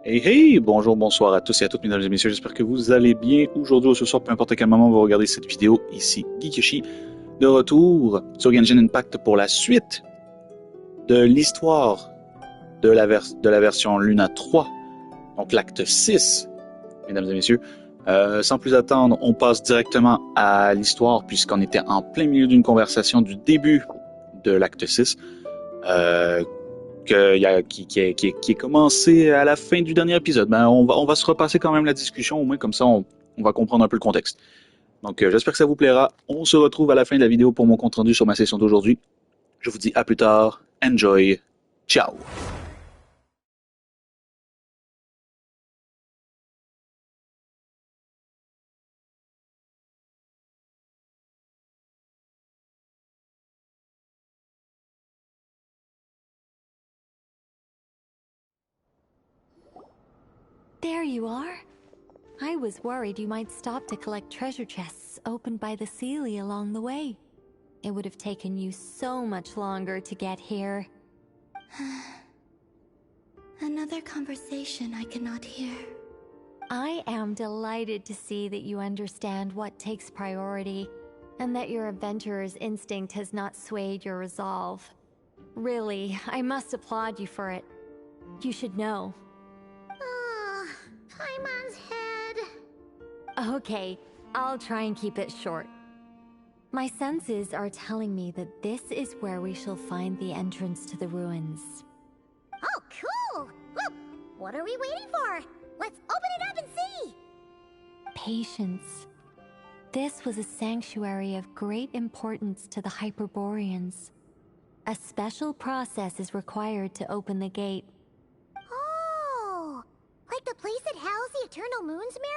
Hey hey, bonjour, bonsoir à tous et à toutes, mesdames et messieurs, j'espère que vous allez bien. Aujourd'hui ou ce soir, peu importe à quel moment vous regardez cette vidéo, ici GeekYoshii, de retour sur Genshin Impact pour la suite de l'histoire de la version Luna 3, donc l'acte 6, mesdames et messieurs. Sans plus attendre, on passe directement à l'histoire, puisqu'on était en plein milieu d'une conversation du début de l'acte 6, qui est commencé à la fin du dernier épisode. Ben, on va se repasser quand même la discussion, au moins comme ça on va comprendre un peu le contexte. Donc j'espère que ça vous plaira. On se retrouve à la fin de la vidéo pour mon compte rendu sur ma session d'aujourd'hui. Je vous dis à plus tard. Enjoy. Ciao. There you are. I was worried you might stop to collect treasure chests opened by the Seelie along the way. It would have taken you so much longer to get here. Another conversation I cannot hear. I am delighted to see that you understand what takes priority, and that your adventurer's instinct has not swayed your resolve. Really, I must applaud you for it. You should know. Paimon's head. Okay, I'll try and keep it short. My senses are telling me that this is where we shall find the entrance to the ruins. Oh, cool! Well, what are we waiting for? Let's open it up and see! Patience. This was a sanctuary of great importance to the Hyperboreans. A special process is required to open the gate. Oh! Like the place that housed the Eternal Moon's marrow?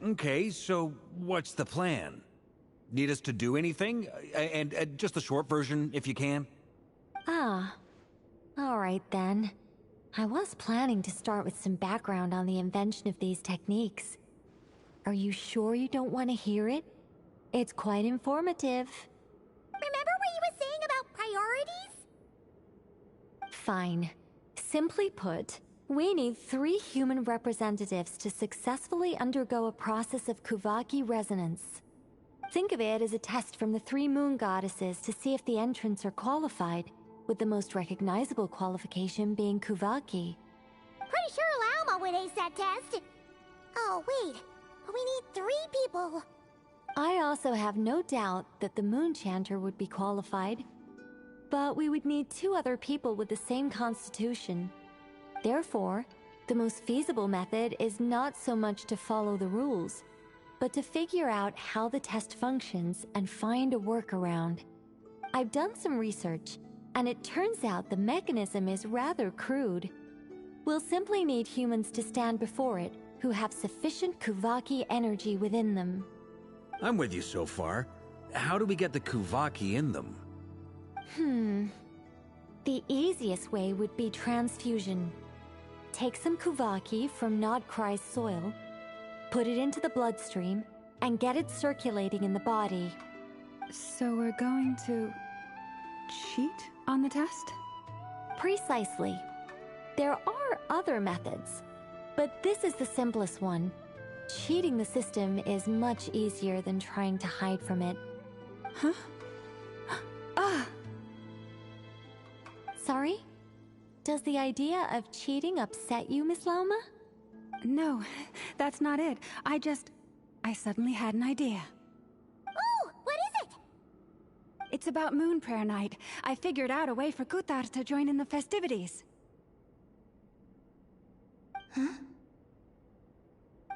Okay, so what's the plan? Need us to do anything? And just the short version, if you can. Ah. Alright then. I was planning to start with some background on the invention of these techniques. Are you sure you don't want to hear it? It's quite informative. Remember what you were saying about priorities? Fine. Simply put, we need 3 human representatives to successfully undergo a process of Kuvaki resonance. Think of it as a test from the 3 moon goddesses to see if the entrants are qualified, with the most recognizable qualification being Kuvaki. Pretty sure Lauma would ace that test. Oh, wait. We need 3 people. I also have no doubt that the Moon Chanter would be qualified. But we would need 2 other people with the same constitution. Therefore, the most feasible method is not so much to follow the rules, but to figure out how the test functions and find a workaround. I've done some research, and it turns out the mechanism is rather crude. We'll simply need humans to stand before it who have sufficient Kuvaki energy within them. I'm with you so far. How do we get the Kuvaki in them? The easiest way would be transfusion. Take some Kuvaki from NOCTURNE's soil, put it into the bloodstream, and get it circulating in the body. So we're going to cheat on the test? Precisely. There are other methods, but this is the simplest one. Cheating the system is much easier than trying to hide from it. Huh? Ah! Sorry? Does the idea of cheating upset you, Miss Lauma? No, that's not it. I suddenly had an idea. Oh, what is it? It's about Moon Prayer Night. I figured out a way for Kuthar to join in the festivities. Huh?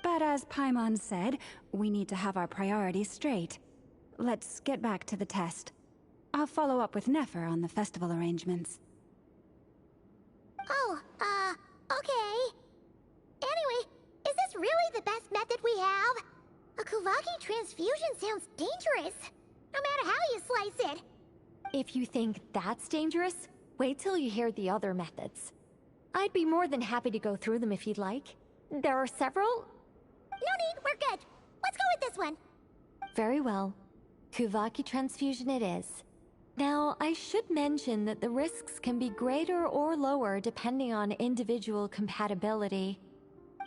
But as Paimon said, we need to have our priorities straight. Let's get back to the test. I'll follow up with Nefer on the festival arrangements. Oh, okay. Anyway, is this really the best method we have? A Kuvaki transfusion sounds dangerous, no matter how you slice it. If you think that's dangerous, wait till you hear the other methods. I'd be more than happy to go through them if you'd like. There are several. No need, we're good. Let's go with this one. Very well. Kuvaki transfusion it is. Now, I should mention that the risks can be greater or lower depending on individual compatibility.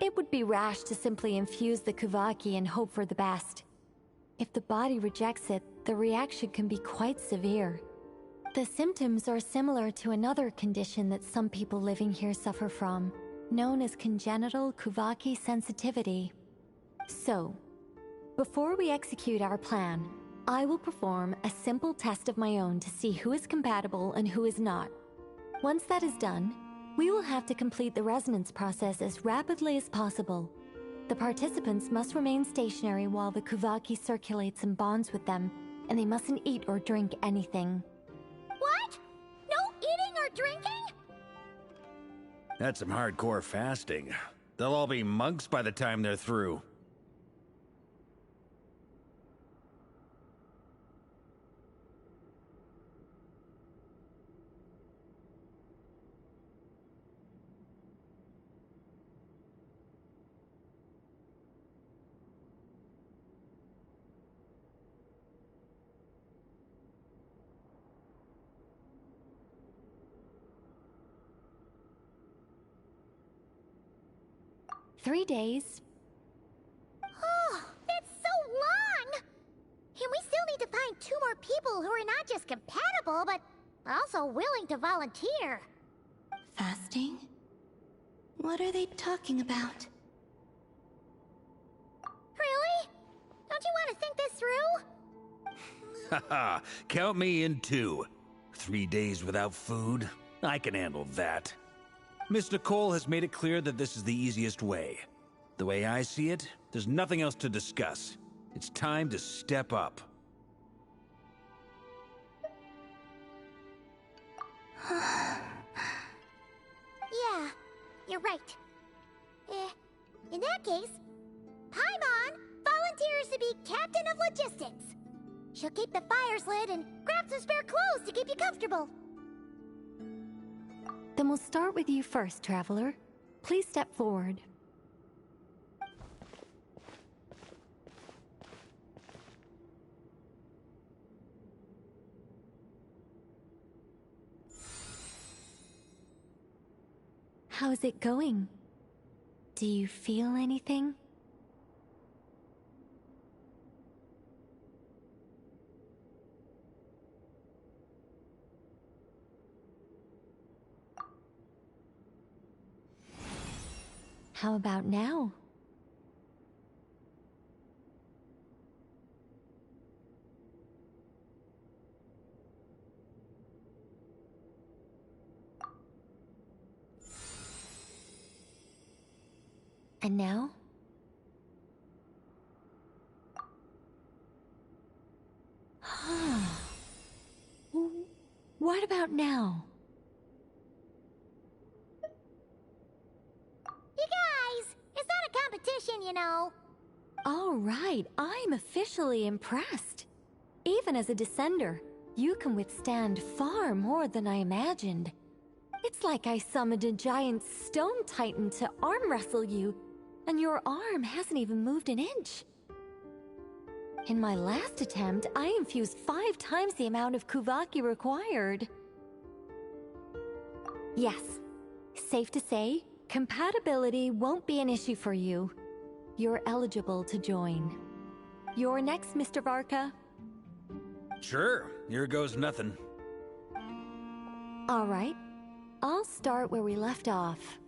It would be rash to simply infuse the Kuvaki and hope for the best. If the body rejects it, the reaction can be quite severe. The symptoms are similar to another condition that some people living here suffer from, known as congenital Kuvaki sensitivity. So, before we execute our plan, I will perform a simple test of my own to see who is compatible and who is not. Once that is done, we will have to complete the resonance process as rapidly as possible. The participants must remain stationary while the Kuvaki circulates and bonds with them, and they mustn't eat or drink anything. What? No eating or drinking? That's some hardcore fasting. They'll all be monks by the time they're through. "3 days. Oh, that's so long! And we still need to find 2 more people who are not just compatible, but also willing to volunteer. Fasting? What are they talking about? Really? Don't you want to think this through? Haha, count me in too. 3 days without food? I can handle that. Miss Nicole has made it clear that this is the easiest way. The way I see it, there's nothing else to discuss. It's time to step up. Yeah, you're right. In that case, Paimon volunteers to be Captain of Logistics. She'll keep the fires lit and grab some spare clothes to keep you comfortable. Then we'll start with you first, Traveler. Please step forward. How's it going? Do you feel anything? How about now? And now? What about now? You guys, it's not a competition, you know. All right, I'm officially impressed. Even as a descender, you can withstand far more than I imagined. It's like I summoned a giant stone titan to arm wrestle you, and your arm hasn't even moved an inch. In my last attempt, I infused 5 times the amount of Kuvaki required. Yes, safe to say, compatibility won't be an issue for you. You're eligible to join. You're next, Mr. Varka. Sure, here goes nothing. All right, I'll start where we left off.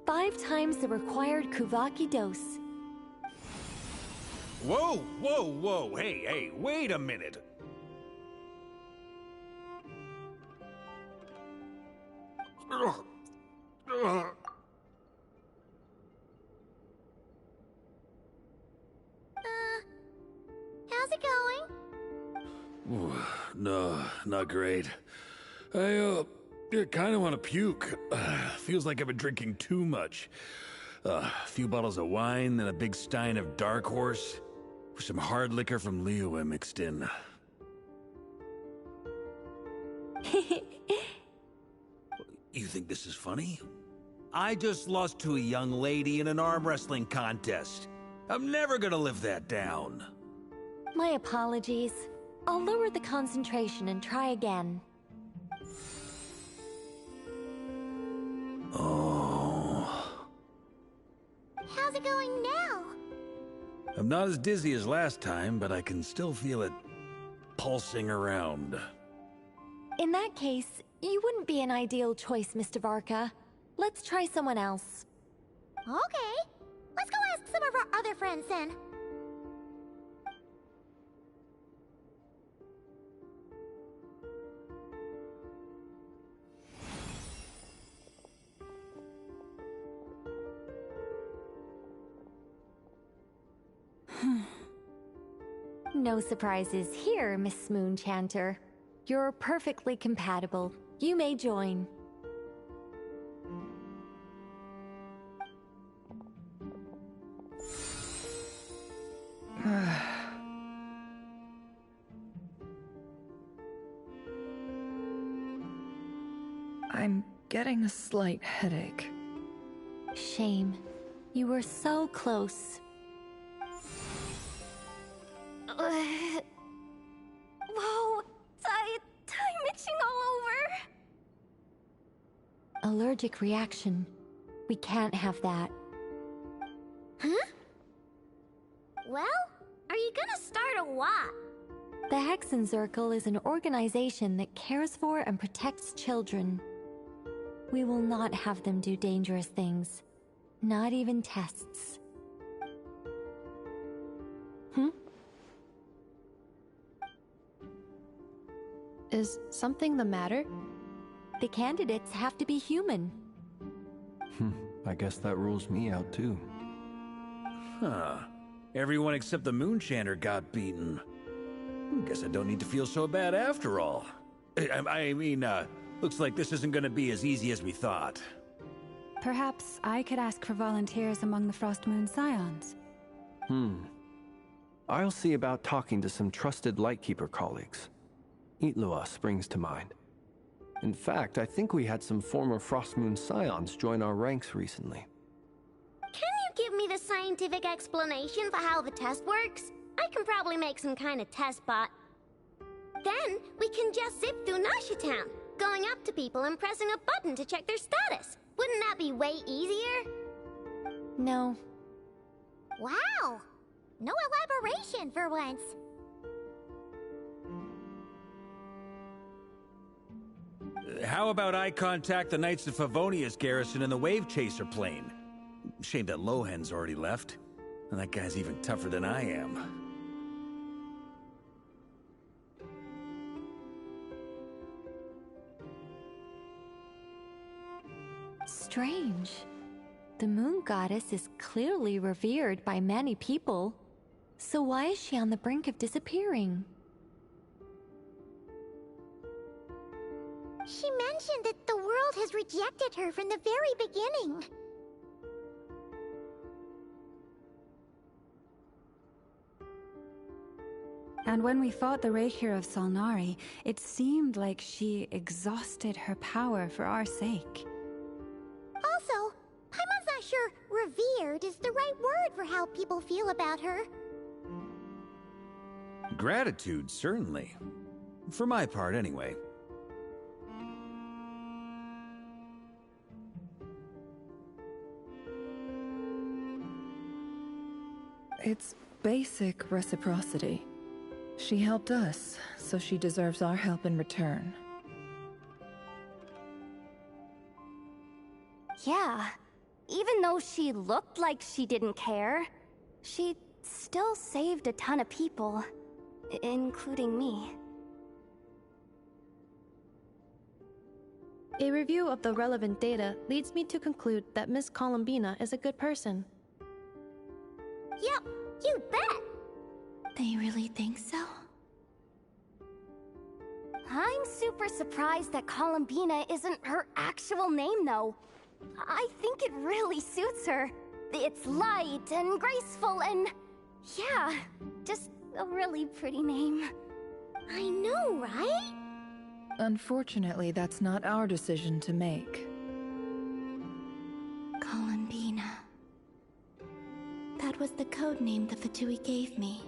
5 times the required Kuvaki dose. Whoa, whoa, whoa, hey, wait a minute. How's it going? No, not great. I kind of want to puke. Feels like I've been drinking too much. A few bottles of wine and a big stein of Dark Horse. With some hard liquor from Liyue mixed in. You think this is funny? I just lost to a young lady in an arm wrestling contest. I'm never gonna live that down. My apologies. I'll lower the concentration and try again. Oh. How's it going now? I'm not as dizzy as last time, but I can still feel it pulsing around. In that case, you wouldn't be an ideal choice, Mr. Varka. Let's try someone else. Okay. Let's go ask some of our other friends then. No surprises here, Miss Moonchanter. You're perfectly compatible. You may join. I'm getting a slight headache. Shame. You were so close. Whoa, I'm itching all over. Allergic reaction. We can't have that. Huh? Well, are you gonna start a what? The Hexenzirkel is an organization that cares for and protects children. We will not have them do dangerous things. Not even tests. Is something the matter? The candidates have to be human. I guess that rules me out too. Huh. Everyone except the Moonchanter got beaten. Guess I don't need to feel so bad after all. I mean, looks like this isn't gonna be as easy as we thought. Perhaps I could ask for volunteers among the Frost Moon Scions. I'll see about talking to some trusted Lightkeeper colleagues. Itlua springs to mind. In fact, I think we had some former Frost Moon Scions join our ranks recently. Can you give me the scientific explanation for how the test works? I can probably make some kind of test bot. Then we can just zip through Nasha Town, going up to people and pressing a button to check their status. Wouldn't that be way easier? No. Wow! No elaboration for once. How about I contact the Knights of Favonia's garrison in the Wave Chaser plane? Shame that Lohan's already left. And that guy's even tougher than I am. Strange. The moon goddess is clearly revered by many people. So why is she on the brink of disappearing? She mentioned that the world has rejected her from the very beginning. And when we fought the Rakhir of Salnari, it seemed like she exhausted her power for our sake. Also, Paimon's not sure revered is the right word for how people feel about her. Gratitude, certainly. For my part, anyway. It's basic reciprocity. She helped us, so she deserves our help in return. Yeah. Even though she looked like she didn't care, she still saved a ton of people, including me. A review of the relevant data leads me to conclude that Miss Columbina is a good person. Yep, you bet! They really think so? I'm super surprised that Columbina isn't her actual name, though. I think it really suits her. It's light and graceful and... yeah, just a really pretty name. I know, right? Unfortunately, that's not our decision to make. Columbina. That was the code name the Fatui gave me.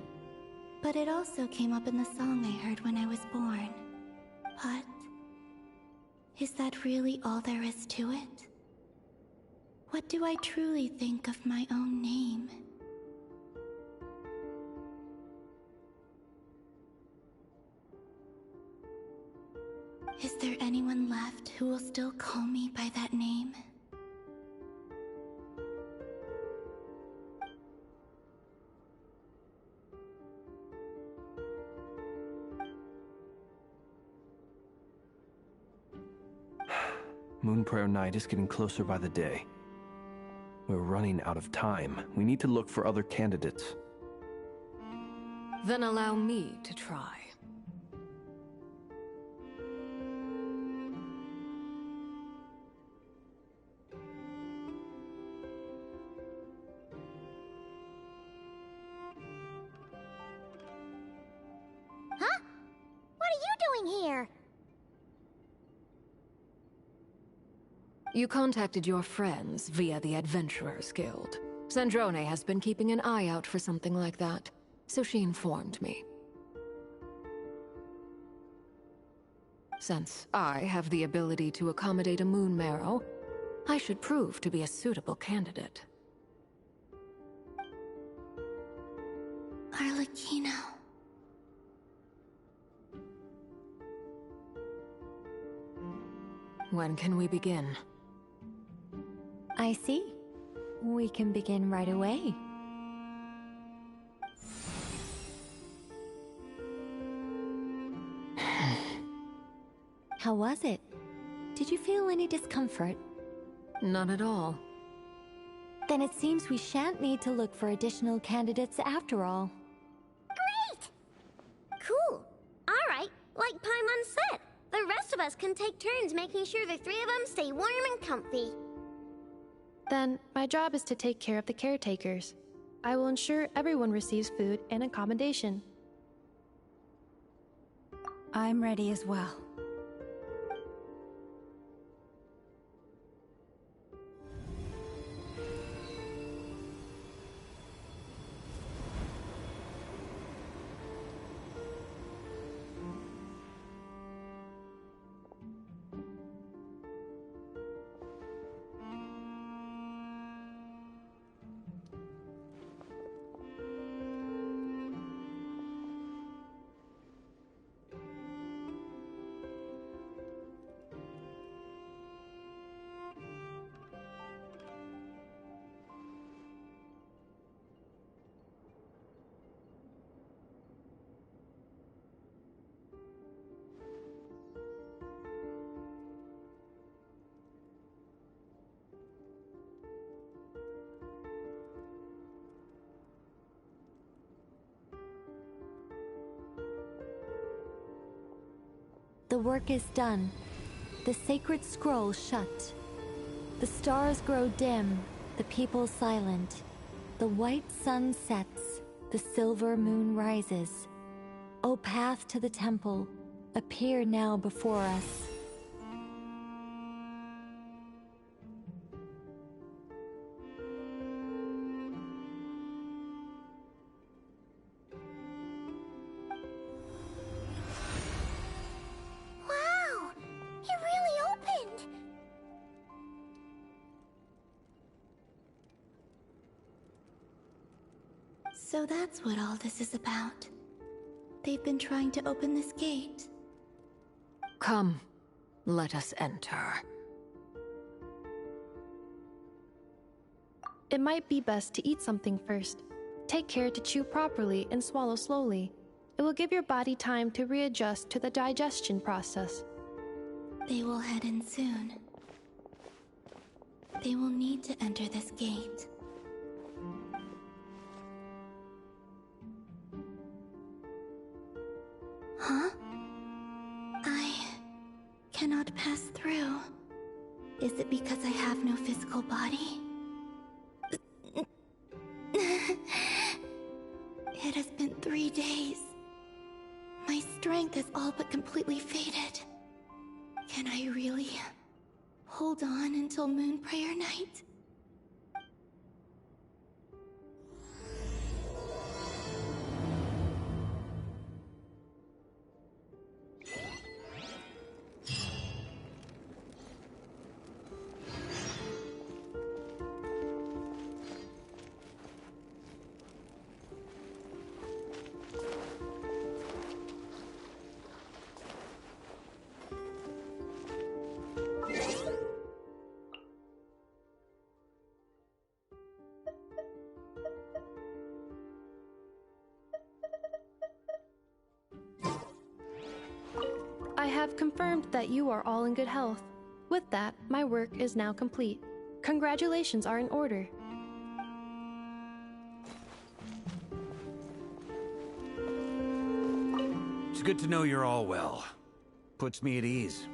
But it also came up in the song I heard when I was born. But is that really all there is to it? What do I truly think of my own name? Is there anyone left who will still call me by that name? Moon Prayer Night is getting closer by the day. We're running out of time. We need to look for other candidates. Then allow me to try. Huh? What are you doing here? You contacted your friends via the Adventurers Guild. Sandrone has been keeping an eye out for something like that, so she informed me. Since I have the ability to accommodate a moon marrow, I should prove to be a suitable candidate. Arlecchino. When can we begin? I see. We can begin right away. How was it? Did you feel any discomfort? Not at all. Then it seems we shan't need to look for additional candidates after all. Great! Cool. Alright, like Paimon said, the rest of us can take turns making sure the three of them stay warm and comfy. Then, my job is to take care of the caretakers. I will ensure everyone receives food and accommodation. I'm ready as well. The work is done. The sacred scroll shut. The stars grow dim, the people silent. The white sun sets, the silver moon rises. O path to the temple, appear now before us. Wow! It really opened! So that's what all this is about. They've been trying to open this gate. Come, let us enter. It might be best to eat something first. Take care to chew properly and swallow slowly. It will give your body time to readjust to the digestion process. They will head in soon. They will need to enter this gate. Huh? I cannot pass through. Is it because I have no physical body? It has been 3 days. My strength has all but completely faded. Can I really hold on until Moon Prayer Night? I have confirmed that you are all in good health. With that, my work is now complete. Congratulations are in order. It's good to know you're all well. Puts me at ease.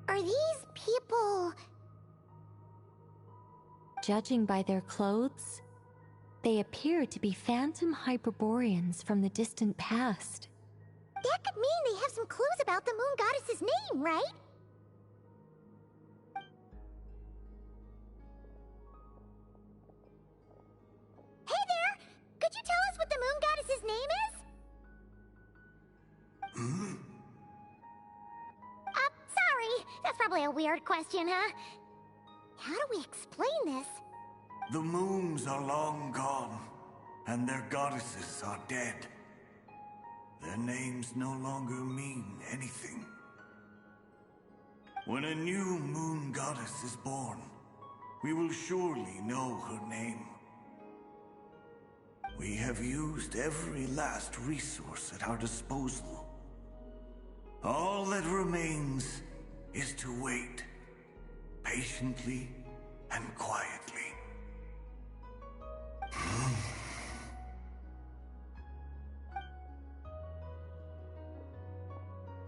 Are these people... Judging by their clothes, they appear to be phantom Hyperboreans from the distant past. That could mean they have some clues about the moon goddess's name, right? Hey there! Could you tell us what the moon goddess's name is? Sorry. That's probably a weird question, huh? How do we explain this? The moons are long gone, and their goddesses are dead. Their names no longer mean anything. When a new moon goddess is born, we will surely know her name. We have used every last resource at our disposal. All that remains is to wait, patiently and quietly.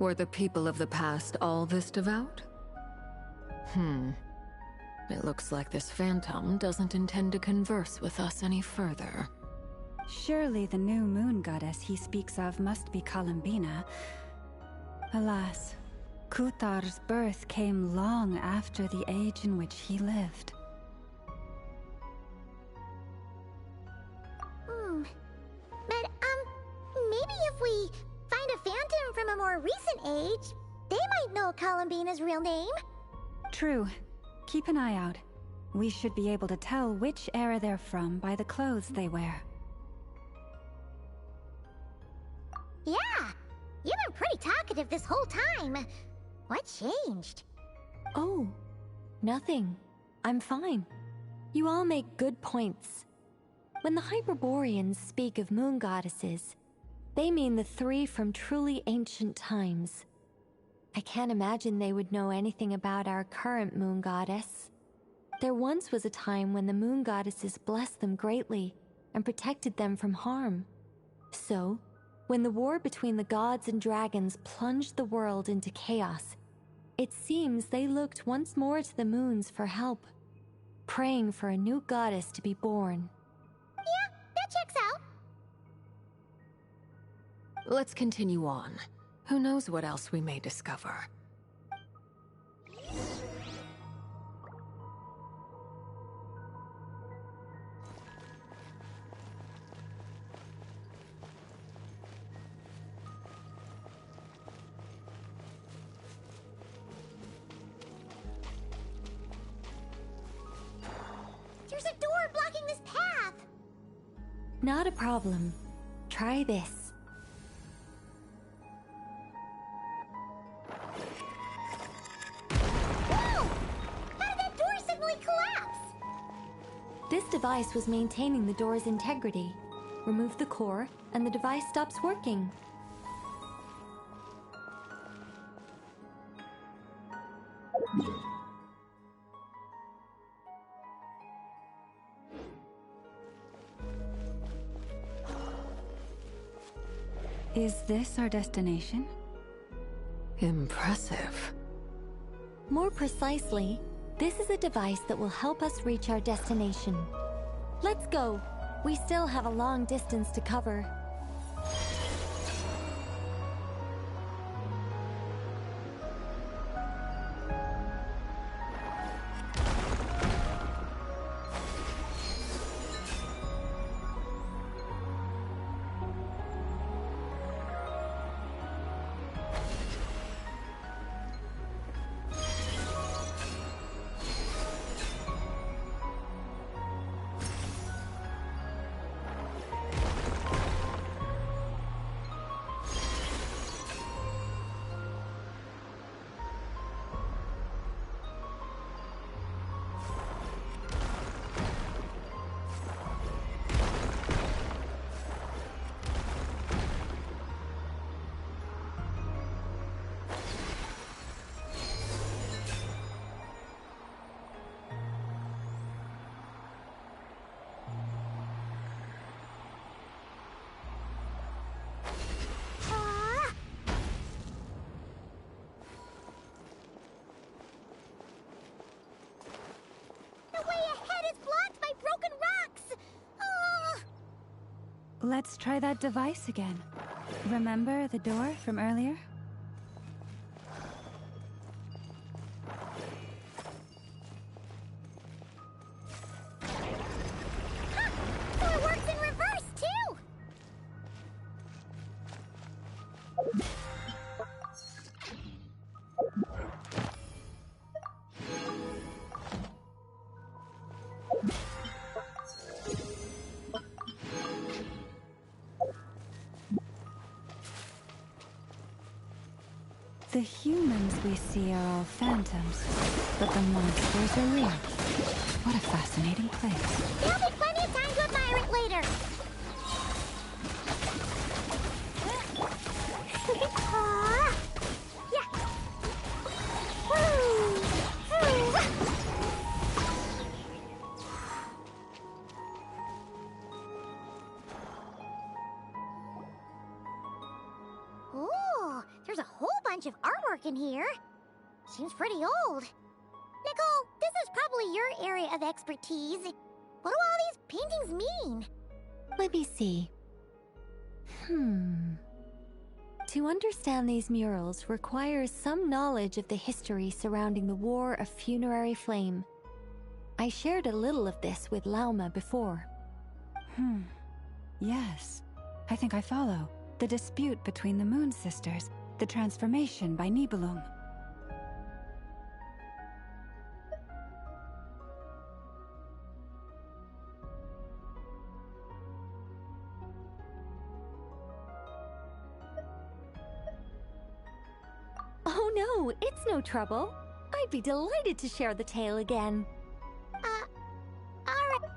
Were the people of the past all this devout? It looks like this phantom doesn't intend to converse with us any further. Surely the new moon goddess he speaks of must be Columbina. Alas, Kutar's birth came long after the age in which he lived. But, maybe if we find a phantom from a more recent age, they might know Columbina's real name. True. Keep an eye out. We should be able to tell which era they're from by the clothes they wear. Yeah! You've been pretty talkative this whole time. What changed? Oh, nothing. I'm fine. You all make good points. When the Hyperboreans speak of moon goddesses, they mean the three from truly ancient times. I can't imagine they would know anything about our current moon goddess. There once was a time when the moon goddesses blessed them greatly and protected them from harm. So, when the war between the gods and dragons plunged the world into chaos, it seems they looked once more to the moons for help, praying for a new goddess to be born. Yeah, that checks out. Let's continue on. Who knows what else we may discover? There's a door blocking this path. Not a problem. Try this. Whoa! How did that door suddenly collapse? This device was maintaining the door's integrity. Remove the core, and the device stops working. Is this our destination? Impressive. More precisely, this is a device that will help us reach our destination. Let's go. We still have a long distance to cover. Let's try that device again. Remember the door from earlier? Door works in reverse, too! The humans we see are all phantoms, but the monsters are real. What a fascinating place. There'll be plenty of time to admire it later. Yeah. Ooh, there's a whole bunch of artwork in here. Seems pretty old. Nicole, this is probably your area of expertise. What do all these paintings mean? Let me see. To understand these murals requires some knowledge of the history surrounding the War of Funerary Flame. I shared a little of this with Lauma before. Yes. I think I follow. The dispute between the Moon Sisters, the transformation by Nibelung. Oh no, it's no trouble. I'd be delighted to share the tale again. Alright.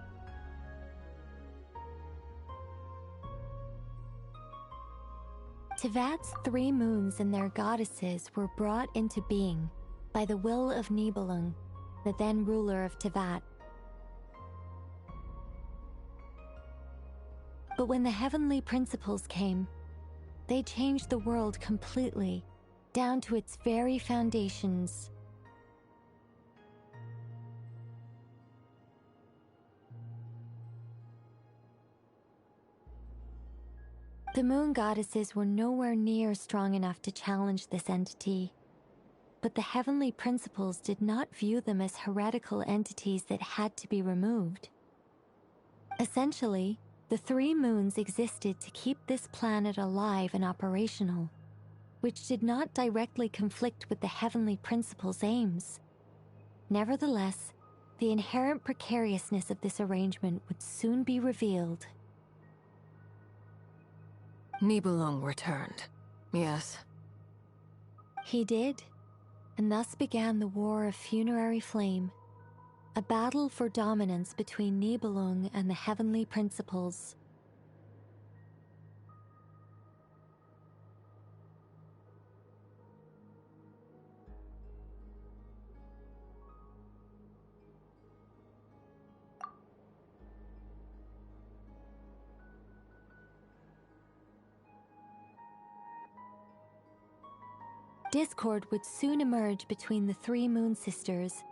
Tevat's 3 moons and their goddesses were brought into being by the will of Nibelung, the then ruler of Tevat. But when the heavenly principles came, they changed the world completely, down to its very foundations. The moon goddesses were nowhere near strong enough to challenge this entity, but the heavenly principles did not view them as heretical entities that had to be removed. Essentially, the 3 moons existed to keep this planet alive and operational, which did not directly conflict with the heavenly principles' aims. Nevertheless, the inherent precariousness of this arrangement would soon be revealed. Nibelung returned. Yes. He did, and thus began the War of Funerary Flame, a battle for dominance between Nibelung and the heavenly principles. discord would soon emerge between the three moon sisters.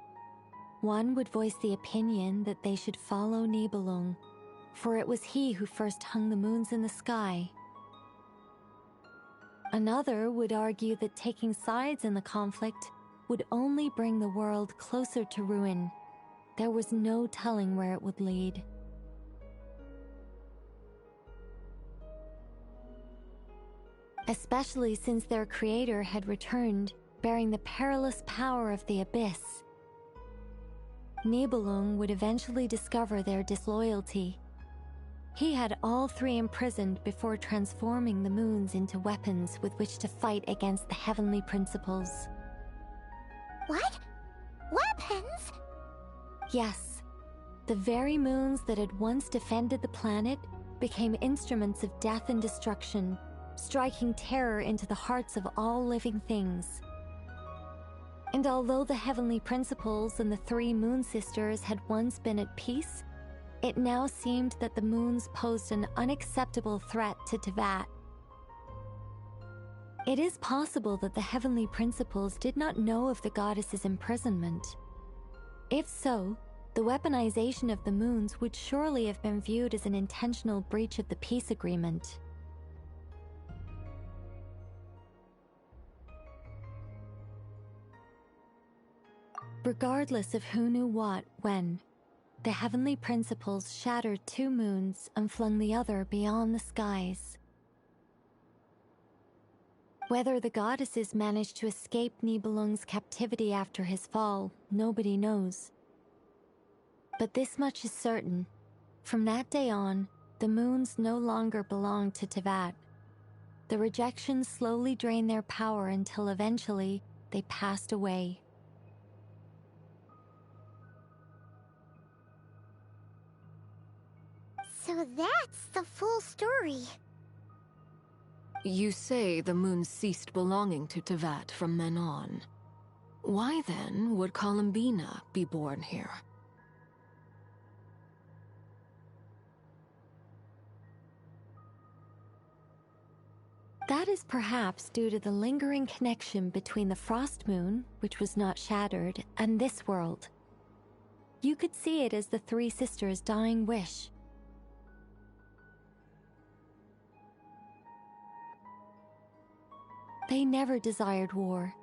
One would voice the opinion that they should follow Nibelung, for it was he who first hung the moons in the sky. Another would argue that taking sides in the conflict would only bring the world closer to ruin. There was no telling where it would lead. Especially since their creator had returned, bearing the perilous power of the abyss. Nibelung would eventually discover their disloyalty. He had all three imprisoned before transforming the moons into weapons with which to fight against the heavenly principles. What? Weapons? Yes. The very moons that had once defended the planet became instruments of death and destruction, striking terror into the hearts of all living things. And although the heavenly principles and the three moon sisters had once been at peace, it now seemed that the moons posed an unacceptable threat to Teyvat. It is possible that the heavenly principles did not know of the goddess's imprisonment. If so, the weaponization of the moons would surely have been viewed as an intentional breach of the peace agreement. Regardless of who knew what, when, the heavenly principles shattered two moons and flung the other beyond the skies. Whether the goddesses managed to escape Nibelung's captivity after his fall, nobody knows. But this much is certain. From that day on, the moons no longer belonged to Teyvat. The rejections slowly drained their power until eventually they passed away. So that's the full story. You say the moon ceased belonging to Teyvat from then on. Why then would Columbina be born here? That is perhaps due to the lingering connection between the frost moon, which was not shattered, and this world. You could see it as the three sisters' dying wish. They never desired war.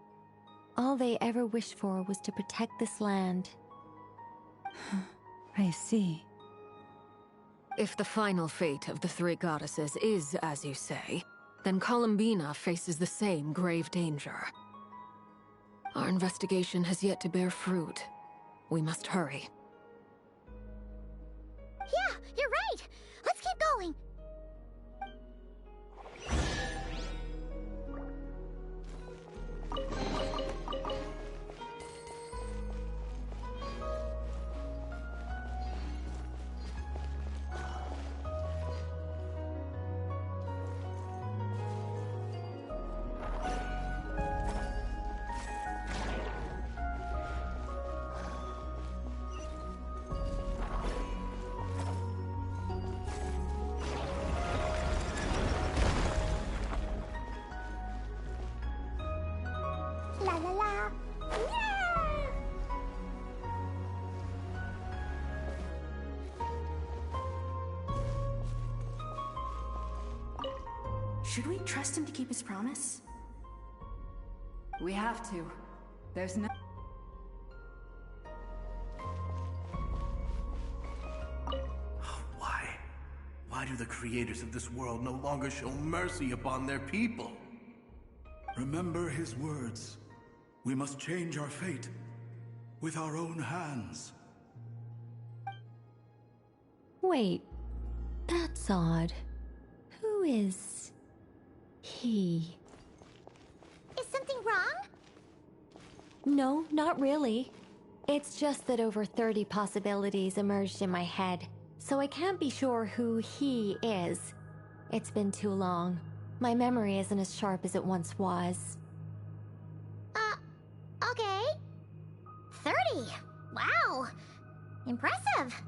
All they ever wished for was to protect this land. I see. If the final fate of the three goddesses is as you say, then Columbina faces the same grave danger. Our investigation has yet to bear fruit. We must hurry. Yeah, you're right! Let's keep going! La la la! Yeah! Should we trust him to keep his promise? We have to. There's no... Why? Why do the creators of this world no longer show mercy upon their people? Remember his words. We must change our fate with our own hands. Wait, that's odd. Who is he? Is something wrong? No, not really. It's just that over 30 possibilities emerged in my head, so I can't be sure who he is. It's been too long. My memory isn't as sharp as it once was. Okay. 30! Wow! Impressive!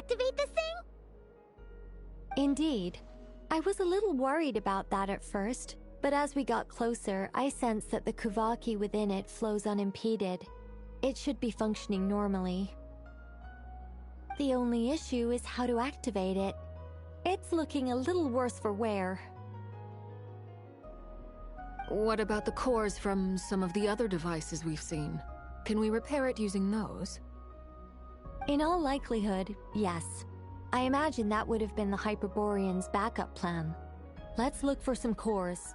activate this thing? Indeed. I was a little worried about that at first, but as we got closer, I sensed that the Kuvaki within it flows unimpeded. It should be functioning normally. The only issue is how to activate it. It's looking a little worse for wear. What about the cores from some of the other devices we've seen? Can we repair it using those? In all likelihood, yes. I imagine that would have been the Hyperborean's backup plan. Let's look for some cores.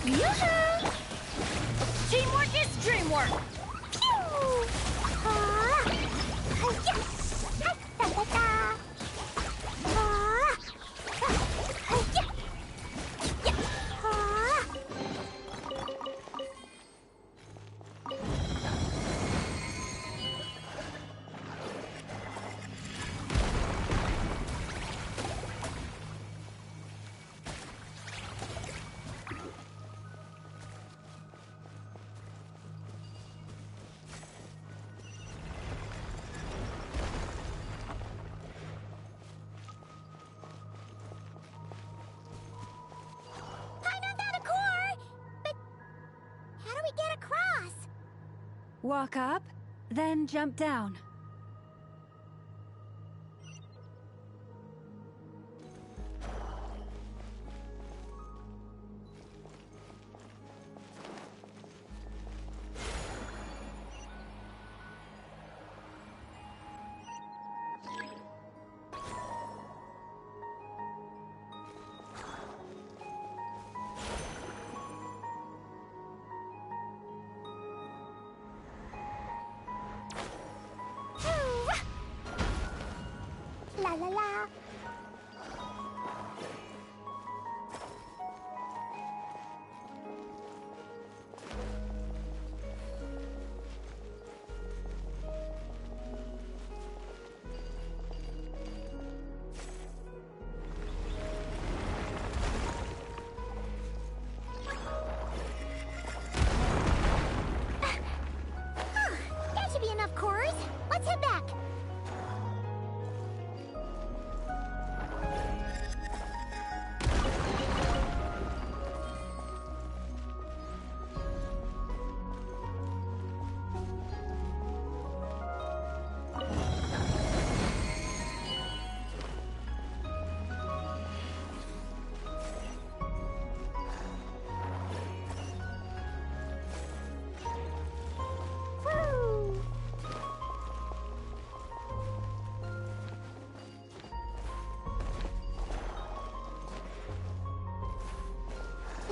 Yoo-hoo! Teamwork is dreamwork! Pew! Walk up, then jump down. La la la. That should be enough cores. Let's head back.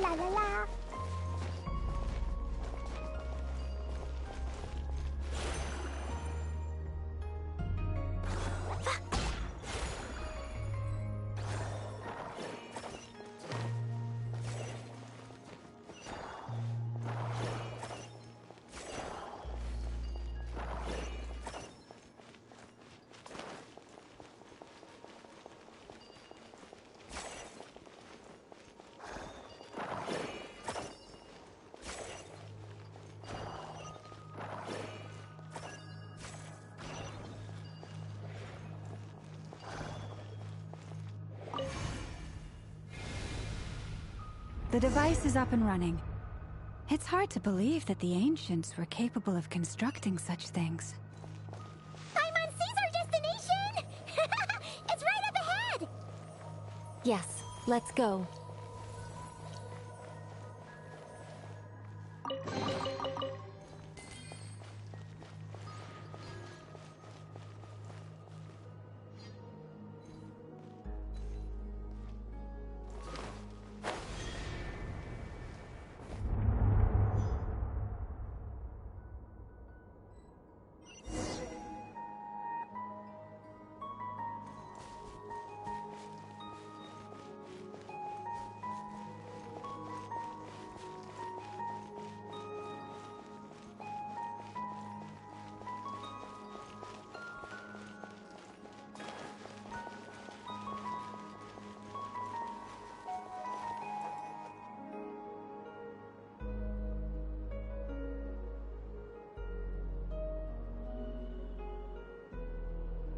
La la la. The device is up and running. It's hard to believe that the ancients were capable of constructing such things. Paimon's our destination! It's right up ahead! Yes, let's go.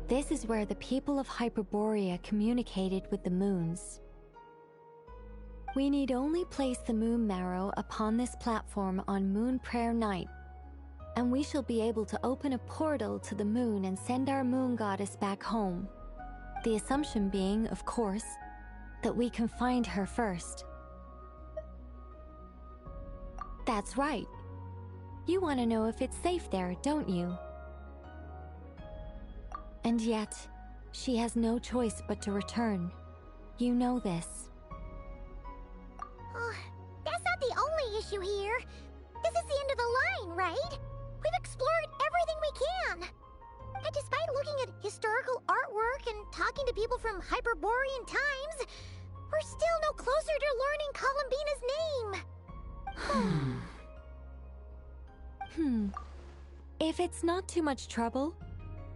This is where the people of Hyperborea communicated with the moons. We need only place the moon marrow upon this platform on Moon Prayer Night, and we shall be able to open a portal to the moon and send our moon goddess back home. The assumption being, of course, that we can find her first. That's right. You want to know if it's safe there, don't you? And yet, she has no choice but to return. You know this. Oh, that's not the only issue here. This is the end of the line, right? We've explored everything we can. And despite looking at historical artwork and talking to people from Hyperborean times, we're still no closer to learning Columbina's name. If it's not too much trouble,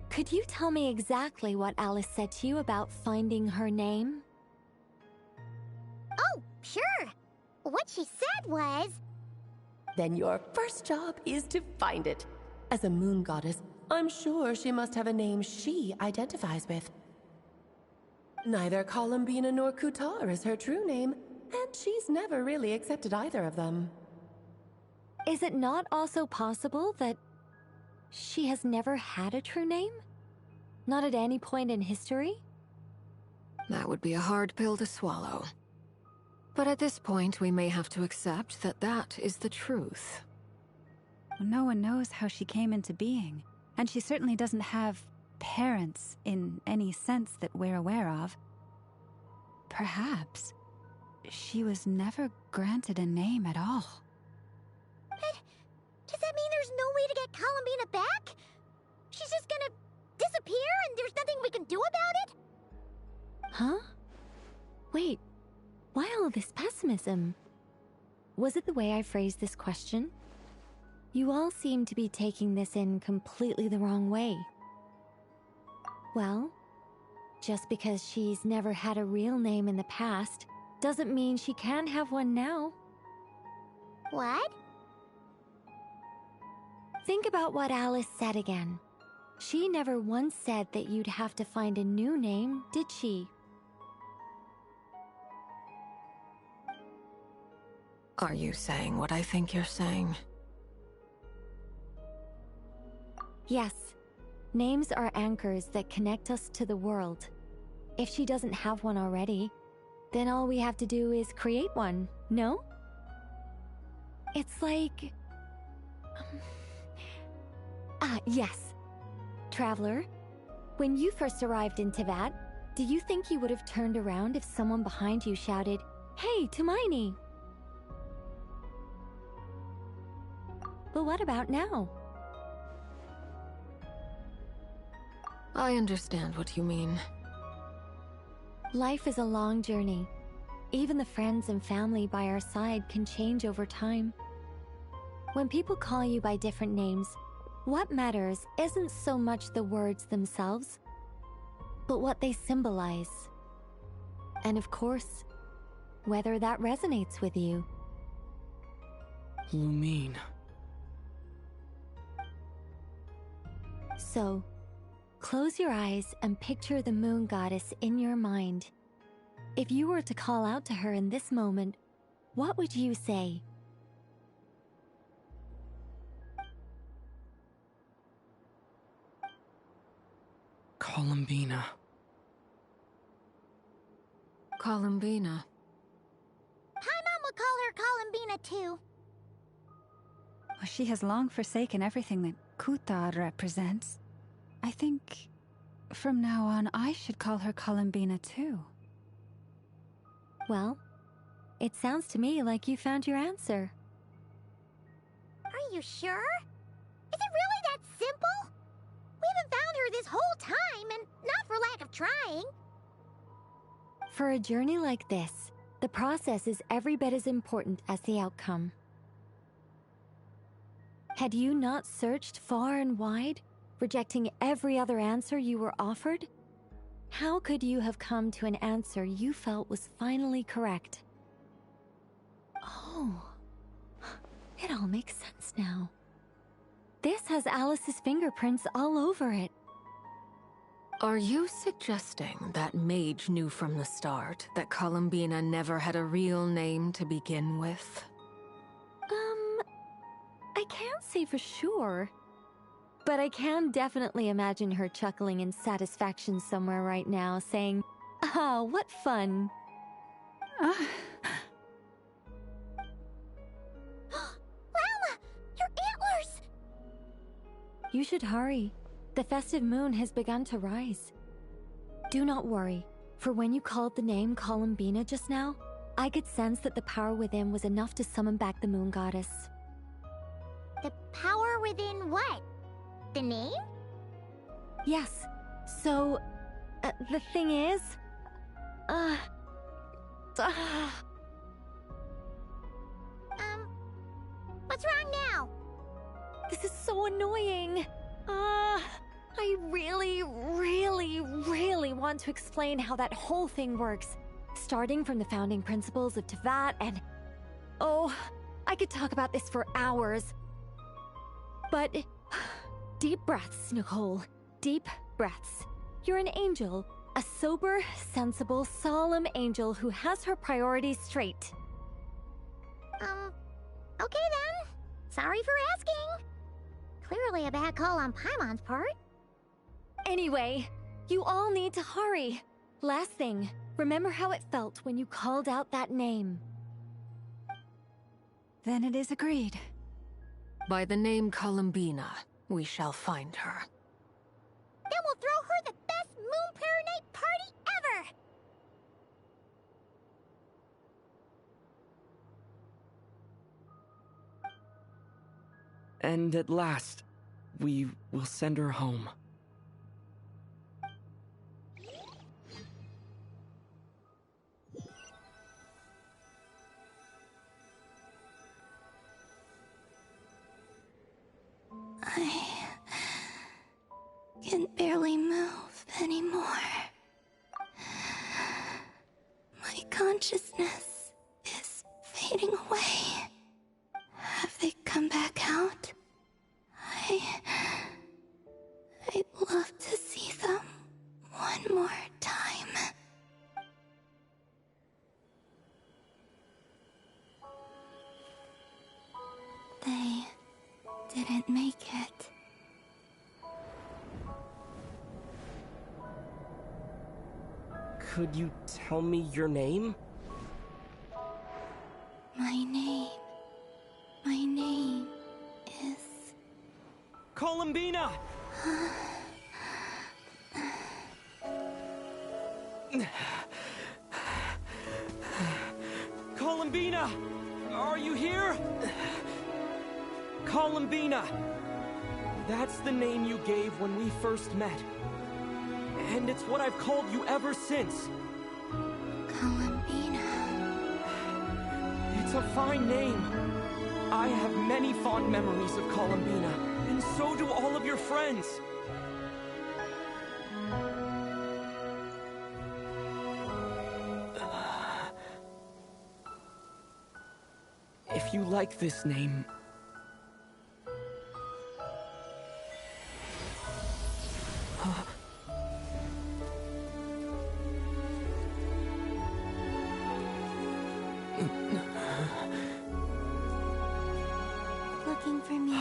could you tell me exactly what Alice said to you about finding her name? Oh, sure. What she said was... Then your first job is to find it. As a moon goddess, I'm sure she must have a name she identifies with. Neither Columbina nor Kutar is her true name, and she's never really accepted either of them. Is it not also possible that she has never had a true name? Not at any point in history? That would be a hard pill to swallow. But at this point, we may have to accept that that is the truth. No one knows how she came into being, and she certainly doesn't have parents in any sense that we're aware of. Perhaps she was never granted a name at all. But does that mean there's no way to get Columbina back? She's just gonna disappear and there's nothing we can do about it? Huh? Wait, why all this pessimism? Was it the way I phrased this question? You all seem to be taking this in completely the wrong way. Well, just because she's never had a real name in the past doesn't mean she can't have one now. What? Think about what Alice said again. She never once said that you'd have to find a new name, did she? Are you saying what I think you're saying? Yes. Names are anchors that connect us to the world. If she doesn't have one already, then all we have to do is create one, no? It's like... yes. Traveler, when you first arrived in Teyvat, do you think you would have turned around if someone behind you shouted, "Hey, Tumaini"? But what about now? I understand what you mean. Life is a long journey. Even the friends and family by our side can change over time. When people call you by different names, what matters isn't so much the words themselves, but what they symbolize. And of course, whether that resonates with you. Lumine. So, close your eyes and picture the moon goddess in your mind. If you were to call out to her in this moment, what would you say? Columbina. Columbina. Paimon would call her Columbina too. Well, she has long forsaken everything that Kutar represents. I think from now on I should call her Columbina too. Well, it sounds to me like you found your answer. Are you sure? Is it really that simple? We haven't found her this whole time, and not for lack of trying. For a journey like this, the process is every bit as important as the outcome. Had you not searched far and wide, rejecting every other answer you were offered, how could you have come to an answer you felt was finally correct? Oh, it all makes sense now. This has Alice's fingerprints all over it. Are you suggesting that mage knew from the start that Columbina never had a real name to begin with? I can't say for sure. But I can definitely imagine her chuckling in satisfaction somewhere right now, saying, "Ah, what fun." Llama! Your antlers! You should hurry. The festive moon has begun to rise. Do not worry, for when you called the name Columbina just now, I could sense that the power within was enough to summon back the moon goddess. The power within what? The name? Yes. So, the thing is... What's wrong now? This is so annoying. I really want to explain how that whole thing works. Starting from the founding principles of Tevat and... Oh, I could talk about this for hours. But... Deep breaths, Nicole. Deep breaths. You're an angel. A sober, sensible, solemn angel who has her priorities straight. Okay then. Sorry for asking. Clearly a bad call on Paimon's part. Anyway, you all need to hurry. Last thing, remember how it felt when you called out that name. Then it is agreed. By the name Columbina, we shall find her. Then we'll throw her the best Moon Prayer Night party ever! And at last, we will send her home. I can barely move anymore. My consciousness is fading away. Have they come back out? I'd love to see them one more time. They didn't make it. Could you tell me your name? My name is... Columbina! Columbina! Are you here? Columbina! That's the name you gave when we first met. And it's what I've called you ever since. Columbina. It's a fine name. I have many fond memories of Columbina, and so do all of your friends. If you like this name... Looking for me?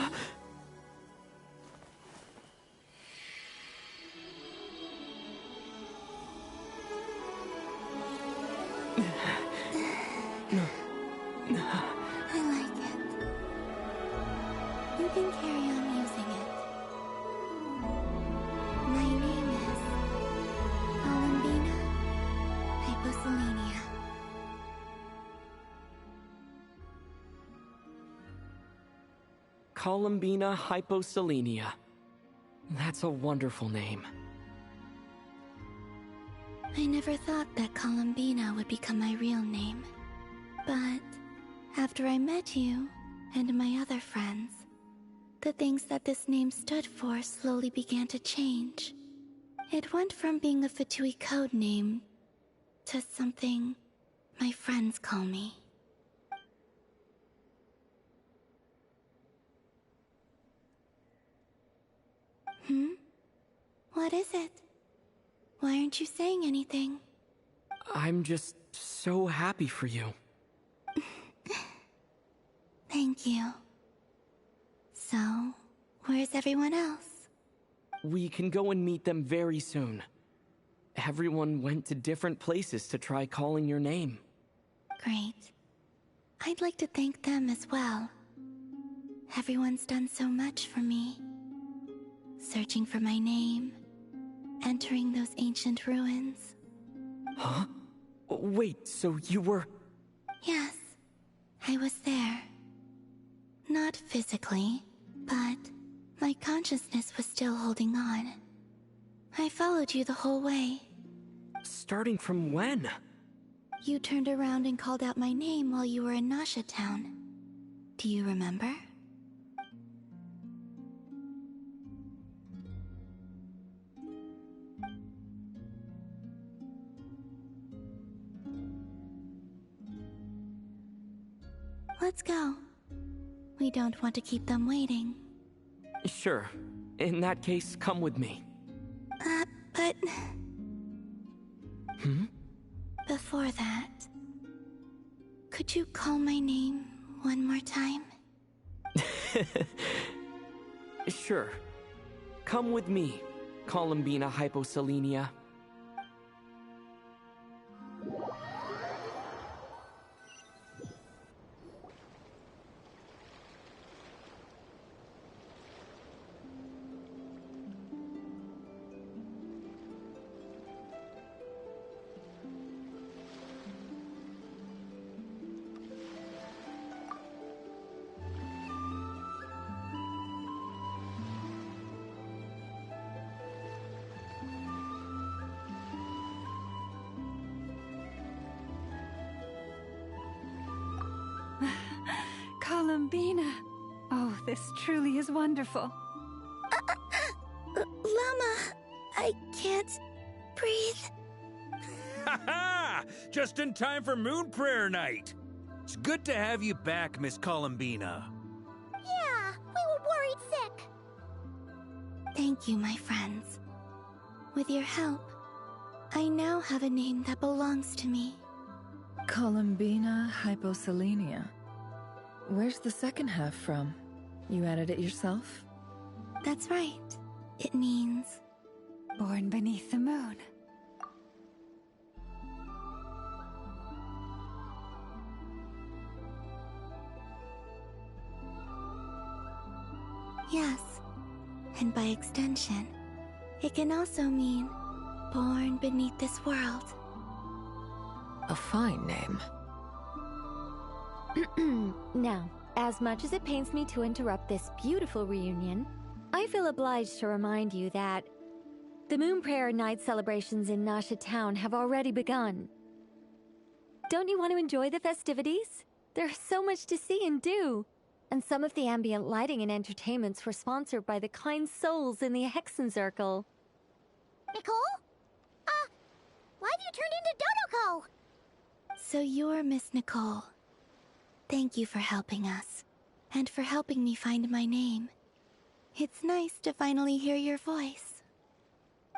I like it. You can carry on using it. My name is Columbina Hyposelenia. Columbina Hyposelenia. That's a wonderful name. I never thought that Columbina would become my real name. But after I met you and my other friends, the things that this name stood for slowly began to change. It went from being a Fatui code name to something my friends call me. What is it? Why aren't you saying anything? I'm just so happy for you. Thank you. So, where's everyone else? We can go and meet them very soon. Everyone went to different places to try calling your name. Great. I'd like to thank them as well. Everyone's done so much for me. Searching for my name, entering those ancient ruins. Huh? Wait, so you were... Yes, I was there. Not physically, but my consciousness was still holding on. I followed you the whole way. Starting from when? You turned around and called out my name while you were in Nasha Town. Do you remember? Let's go. We don't want to keep them waiting. Sure. In that case, come with me. But... Hmm? Before that... Could you call my name one more time? Sure. Come with me, Columbina Hyposelenia. Columbina! Oh, this truly is wonderful. Llama, I can't breathe. Ha ha! Just in time for Moon Prayer Night. It's good to have you back, Miss Columbina. Yeah, we were worried sick. Thank you, my friends. With your help, I now have a name that belongs to me. Columbina Hyposelenia. Where's the second half from? You added it yourself? That's right. It means... Born beneath the moon. Yes. And by extension, it can also mean born beneath this world. A fine name. Now, as much as it pains me to interrupt this beautiful reunion, I feel obliged to remind you that the Moon Prayer Night celebrations in Nasha Town have already begun. Don't you want to enjoy the festivities? There's so much to see and do. And some of the ambient lighting and entertainments were sponsored by the kind souls in the Hexen Circle. Nicole? Why have you turned into Dodoko? So you're Miss Nicole. Thank you for helping us, and for helping me find my name. It's nice to finally hear your voice.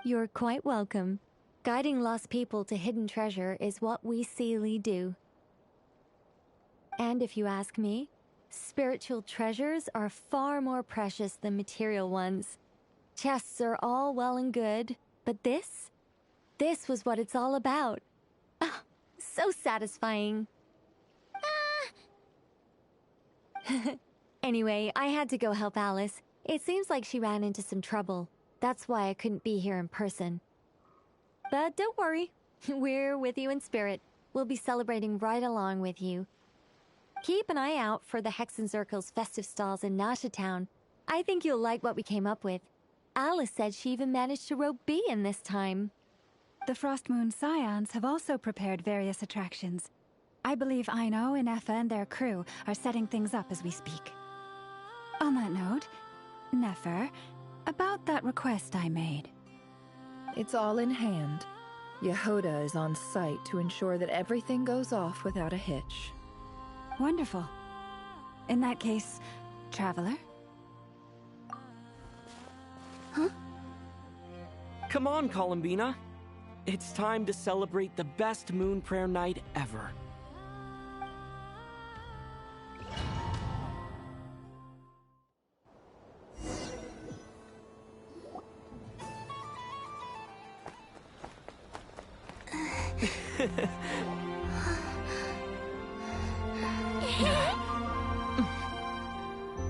You're quite welcome. Guiding lost people to hidden treasure is what we Seelie do. And if you ask me, spiritual treasures are far more precious than material ones. Chests are all well and good, but this was what it's all about. Ah, so satisfying. Anyway, I had to go help Alice. It seems like she ran into some trouble. That's why I couldn't be here in person. But don't worry, we're with you in spirit. We'll be celebrating right along with you. Keep an eye out for the Hexen Circle's festive stalls in Nasha Town. I think you'll like what we came up with. Alice said she even managed to rope B in this time. The Frost Moon Scions have also prepared various attractions. I believe Aino, Ineffa, and their crew are setting things up as we speak. On that note, Nefer, about that request I made. It's all in hand. Yehoda is on site to ensure that everything goes off without a hitch. Wonderful. In that case, Traveler? Huh? Come on, Columbina. It's time to celebrate the best moon prayer night ever.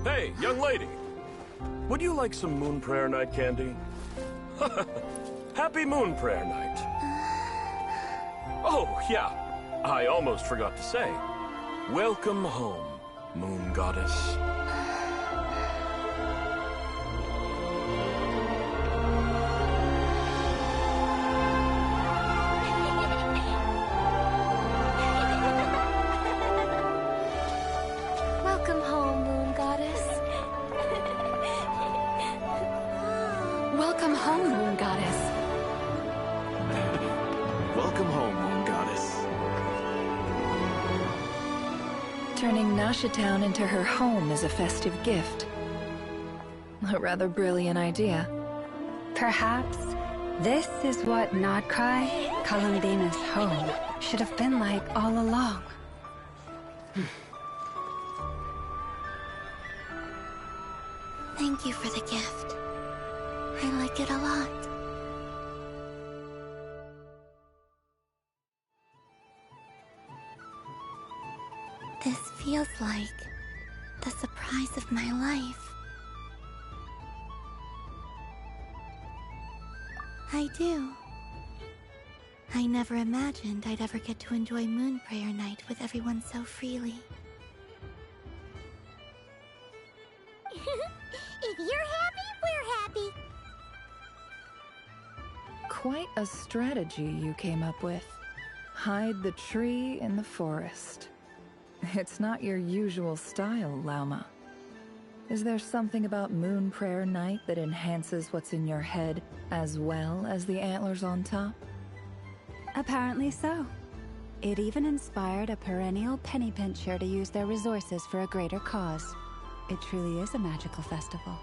Hey, young lady. Would you like some moon prayer night candy? Happy moon prayer night. Oh, yeah. I almost forgot to say. Welcome home, moon goddess. Welcome home, moon goddess. Welcome home, moon goddess. Welcome home, moon goddess. Turning Nasha Town into her home is a festive gift. A rather brilliant idea. Perhaps this is what Nodcry, Columbina's home, should have been like all along. Thank you for the gift. I like it a lot. This feels like the surprise of my life. I do. I never imagined I'd ever get to enjoy Moon Prayer Night with everyone so freely. If you're happy, we're happy. Quite a strategy you came up with. Hide the tree in the forest. It's not your usual style, Lauma. Is there something about Moon Prayer Night that enhances what's in your head as well as the antlers on top? Apparently so. It even inspired a perennial penny pincher to use their resources for a greater cause. It truly is a magical festival.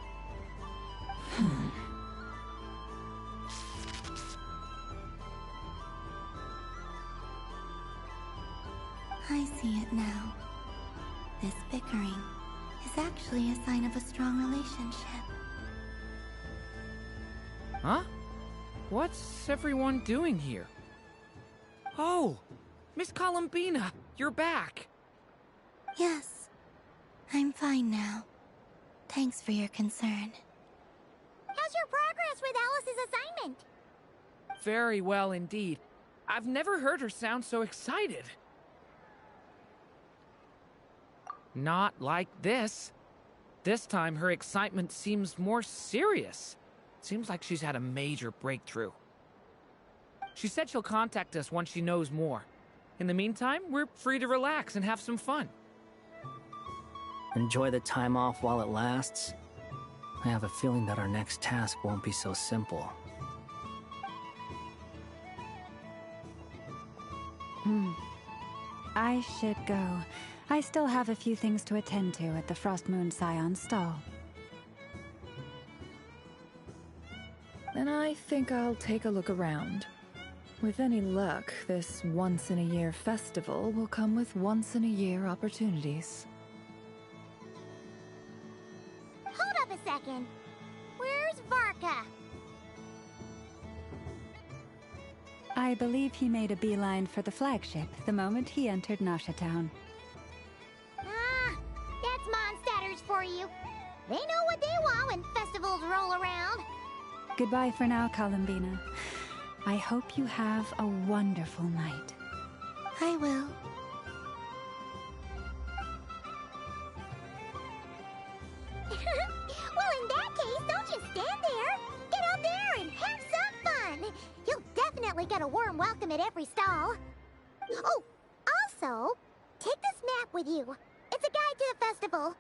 I see it now. This bickering is actually a sign of a strong relationship. Huh? What's everyone doing here? Oh! Miss Columbina, you're back! Yes, I'm fine now. Thanks for your concern. How's your progress with Alice's assignment? Very well indeed. I've never heard her sound so excited. Not like this. This time her excitement seems more serious. Seems like she's had a major breakthrough. She said she'll contact us once she knows more. In the meantime, we're free to relax and have some fun. Enjoy the time off while it lasts. I have a feeling that our next task won't be so simple. I should go. I still have a few things to attend to at the Frost Moon Scion's stall. And I think I'll take a look around. With any luck, this once-in-a-year festival will come with once-in-a-year opportunities. Hold up a second. Where's Varka? I believe he made a beeline for the flagship the moment he entered Nasha Town. Ah, that's Mondstadters for you. They know what they want when festivals roll around. Goodbye for now, Columbina. I hope you have a wonderful night. I will. Well, in that case, don't just stand there. Get out there and have some fun. You'll definitely get a warm welcome at every stall. Oh, also, take this map with you. It's a guide to the festival.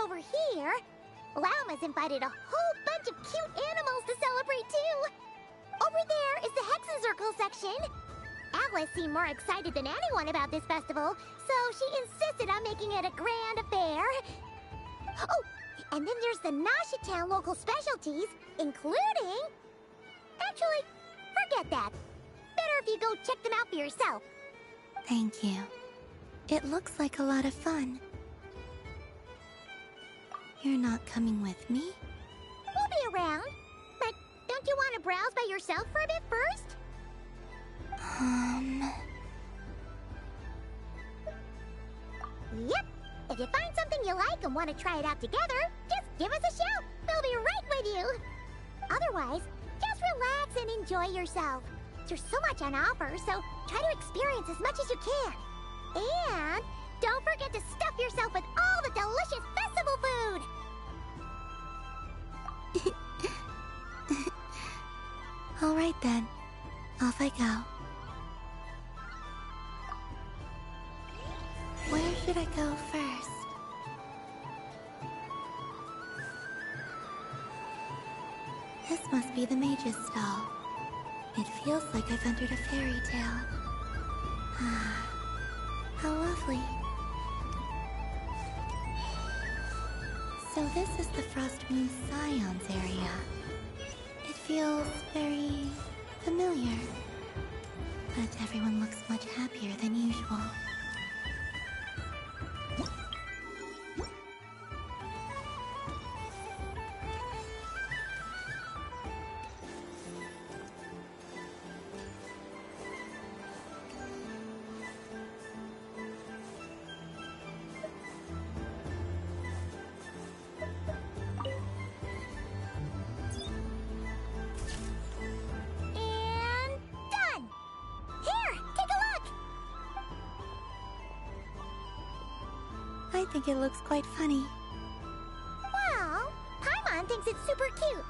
over here, Lauma's invited a whole bunch of cute animals to celebrate too. Over there is the Hexencircle section. Alice seemed more excited than anyone about this festival, so she insisted on making it a grand affair. Oh, and then there's the Nashitown local specialties, including... Actually, forget that. Better if you go check them out for yourself. Thank you. It looks like a lot of fun. You're not coming with me? We'll be around. But don't you want to browse by yourself for a bit first? Yep. If you find something you like and want to try it out together, just give us a shout. We'll be right with you. Otherwise, just relax and enjoy yourself. There's so much on offer, so try to experience as much as you can. And don't forget to stuff yourself with all the delicious festival food. All right then. Off I go. Where should I go first? This must be the mage's stall. It feels like I've entered a fairy tale. Ah, how lovely. So this is the Frost Moon Scions area. It feels very familiar. But everyone looks much happier than usual. I think it looks quite funny. Well, Paimon thinks it's super cute.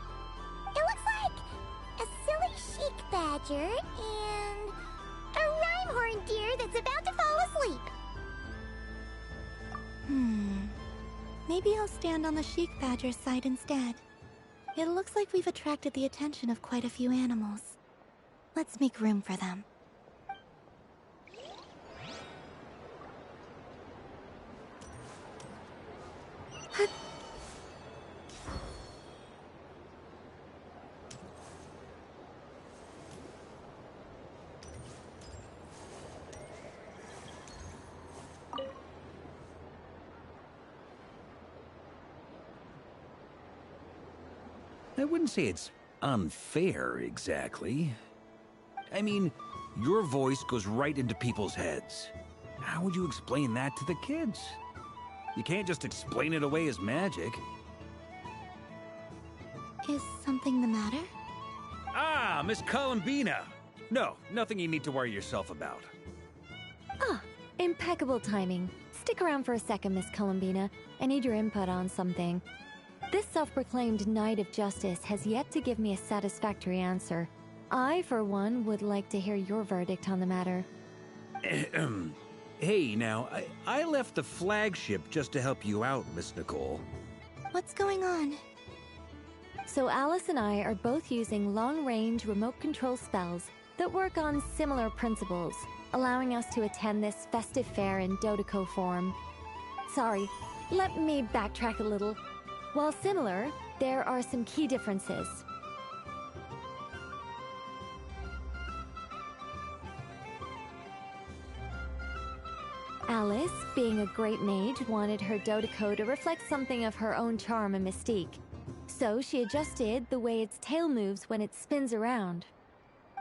It looks like a silly chic badger and a rhyme-horn deer that's about to fall asleep. Maybe I'll stand on the chic badger's side instead. It looks like we've attracted the attention of quite a few animals. Let's make room for them. I wouldn't say it's unfair, exactly. I mean, your voice goes right into people's heads. How would you explain that to the kids? You can't just explain it away as magic. Is something the matter? Ah, Miss Columbina! No, nothing you need to worry yourself about. Ah, impeccable timing. Stick around for a second, Miss Columbina. I need your input on something. This self-proclaimed Knight of Justice has yet to give me a satisfactory answer. I, for one, would like to hear your verdict on the matter. Hey, now, I left the flagship just to help you out, Miss Nicole. What's going on? So Alice and I are both using long-range remote control spells that work on similar principles, allowing us to attend this festive fair in Dodoco form. Sorry, let me backtrack a little. While similar, there are some key differences. Alice, being a great mage, wanted her Dodoco to reflect something of her own charm and mystique. So she adjusted the way its tail moves when it spins around.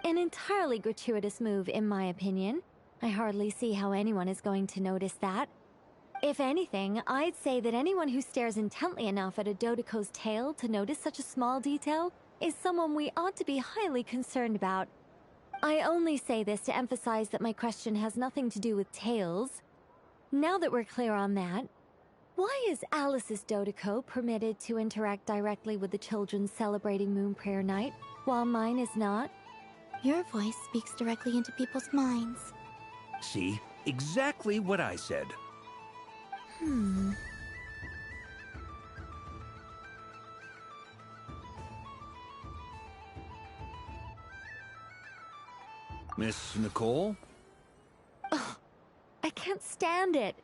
An entirely gratuitous move, in my opinion. I hardly see how anyone is going to notice that. If anything, I'd say that anyone who stares intently enough at a Dodoco's tail to notice such a small detail is someone we ought to be highly concerned about. I only say this to emphasize that my question has nothing to do with tails. Now that we're clear on that, why is Alice's Dodoco permitted to interact directly with the children celebrating Moon Prayer Night, while mine is not? Your voice speaks directly into people's minds. See? Exactly what I said. Miss Nicole? Ugh, I can't stand it.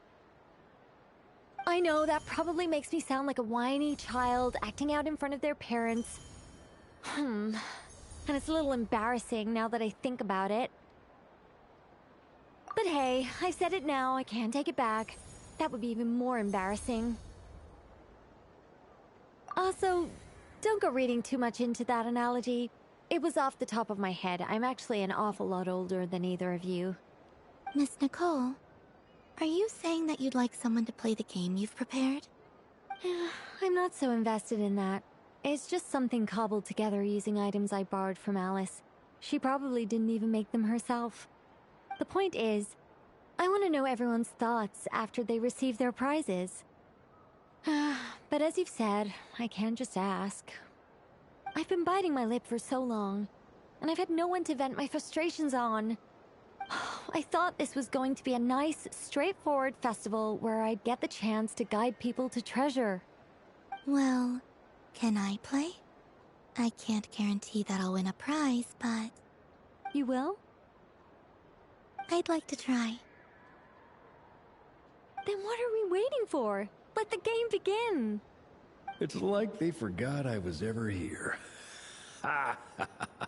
I know that probably makes me sound like a whiny child acting out in front of their parents. And it's a little embarrassing now that I think about it. But hey, I've said it now, I can't take it back. That would be even more embarrassing. Also, don't go reading too much into that analogy. It was off the top of my head. I'm actually an awful lot older than either of you. Miss Nicole, are you saying that you'd like someone to play the game you've prepared? I'm not so invested in that. It's just something cobbled together using items I borrowed from Alice. She probably didn't even make them herself. The point is, I want to know everyone's thoughts after they receive their prizes. But as you've said, I can't just ask. I've been biting my lip for so long, and I've had no one to vent my frustrations on. I thought this was going to be a nice, straightforward festival where I'd get the chance to guide people to treasure. Well, can I play? I can't guarantee that I'll win a prize, but... You will? I'd like to try. Then what are we waiting for? Let the game begin! It's like they forgot I was ever here. Ha ha ha ha.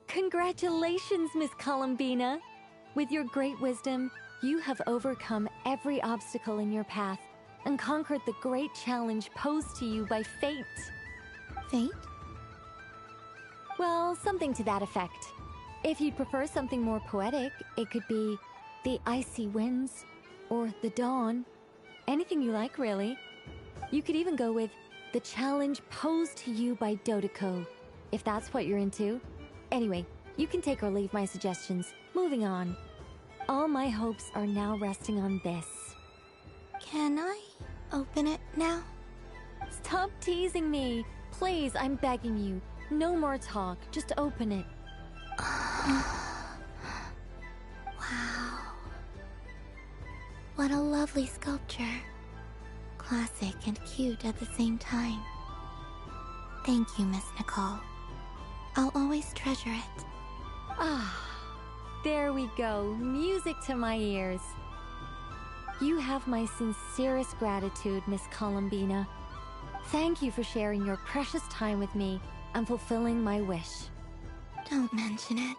Congratulations, Miss Columbina! With your great wisdom, you have overcome every obstacle in your path and conquered the great challenge posed to you by fate. Fate? Well, something to that effect. If you'd prefer something more poetic, it could be the icy winds or the dawn. Anything you like, really. You could even go with the challenge posed to you by Dodeko, if that's what you're into. Anyway, you can take or leave my suggestions. Moving on. All my hopes are now resting on this. Can I open it now? Stop teasing me. Please, I'm begging you. No more talk. Just open it. Wow. What a lovely sculpture. Classic and cute at the same time. Thank you, Miss Nicole. I'll always treasure it. Ah, there we go. Music to my ears. You have my sincerest gratitude, Miss Columbina. Thank you for sharing your precious time with me and fulfilling my wish. Don't mention it.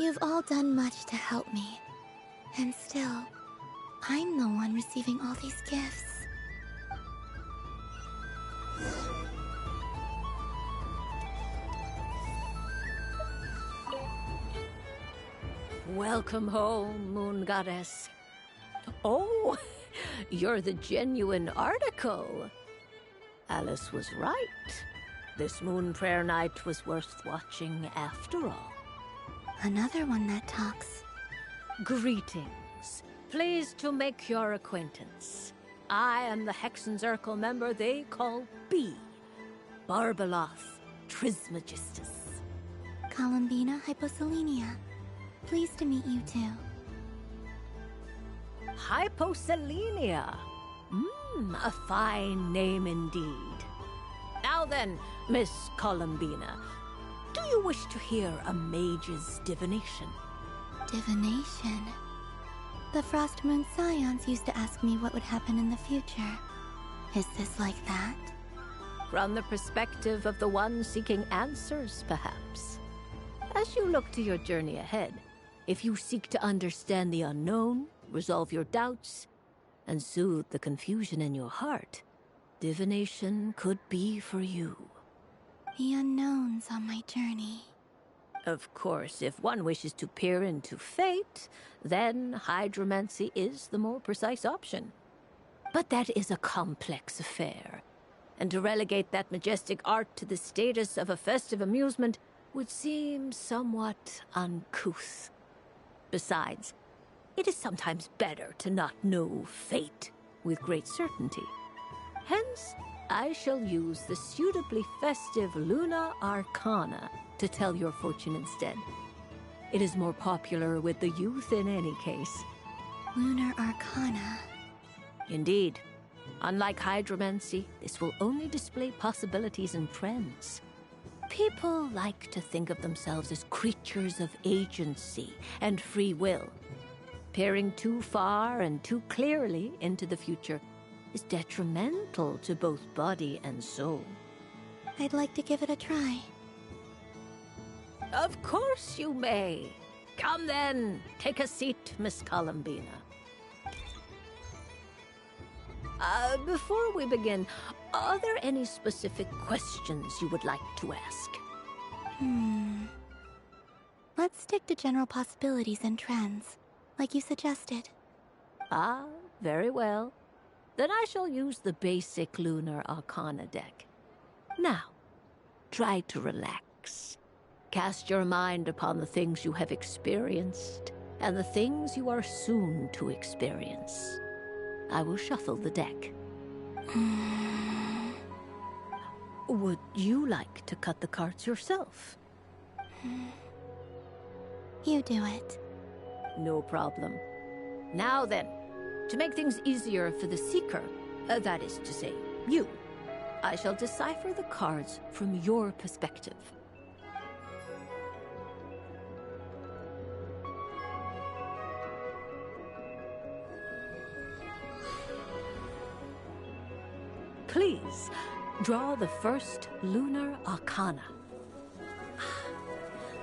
You've all done much to help me. And still, I'm the one receiving all these gifts. Welcome home, Moon Goddess. Oh, you're the genuine article. Alice was right. This moon prayer night was worth watching after all. Another one that talks. Greetings. Pleased to make your acquaintance. I am the Hexenzirkel member they call B. Barbeloth Trismegistus. Columbina Hyposelenia. Pleased to meet you too. Hyposelenia. A fine name indeed. Now then, Miss Columbina, do you wish to hear a mage's divination? Divination? The Frost Moon Scions used to ask me what would happen in the future. Is this like that? From the perspective of the one seeking answers, perhaps. As you look to your journey ahead, if you seek to understand the unknown, resolve your doubts, and soothe the confusion in your heart, divination could be for you. The unknowns on my journey. Of course, if one wishes to peer into fate, then hydromancy is the more precise option. But that is a complex affair, and to relegate that majestic art to the status of a festive amusement would seem somewhat uncouth. Besides, it is sometimes better to not know fate with great certainty. Hence, I shall use the suitably festive Luna Arcana to tell your fortune instead. It is more popular with the youth in any case. Lunar Arcana. Indeed. Unlike hydromancy, this will only display possibilities and trends. People like to think of themselves as creatures of agency and free will. Peering too far and too clearly into the future is detrimental to both body and soul. I'd like to give it a try. Of course you may. Come then, take a seat, Miss Columbina. Before we begin, are there any specific questions you would like to ask? Let's stick to general possibilities and trends, like you suggested. Ah, very well. Then I shall use the basic Lunar Arcana deck. Now, try to relax. Cast your mind upon the things you have experienced and the things you are soon to experience. I will shuffle the deck. Would you like to cut the cards yourself? You do it. No problem. Now then, to make things easier for the seeker, that is to say, you, I shall decipher the cards from your perspective. Please, draw the first Lunar Arcana.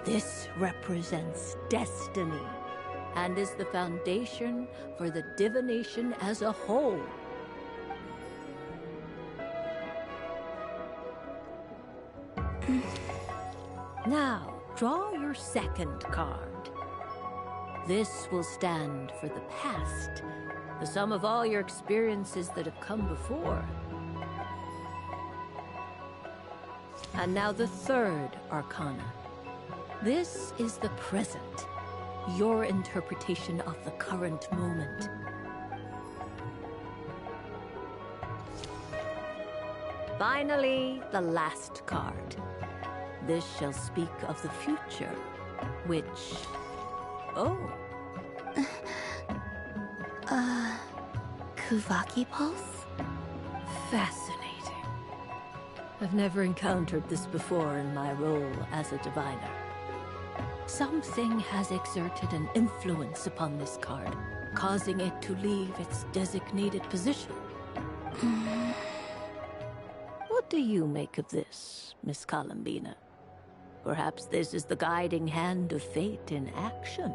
This represents destiny and is the foundation for the divination as a whole. Now, draw your second card. This will stand for the past, the sum of all your experiences that have come before. And now the third Arcana. This is the present, your interpretation of the current moment. Finally, the last card. This shall speak of the future, which... Oh. Kuvaki Pulse? Fascinating. I've never encountered this before in my role as a diviner. Something has exerted an influence upon this card, causing it to leave its designated position. What do you make of this, Miss Columbina? Perhaps this is the guiding hand of fate in action.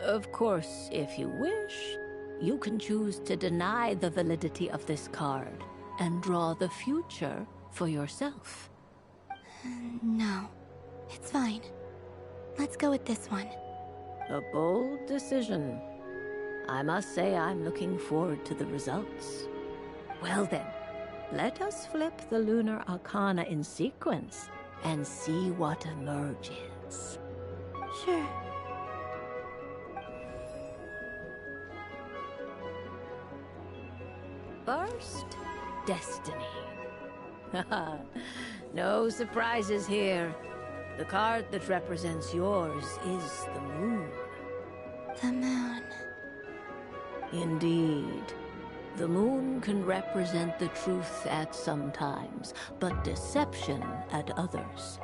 Of course, if you wish, you can choose to deny the validity of this card and draw the future for yourself. No, it's fine. Let's go with this one. A bold decision. I must say I'm looking forward to the results. Well then, let us flip the lunar arcana in sequence and see what emerges. Sure. First, Destiny. No surprises here. The card that represents yours is the moon. The moon. Indeed. The moon can represent the truth at some times, but deception at others.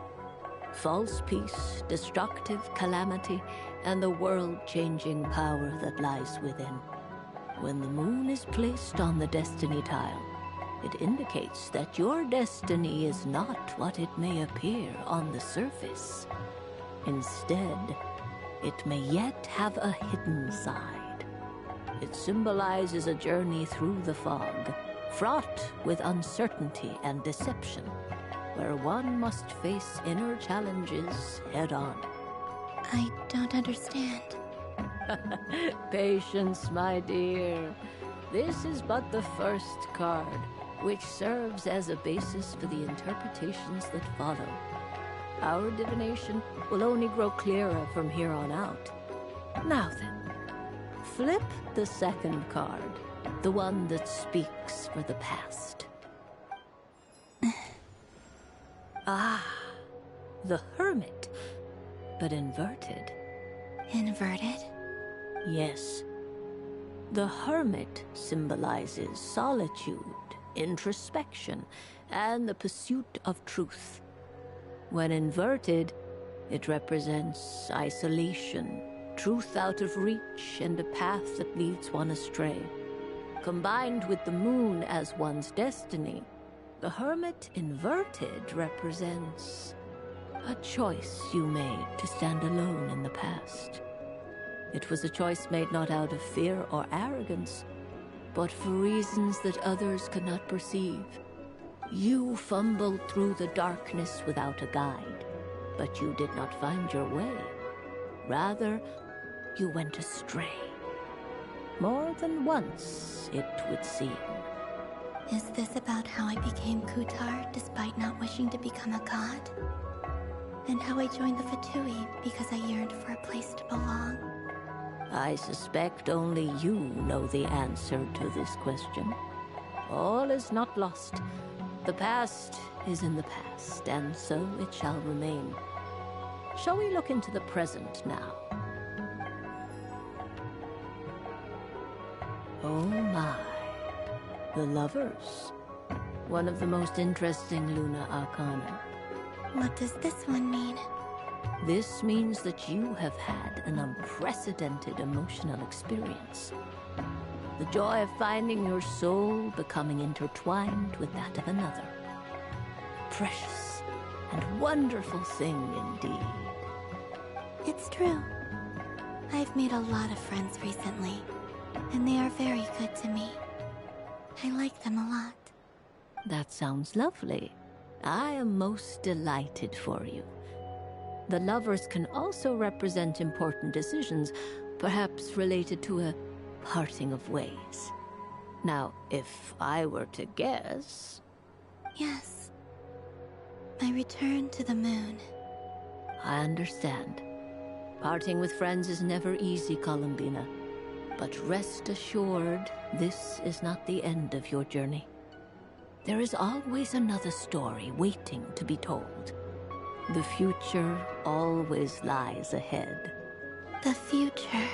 False peace, destructive calamity, and the world-changing power that lies within. When the moon is placed on the destiny tile, it indicates that your destiny is not what it may appear on the surface. Instead, it may yet have a hidden side. It symbolizes a journey through the fog, fraught with uncertainty and deception, where one must face inner challenges head-on. I don't understand. Patience, my dear. This is but the first card, which serves as a basis for the interpretations that follow. Our divination will only grow clearer from here on out. Now then, flip the second card, the one that speaks for the past. Ah, the Hermit, but inverted. Inverted? Yes. The Hermit symbolizes solitude, introspection, and the pursuit of truth. When inverted, it represents isolation, truth out of reach, and a path that leads one astray. Combined with the moon as one's destiny, the Hermit inverted represents a choice you made to stand alone in the past. It was a choice made not out of fear or arrogance, but for reasons that others could not perceive. You fumbled through the darkness without a guide, but you did not find your way. Rather, you went astray. More than once, it would seem. Is this about how I became Kutar despite not wishing to become a god? And how I joined the Fatui because I yearned for a place to belong? I suspect only you know the answer to this question. All is not lost. The past is in the past, and so it shall remain. Shall we look into the present now? Oh my. The Lovers. One of the most interesting Luna Arcana. What does this one mean? This means that you have had an unprecedented emotional experience. The joy of finding your soul becoming intertwined with that of another. A precious and wonderful thing indeed. It's true. I've made a lot of friends recently, and they are very good to me. I like them a lot. That sounds lovely. I am most delighted for you. The Lovers can also represent important decisions, perhaps related to a parting of ways. Now, if I were to guess... Yes. My return to the moon. I understand. Parting with friends is never easy, Columbina. But rest assured, this is not the end of your journey. There is always another story waiting to be told. The future always lies ahead. The future.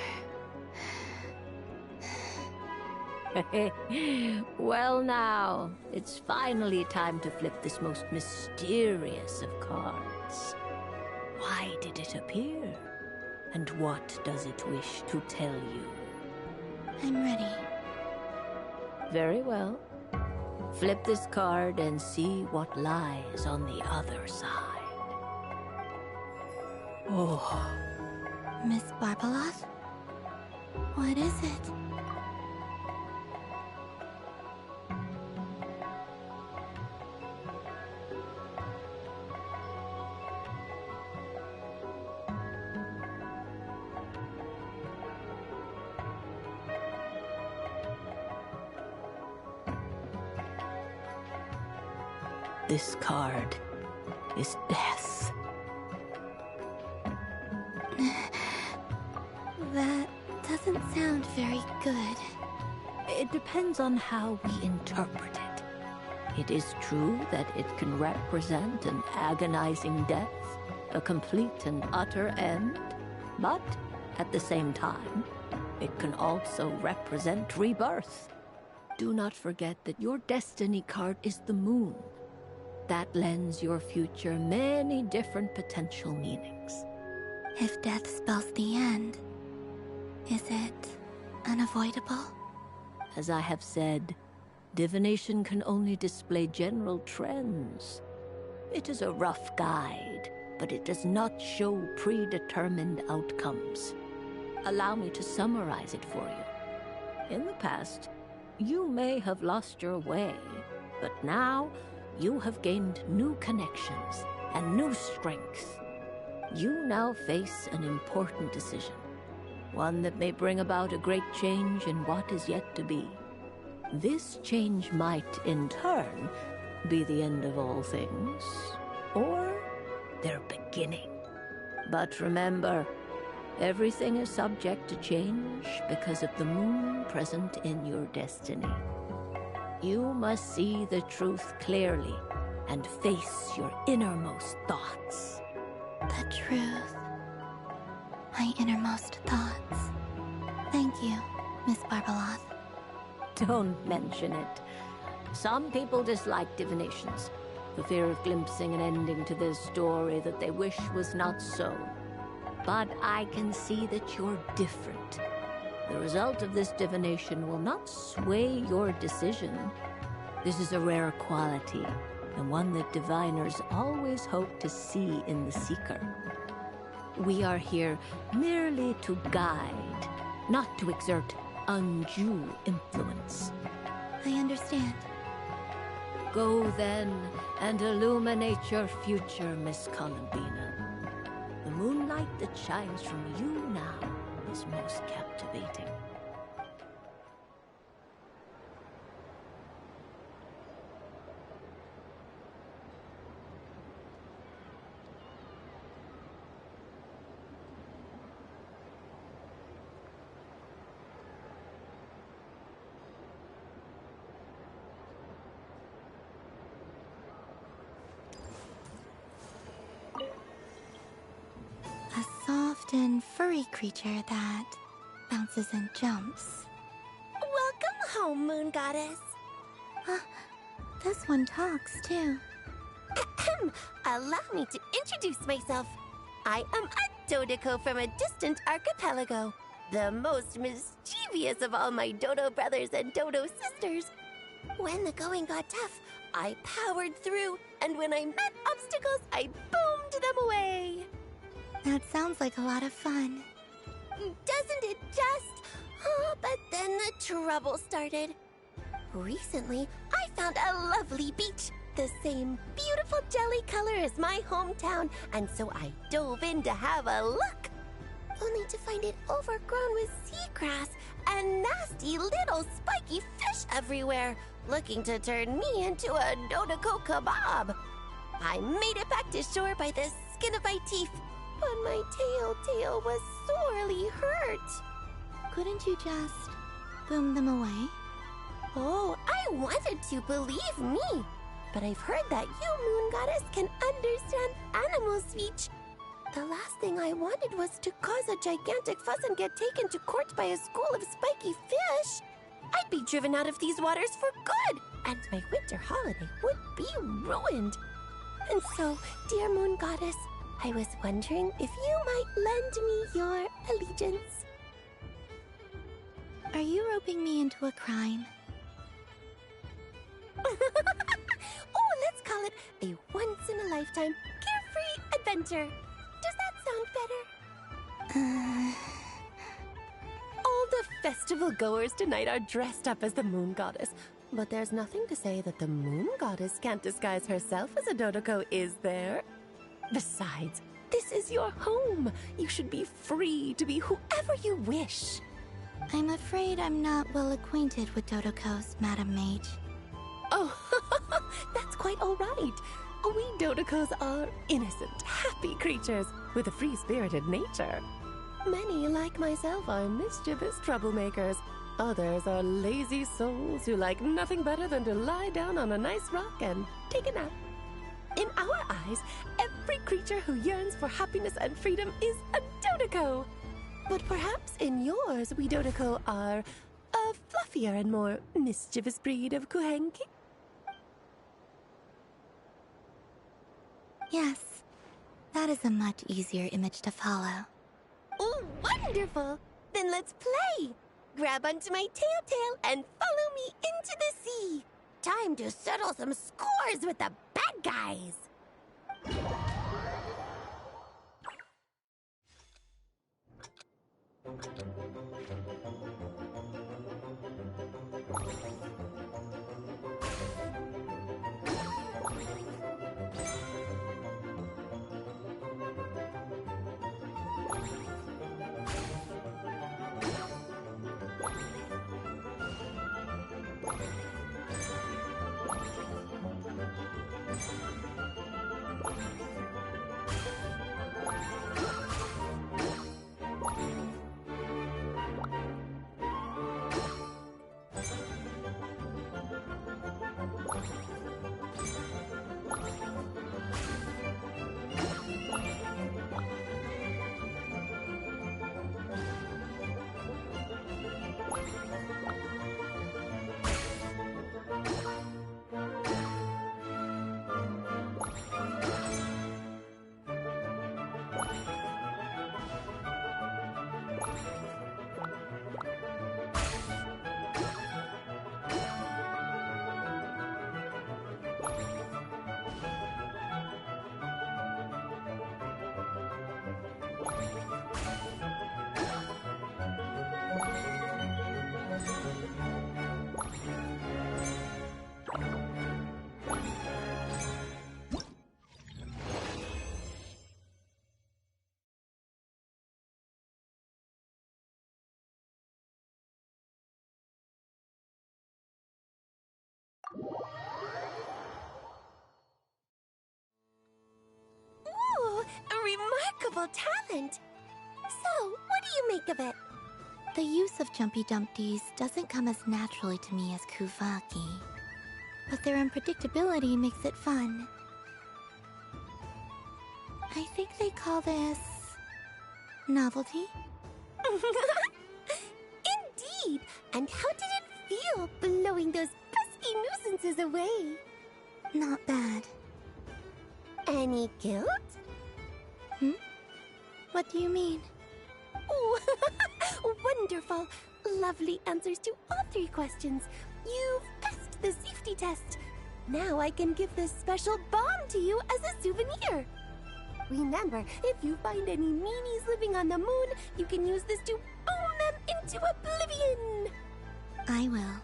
Well now, it's finally time to flip this most mysterious of cards. Why did it appear? And what does it wish to tell you? I'm ready. Very well. Flip this card and see what lies on the other side. Oh. Miss Barbeloth? What is it? This card is death. That doesn't sound very good. It depends on how we interpret it. It is true that it can represent an agonizing death, a complete and utter end, but at the same time, it can also represent rebirth. Do not forget that your destiny card is the moon. That lends your future many different potential meanings. If death spells the end, is it unavoidable? As I have said, divination can only display general trends. It is a rough guide, but it does not show predetermined outcomes. Allow me to summarize it for you. In the past, you may have lost your way, but now you have gained new connections and new strength. You now face an important decision, one that may bring about a great change in what is yet to be. This change might, in turn, be the end of all things, or their beginning. But remember, everything is subject to change because of the moon present in your destiny. You must see the truth clearly and face your innermost thoughts. The truth. My innermost thoughts. Thank you, Miss Barbeloth. Don't mention it. Some people dislike divinations, the fear of glimpsing an ending to their story that they wish was not so. But I can see that you're different. The result of this divination will not sway your decision. This is a rare quality, and one that diviners always hope to see in the seeker. We are here merely to guide, not to exert undue influence. I understand. Go then and illuminate your future, Miss Columbina. The moonlight that shines from you now is most captivating. A soft and furry creature that bounces and jumps. Welcome home, Moon Goddess. This one talks, too. Allow me to introduce myself. I am a Dodoko from a distant archipelago, the most mischievous of all my Dodo brothers and Dodo sisters. When the going got tough, I powered through, and when I met obstacles, I boomed them away. That sounds like a lot of fun. Doesn't it just? Oh, but then the trouble started. Recently, I found a lovely beach, the same beautiful jelly color as my hometown, and so I dove in to have a look. Only to find it overgrown with seagrass and nasty little spiky fish everywhere, looking to turn me into a Dodoko kebab. I made it back to shore by the skin of my teeth, but my tail was sorely hurt. Couldn't you just boom them away? Oh, I wanted to, believe me. But I've heard that you, Moon Goddess, can understand animal speech. The last thing I wanted was to cause a gigantic fuss and get taken to court by a school of spiky fish. I'd be driven out of these waters for good, and my winter holiday would be ruined. And so, dear Moon Goddess, I was wondering if you might lend me your allegiance. Are you roping me into a crime? Oh, let's call it a once-in-a-lifetime carefree adventure. Does that sound better? All the festival goers tonight are dressed up as the Moon Goddess. But there's nothing to say that the Moon Goddess can't disguise herself as a Dodoko, is there? Besides, this is your home. You should be free to be whoever you wish. I'm afraid I'm not well acquainted with Dodokos, Madam Mage. Oh, that's quite all right. We Dodecos are innocent, happy creatures with a free-spirited nature. Many, like myself, are mischievous troublemakers. Others are lazy souls who like nothing better than to lie down on a nice rock and take a nap. In our eyes, every creature who yearns for happiness and freedom is a Dodeco. But perhaps in yours, we Dodeco are a fluffier and more mischievous breed of Kuhenki? Yes, that is a much easier image to follow. Oh, wonderful! Then let's play! Grab onto my tail and follow me into the sea! Time to settle some scores with the bad guys! Ooh, a remarkable talent! So, what do you make of it? The use of Jumpy Dumpties doesn't come as naturally to me as Kuvaki, but their unpredictability makes it fun. I think they call this... novelty? Indeed! And how did it feel blowing those pesky nuisances away? Not bad. Any guilt? Hmm? What do you mean? Oh, wonderful! Lovely answers to all three questions. You've passed the safety test. Now I can give this special bomb to you as a souvenir. Remember, if you find any meanies living on the moon, you can use this to boom them into oblivion. I will.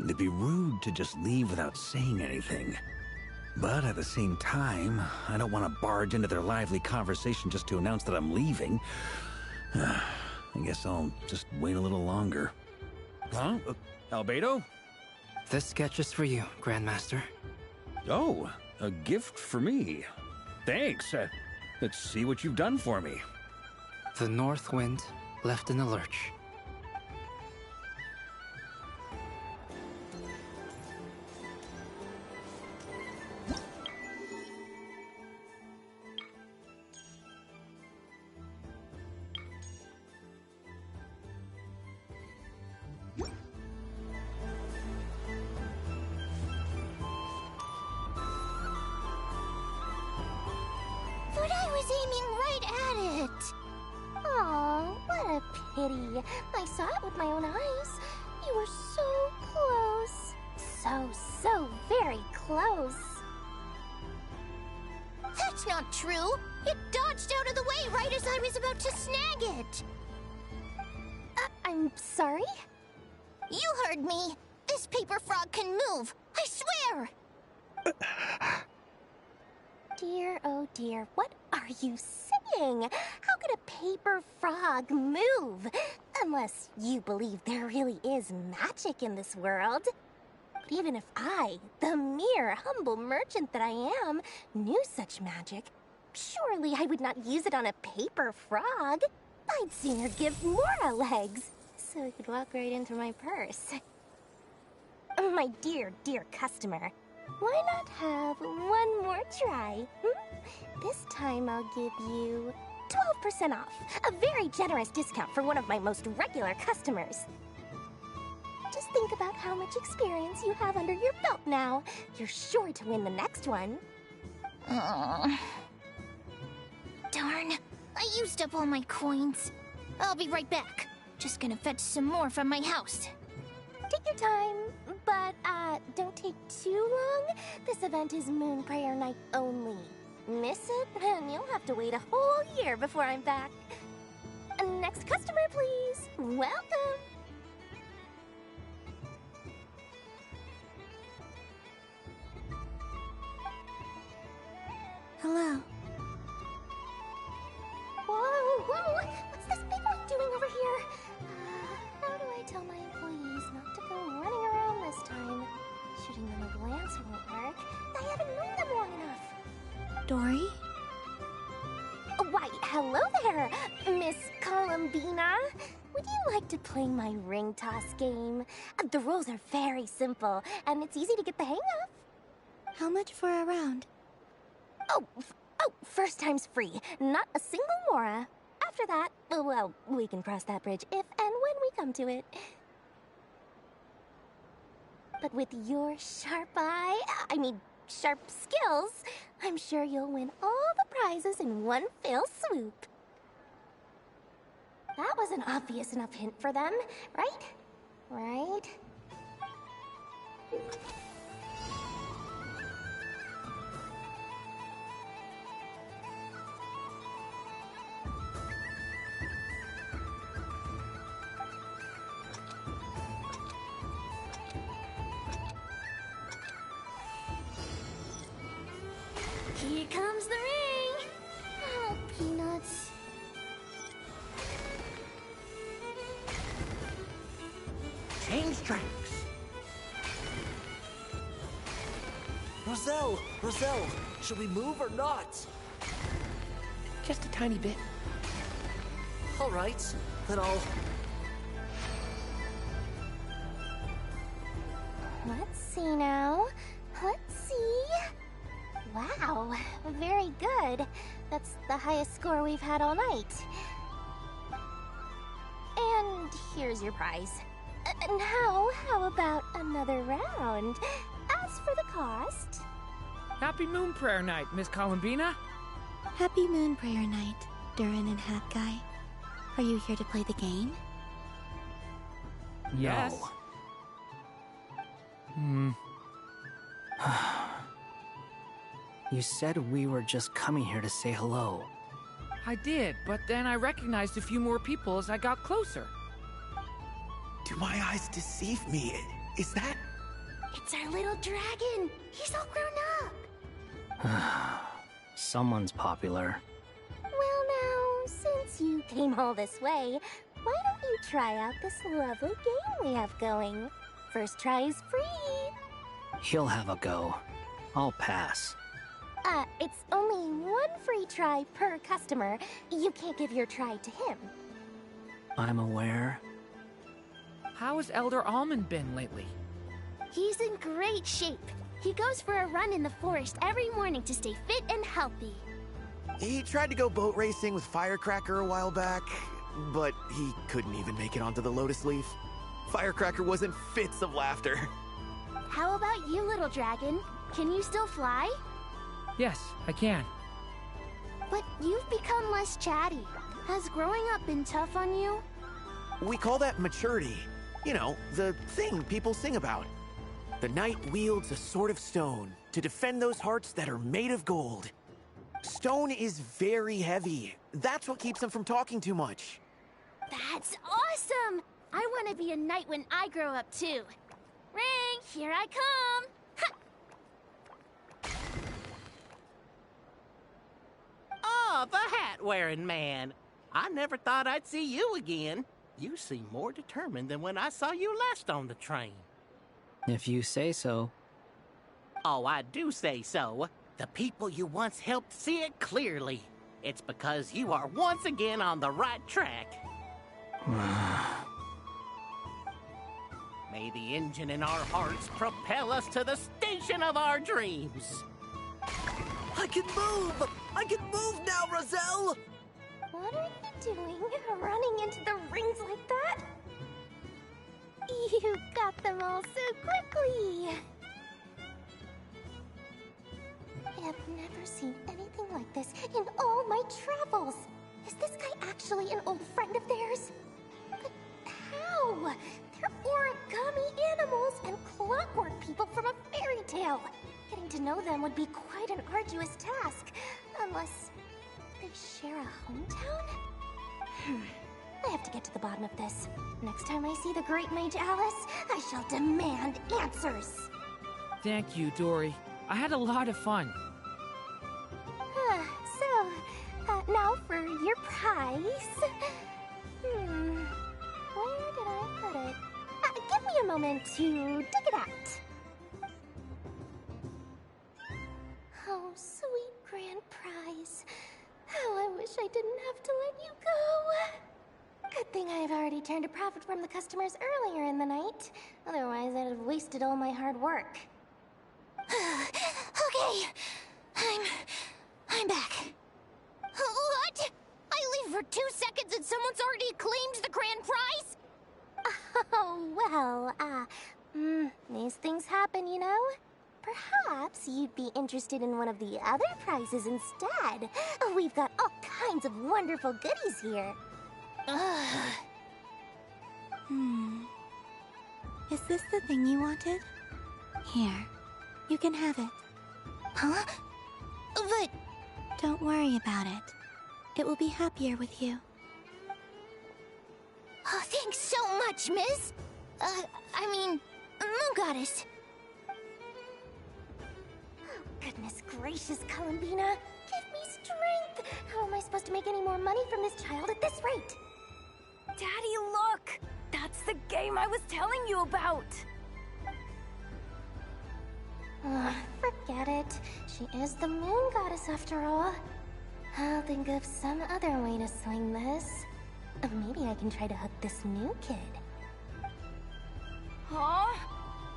It'd be rude to just leave without saying anything. But at the same time, I don't want to barge into their lively conversation just to announce that I'm leaving. I guess I'll just wait a little longer. Huh? Albedo? This sketch is for you, Grandmaster. Oh, a gift for me. Thanks. Let's see what you've done for me. The North Wind left in the lurch. But I was aiming right at it! Aw, what a pity. I saw it with my own eyes. You were so close. So very close. That's not true. It dodged out of the way right as I was about to snag it. I'm sorry? You heard me. This paper frog can move. I swear. Dear, oh dear, what are you saying? How could a paper frog move? Unless you believe there really is magic in this world. But even if I, the mere humble merchant that I am, knew such magic, surely I would not use it on a paper frog. I'd sooner give Mora legs, so he could walk right into my purse. My dear, dear customer, why not have one more try? This time I'll give you 12% off, a very generous discount for one of my most regular customers. Just think about how much experience you have under your belt now. You're sure to win the next one. Darn, I used up all my coins. I'll be right back. Just gonna fetch some more from my house. Take your time, but don't take too long. This event is Moon Prayer Night only. Miss it, and you'll have to wait a whole year before I'm back. Next customer, please. Welcome. Hello. Whoa, whoa! What's this big one doing over here? How do I tell my employees not to go running around this time? Shooting them a glance won't work. I haven't known them long enough. Dory? Why, hello there, Miss Columbina. Would you like to play my ring toss game? The rules are very simple, and it's easy to get the hang of. How much for a round? Oh, first time's free. Not a single Mora. After that, well, we can cross that bridge if and when we come to it. But with your sharp sharp skills, I'm sure you'll win all the prizes in one fell swoop. That was an obvious enough hint for them, right? Right? Here comes the ring! Oh, peanuts. Change tracks! Roselle, should we move or not? Just a tiny bit. All right, then I'll... Let's see now. Let's see. Wow, very good. That's the highest score we've had all night. And here's your prize. Now, how about another round? As for the cost... Happy Moon Prayer Night, Miss Columbina. Happy Moon Prayer Night, Durin and Hat Guy. Are you here to play the game? Yes. You said we were just coming here to say hello. I did, but then I recognized a few more people as I got closer. Do my eyes deceive me? Is that... It's our little dragon! He's all grown up! Someone's popular. Well now, since you came all this way, why don't you try out this lovely game we have going? First try is free! He'll have a go. I'll pass. It's only one free try per customer. You can't give your try to him. I'm aware. How has Elder Almond been lately? He's in great shape. He goes for a run in the forest every morning to stay fit and healthy. He tried to go boat racing with Firecracker a while back, but he couldn't even make it onto the Lotus Leaf. Firecracker was in fits of laughter. How about you, little dragon? Can you still fly? Yes, I can. But you've become less chatty. Has growing up been tough on you? We call that maturity. You know, the thing people sing about. The knight wields a sword of stone to defend those hearts that are made of gold. Stone is very heavy. That's what keeps him from talking too much. That's awesome! I want to be a knight when I grow up, too. Ring, here I come! Oh, the hat-wearing man. I never thought I'd see you again. You seem more determined than when I saw you last on the train. If you say so. Oh, I do say so. The people you once helped see it clearly. It's because you are once again on the right track. May the engine in our hearts propel us to the station of our dreams. I can move! I can move now, Roselle! What are you doing, running into the rings like that? You got them all so quickly! I have never seen anything like this in all my travels! Is this guy actually an old friend of theirs? But how? They're origami animals and clockwork people from a fairy tale. Getting to know them would be quite an arduous task, unless they share a hometown? I have to get to the bottom of this. Next time I see the Great Mage Alice, I shall demand answers. Thank you, Dory. I had a lot of fun. Now for your prize. Where did I put it? Give me a moment to dig it out. Oh, sweet grand prize. How I wish I didn't have to let you go. Good thing I've already turned a profit from the customers earlier in the night. Otherwise, I'd have wasted all my hard work. Okay, I'm back. What? I leave for 2 seconds and someone's already claimed the grand prize? Oh, well, these things happen, you know? Perhaps you'd be interested in one of the other prizes instead. We've got all kinds of wonderful goodies here. Is this the thing you wanted? Here, you can have it. Huh? But... Don't worry about it. It will be happier with you. Oh, thanks so much, Miss. Moon Goddess. Oh, goodness gracious, Columbina. Give me strength. How am I supposed to make any more money from this child at this rate? Daddy, look! That's the game I was telling you about! Forget it. She is the Moon Goddess after all. I'll think of some other way to swing this. Maybe I can try to hook this new kid. Huh?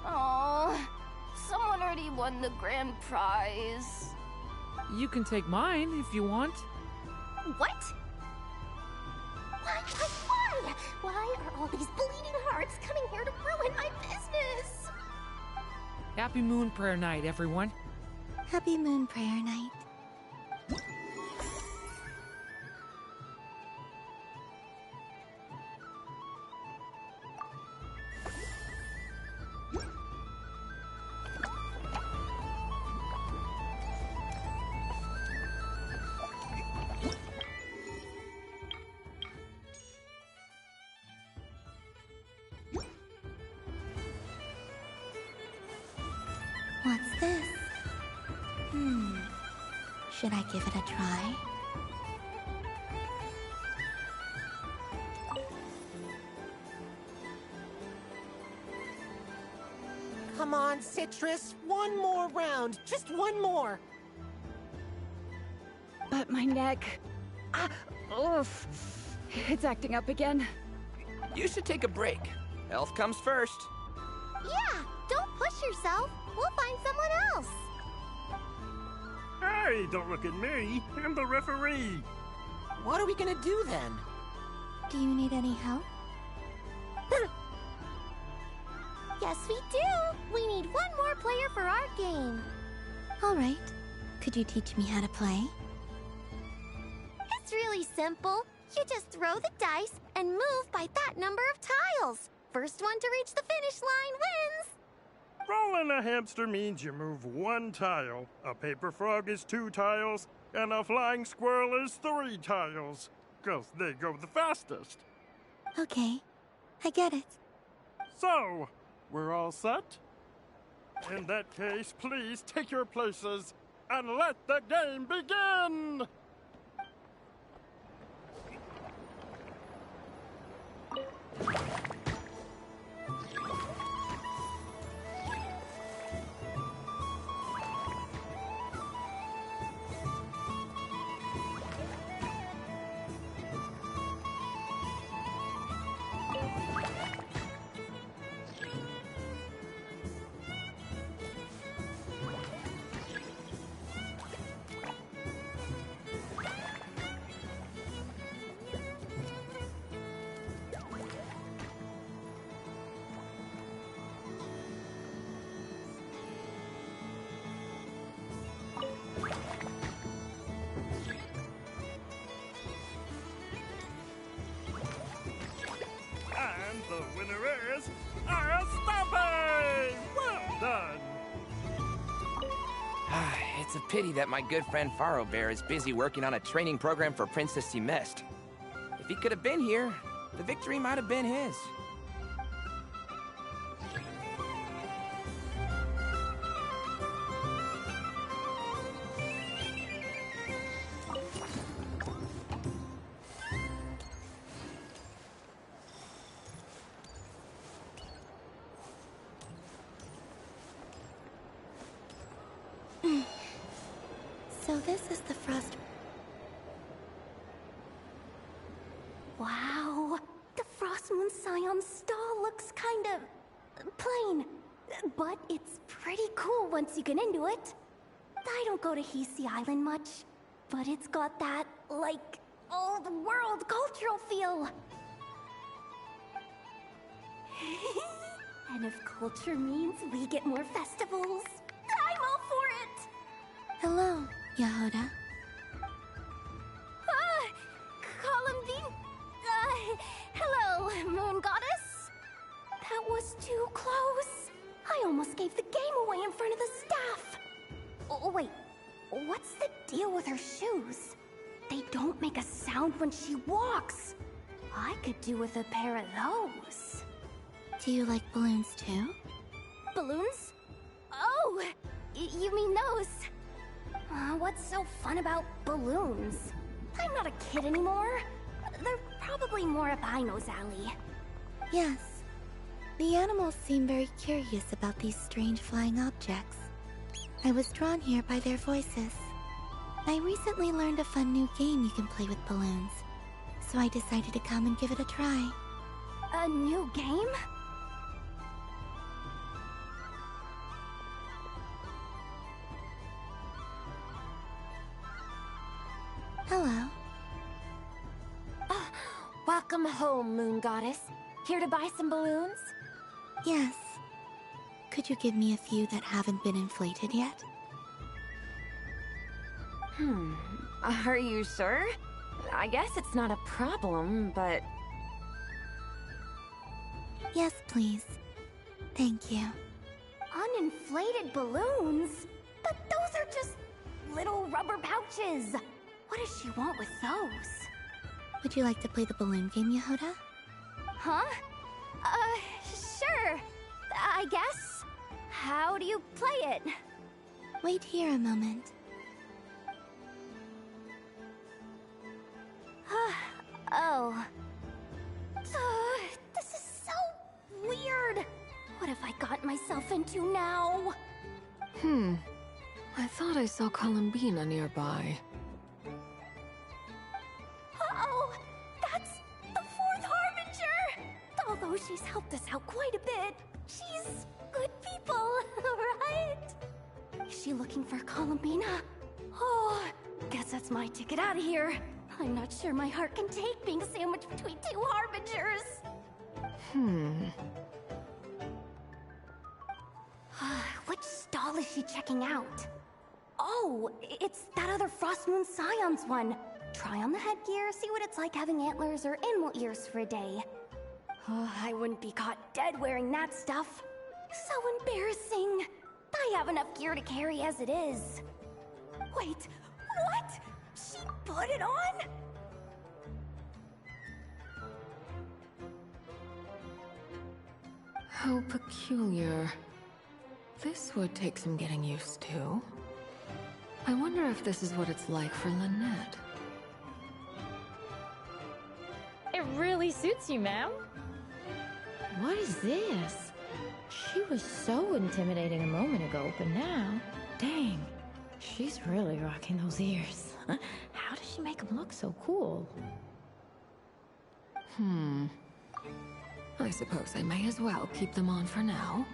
Oh, someone already won the grand prize. You can take mine if you want. What? Why? Why are all these bleeding hearts coming here to ruin my business? Happy Moon Prayer Night, everyone. Happy Moon Prayer Night. What's this? Should I give it a try? Come on, Citrus. One more round. Just one more. But my neck... oof. It's acting up again. You should take a break. Health comes first. Yeah, don't push yourself. We'll find someone else. Hey, don't look at me. I'm the referee. What are we gonna do then? Do you need any help? Yes, we do. We need one more player for our game. All right. Could you teach me how to play? It's really simple. You just throw the dice and move by that number of tiles. First one to reach the finish line wins. Rolling a hamster means you move one tile. A paper frog is 2 tiles. and a flying squirrel is 3 tiles, 'cause they go the fastest. Okay, I get it. So, we're all set? In that case, please take your places and let the game begin! And the winner is Aristoppe! Well done! It's a pity that my good friend Faro Bear is busy working on a training program for Princess Semest. If he could have been here, the victory might have been his. So this is the frost... Wow, the Frost Moon Scion stall looks kind of plain, but it's pretty cool once you get into it. I don't go to Ici Island much, but it's got that, like, old world cultural feel. And if culture means we get more festivals, I'm all for it! Hello, Yehoda. Columbine... hello, Moon Goddess? That was too close. I almost gave the game away in front of the staff. Oh, wait. What's the deal with her shoes? They don't make a sound when she walks. I could do with a pair of those. Do you like balloons too? Balloons? Oh, you mean those? What's so fun about balloons? I'm not a kid anymore. They're probably more up Aino's alley. Yes. The animals seem very curious about these strange flying objects. I was drawn here by their voices. I recently learned a fun new game you can play with balloons, so I decided to come and give it a try. A new game? Hello. Welcome home, Moon Goddess. Here to buy some balloons? Yes. Could you give me a few that haven't been inflated yet? Are you sure? I guess it's not a problem, but... Yes, please. Thank you. Uninflated balloons? But those are just little rubber pouches. What does she want with those? Would you like to play the balloon game, Yehoda? Huh? Sure. I guess. How do you play it? Wait here a moment. Oh. This is so weird. What have I got myself into now? I thought I saw Columbina nearby. Uh-oh! That's the 4th Harbinger! Although she's helped us out quite a bit, she's good people, right? Is she looking for Columbina? Oh, guess that's my ticket out of here. I'm not sure my heart can take being sandwiched between 2 Harbingers. Which stall is she checking out? Oh, it's that other Frost Moon Scion's one. Try on the headgear, see what it's like having antlers or animal ears for a day. Oh, I wouldn't be caught dead wearing that stuff. So embarrassing. I have enough gear to carry as it is. Wait, What? She put it on? How peculiar. This would take some getting used to. I wonder if this is what it's like for Lynette. It really suits you, ma'am. What is this? She was so intimidating a moment ago, but now, dang, she's really rocking those ears. How does she make them look so cool? I suppose I may as well keep them on for now.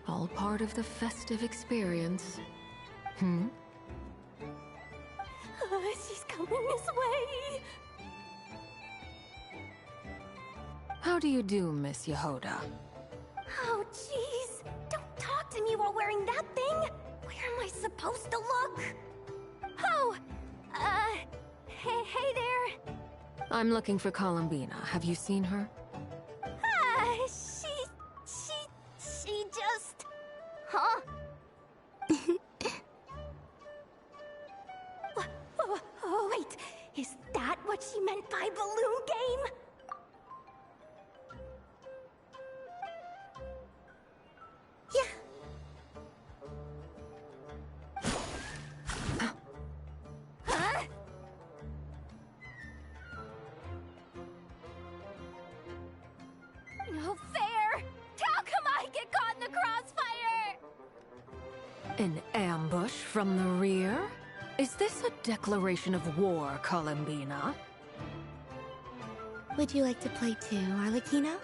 All part of the festive experience. She's coming this way. How do you do, Miss Yehoda? Oh, jeez. Don't talk to me while wearing that thing. Where am I supposed to look? Oh, hey there. I'm looking for Columbina. Have you seen her? She just... Huh? Oh, wait. Is that what she meant by balloon game? Huh? No fair! How come I get caught in the crossfire? An ambush from the rear? Is this a declaration of war, Columbina? Would you like to play too, Arlecchino?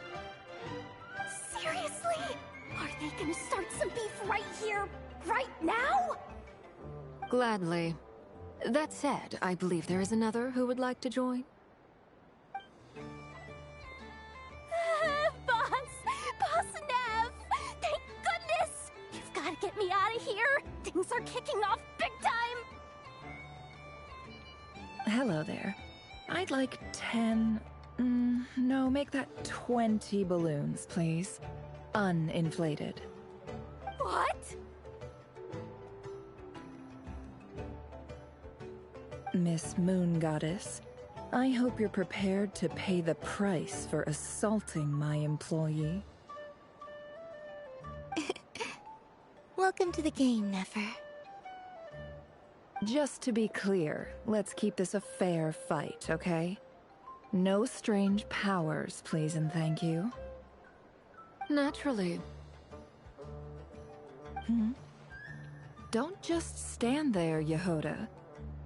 Seriously? Are they gonna start some beef right here, right now? Gladly. That said, I believe there is another who would like to join. Boss Nev! Thank goodness! You've gotta get me out of here! Things are kicking off big time! Hello there. I'd like 10... no, make that 20 balloons, please. Uninflated. What? Miss Moon Goddess, I hope you're prepared to pay the price for assaulting my employee. Welcome to the game, Nefer. Just to be clear, let's keep this a fair fight, okay? No strange powers, please and thank you. Naturally. Don't just stand there, Yehoda.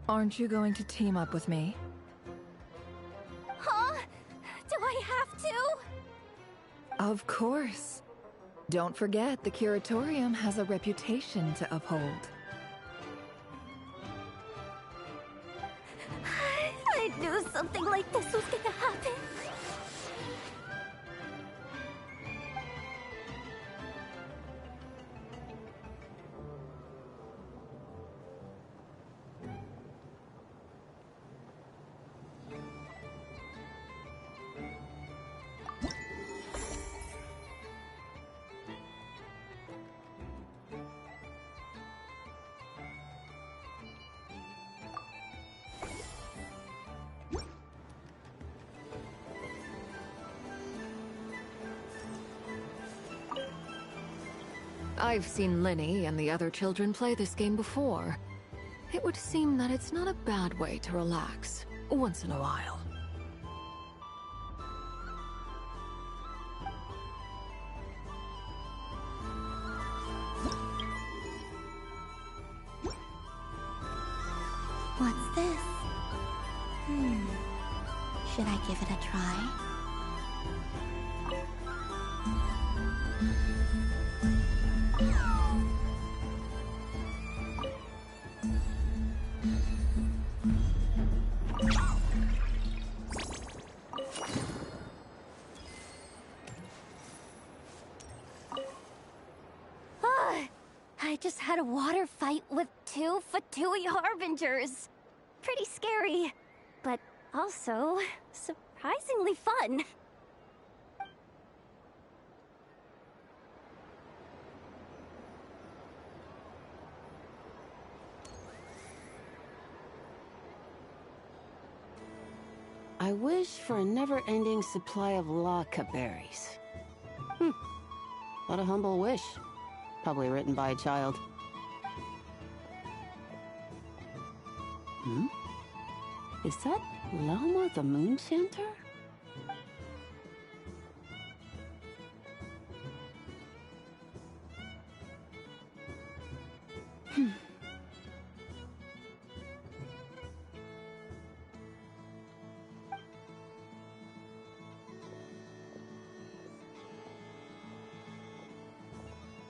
Aren't you going to team up with me? Huh? Do I have to? Of course. Don't forget, the Curatorium has a reputation to uphold. I knew something like this was gonna happen. I've seen Linny and the other children play this game before. It would seem that it's not a bad way to relax, once in a while. What's this? Should I give it a try? I just had a water fight with 2 Fatui Harbingers. Pretty scary, but also surprisingly fun. I wish for a never-ending supply of laka berries. What a humble wish. Probably written by a child. Is that Lauma the Moon Chanter?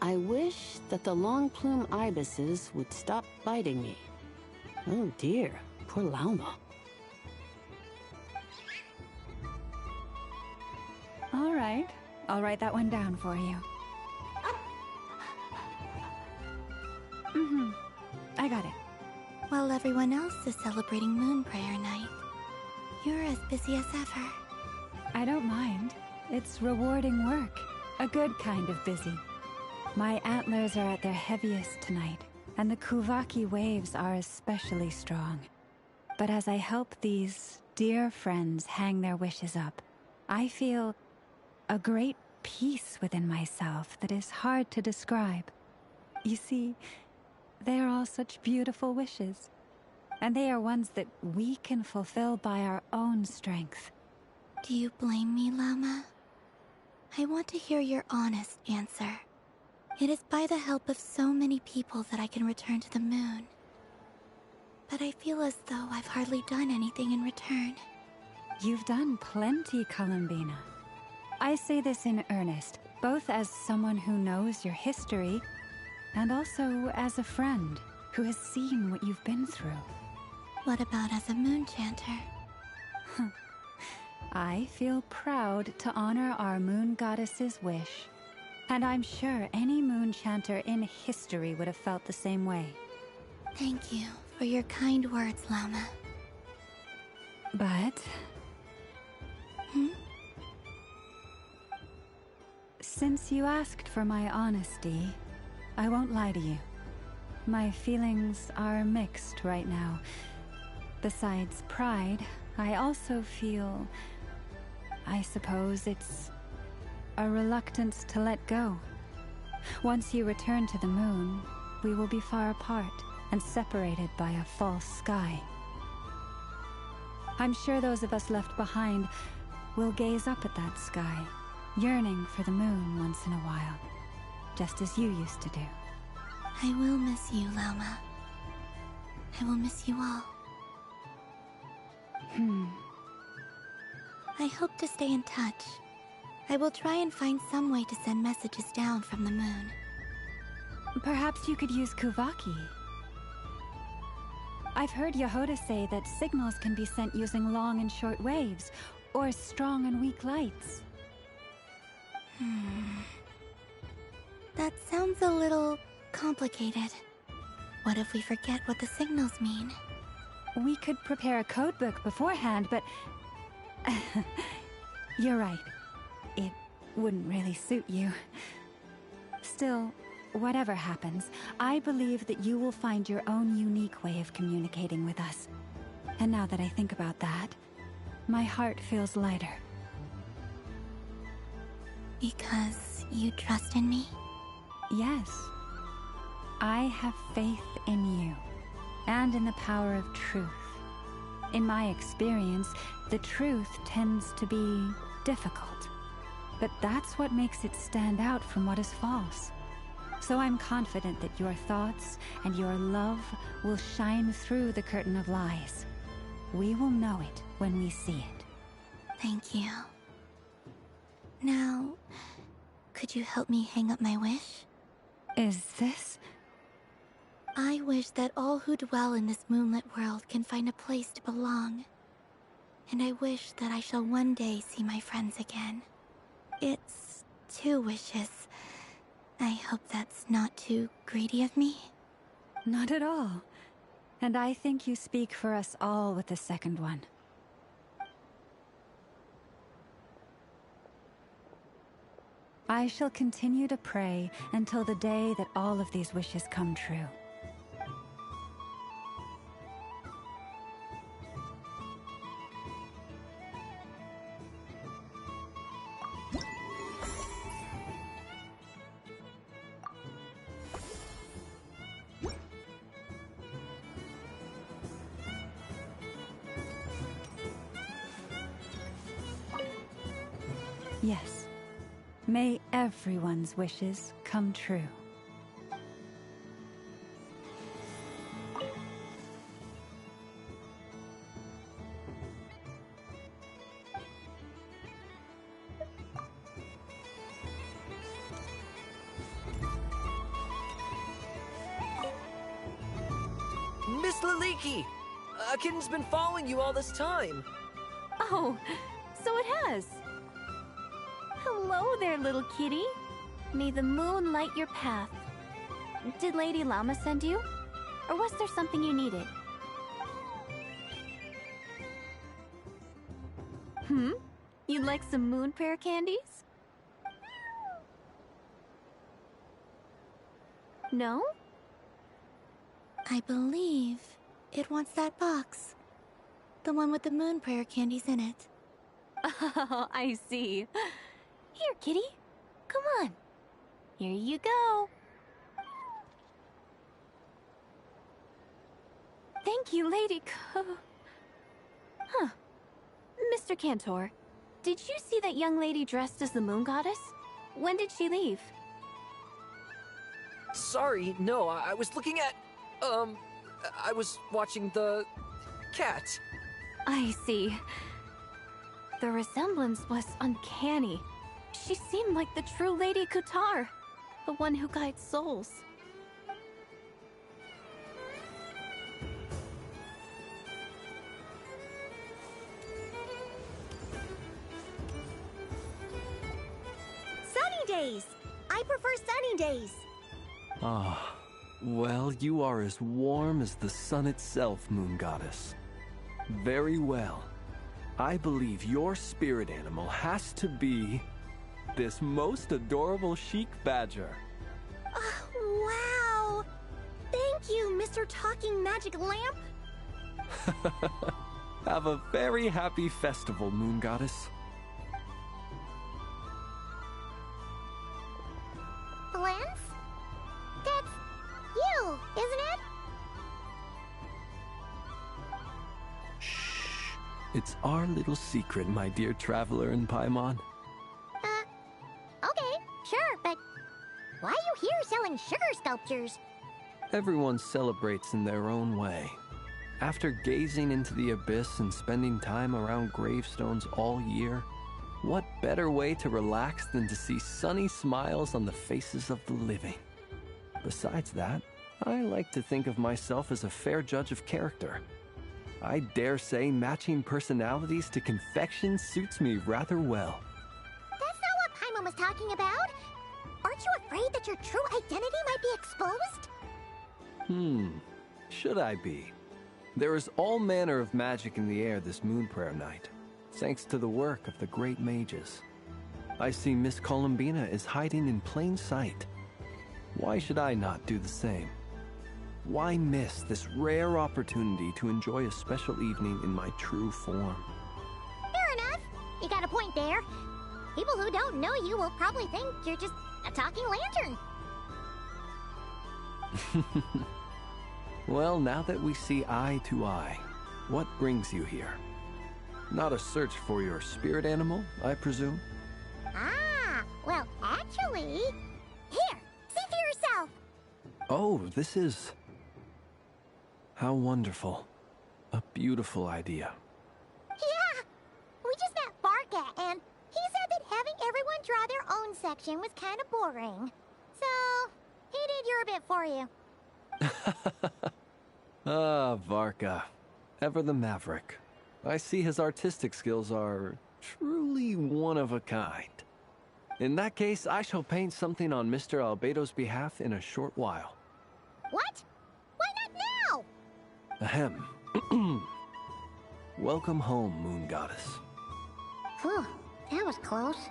I wish that the long plume ibises would stop biting me. Oh dear, poor Lauma. All right, I'll write that one down for you. I got it. While everyone else is celebrating Moon Prayer Night, you're as busy as ever. I don't mind. It's rewarding work. A good kind of busy. My antlers are at their heaviest tonight, and the Kuvaki waves are especially strong. But as I help these dear friends hang their wishes up, I feel a great peace within myself that is hard to describe. You see, they are all such beautiful wishes, and they are ones that we can fulfill by our own strength. Do you blame me, Lauma? I want to hear your honest answer. It is by the help of so many people that I can return to the moon. But I feel as though I've hardly done anything in return. You've done plenty, Columbina. I say this in earnest, both as someone who knows your history, and also as a friend who has seen what you've been through. What about as a moon chanter? I feel proud to honor our moon goddess's wish. And I'm sure any moon chanter in history would have felt the same way. Thank you for your kind words, Lauma. But... Since you asked for my honesty, I won't lie to you. My feelings are mixed right now. Besides pride, I also feel... I suppose it's... a reluctance to let go. Once you return to the moon, we will be far apart and separated by a false sky. I'm sure those of us left behind will gaze up at that sky, yearning for the moon once in a while, just as you used to do. I will miss you, Lauma. I will miss you all. I hope to stay in touch. I will try and find some way to send messages down from the moon. Perhaps you could use Kuvaki. I've heard Yehoda say that signals can be sent using long and short waves, or strong and weak lights. That sounds a little complicated. What if we forget what the signals mean? We could prepare a codebook beforehand, but... You're right. It wouldn't really suit you. Still, whatever happens, I believe that you will find your own unique way of communicating with us. And now that I think about that, my heart feels lighter. Because you trust in me? Yes. I have faith in you, and in the power of truth. In my experience, the truth tends to be difficult. But that's what makes it stand out from what is false. So I'm confident that your thoughts and your love will shine through the curtain of lies. We will know it when we see it. Thank you. Now, could you help me hang up my wish? Is this? I wish that all who dwell in this moonlit world can find a place to belong. And I wish that I shall one day see my friends again. It's 2 wishes. I hope that's not too greedy of me. Not at all. And I think you speak for us all with the second one. I shall continue to pray until the day that all of these wishes come true. Yes. May everyone's wishes come true. Miss Laliki! A kitten's been following you all this time. Oh, so it has. Hello there, little kitty. May the moon light your path. Did Lady Llama send you? Or was there something you needed? You'd like some moon prayer candies? No? I believe it wants that box. The one with the moon prayer candies in it. Oh, I see. Here, kitty. Come on. Here you go. Thank you, Lady Huh. Mr. Cantor, did you see that young lady dressed as the moon goddess? When did she leave? Sorry, no, I was looking at... I was watching the... cat. I see. The resemblance was uncanny. She seemed like the true Lady Kutar, the one who guides souls. Sunny days! I prefer sunny days. Ah, well, you are as warm as the sun itself, Moon Goddess. Very well. I believe your spirit animal has to be this most adorable chic badger. Wow! Thank you, Mr. Talking Magic Lamp. Have a very happy festival, Moon Goddess. Lance? That's you, isn't it? It's our little secret, my dear traveler in Paimon. Okay, sure, but why are you here selling sugar sculptures? Everyone celebrates in their own way. After gazing into the abyss and spending time around gravestones all year, what better way to relax than to see sunny smiles on the faces of the living? Besides that, I like to think of myself as a fair judge of character. I dare say matching personalities to confection suits me rather well. That's not what Paimon was talking about. Aren't you afraid that your true identity might be exposed? Should I be? There is all manner of magic in the air this moon prayer night, thanks to the work of the great mages. I see Miss Columbina is hiding in plain sight. Why should I not do the same? Why miss this rare opportunity to enjoy a special evening in my true form? Fair enough. You got a point there. People who don't know you will probably think you're just a talking lantern. Well, now that we see eye to eye, what brings you here? Not a search for your spirit animal, I presume? Ah, well, actually... Here, see for yourself. Oh, this is... How wonderful. A beautiful idea. Yeah, we just met Barca, and he said that having everyone draw their own section was kind of boring. So, he did your bit for you. Ah, Varka. Ever the maverick. I see his artistic skills are truly one of a kind. In that case, I shall paint something on Mr. Albedo's behalf in a short while. What? Why not now? Ahem. Welcome home, Moon Goddess. Whew, that was close.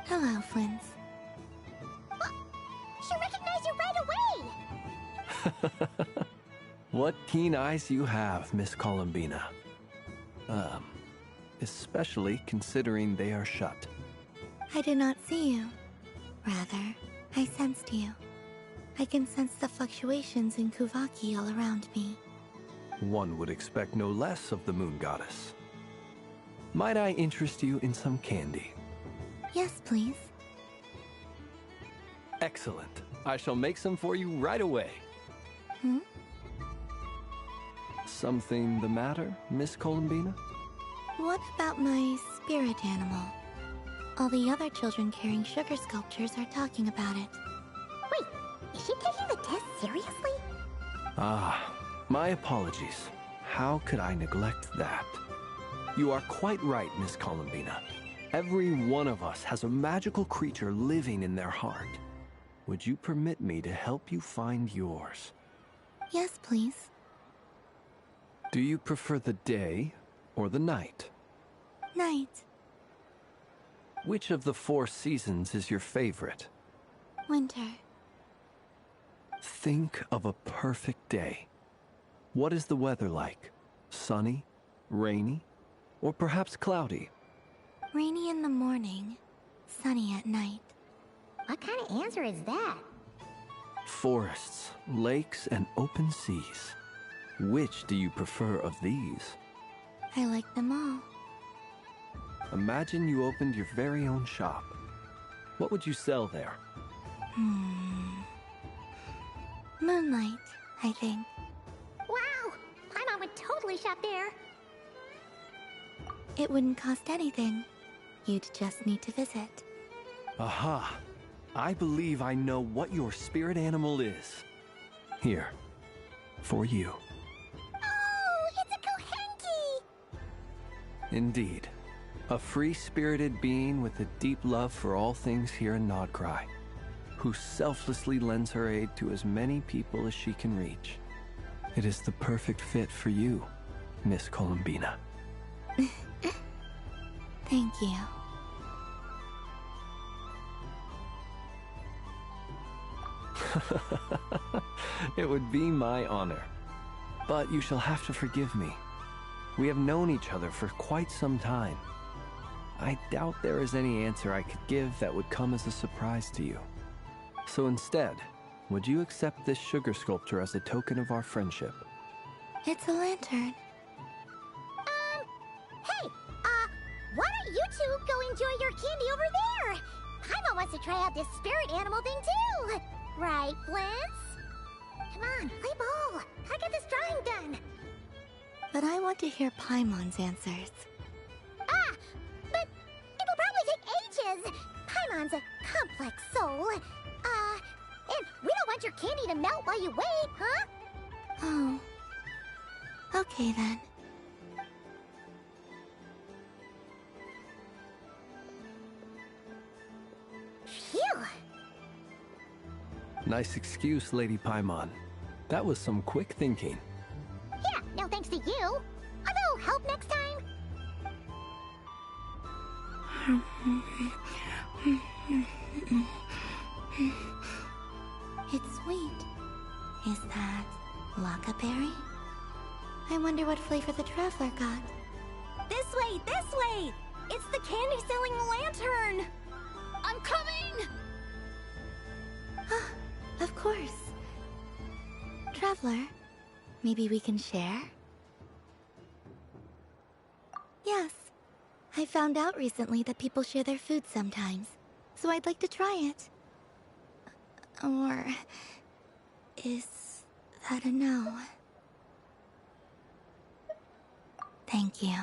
Hello, Flint. She recognized you right away! What keen eyes you have, Miss Columbina. Especially considering they are shut. I did not see you. Rather, I sensed you. I can sense the fluctuations in Kuvaki all around me. One would expect no less of the Moon Goddess. Might I interest you in some candy? Yes, please. Excellent. I shall make some for you right away. Hmm? Something the matter, Miss Columbina? What about my spirit animal? All the other children carrying sugar sculptures are talking about it. Wait, is she taking the test seriously? Ah, my apologies. How could I neglect that? You are quite right, Miss Columbina. Every one of us has a magical creature living in their heart. Would you permit me to help you find yours? Yes, please. Do you prefer the day or the night? Night. Which of the 4 seasons is your favorite? Winter. Think of a perfect day. What is the weather like? Sunny, rainy, or perhaps cloudy? Rainy in the morning, sunny at night. What kind of answer is that? Forests, lakes, and open seas. Which do you prefer of these? I like them all. Imagine you opened your very own shop. What would you sell there? Moonlight, I think. Wow! Paimon would totally shop there. It wouldn't cost anything. You'd just need to visit. Aha! I believe I know what your spirit animal is. Here, for you. Oh, it's a Kohenki! Indeed. A free-spirited being with a deep love for all things here in Nodcry, who selflessly lends her aid to as many people as she can reach. It is the perfect fit for you, Miss Columbina. Thank you. It would be my honor. But you shall have to forgive me. We have known each other for quite some time. I doubt there is any answer I could give that would come as a surprise to you. So instead, would you accept this sugar sculpture as a token of our friendship? It's a lantern. Hey, why don't you two go enjoy your candy over there? Paimon wants to try out this spirit animal thing too. Right, Blintz? Come on, play ball. I get this drawing done. But I want to hear Paimon's answers. But it'll probably take ages. Paimon's a complex soul. And we don't want your candy to melt while you wait, huh? Oh. Okay then. Phew. Nice excuse, Lady Paimon. That was some quick thinking. Yeah, no thanks to you. Although, help next time. It's sweet. Is that Lockaberry? I wonder what flavor the traveler got. This way, this way! It's the candy-selling lantern! I'm coming! Of course. Traveler, maybe we can share? Yes. I found out recently that people share their food sometimes, so I'd like to try it. Or... is that a no? Thank you.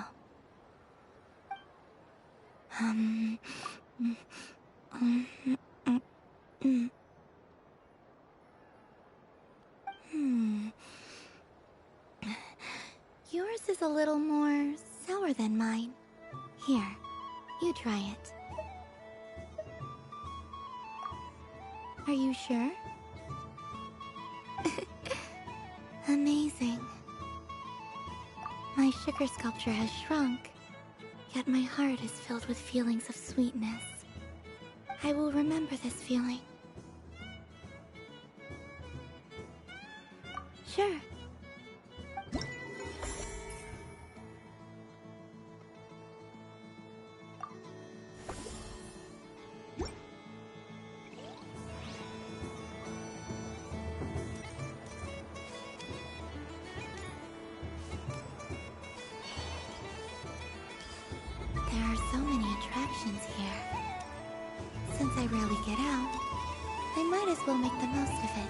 Yours is a little more sour than mine. Here, you try it. Are you sure? Amazing. My sugar sculpture has shrunk, yet my heart is filled with feelings of sweetness. I will remember this feeling. Sure. guess we'll make the most of it.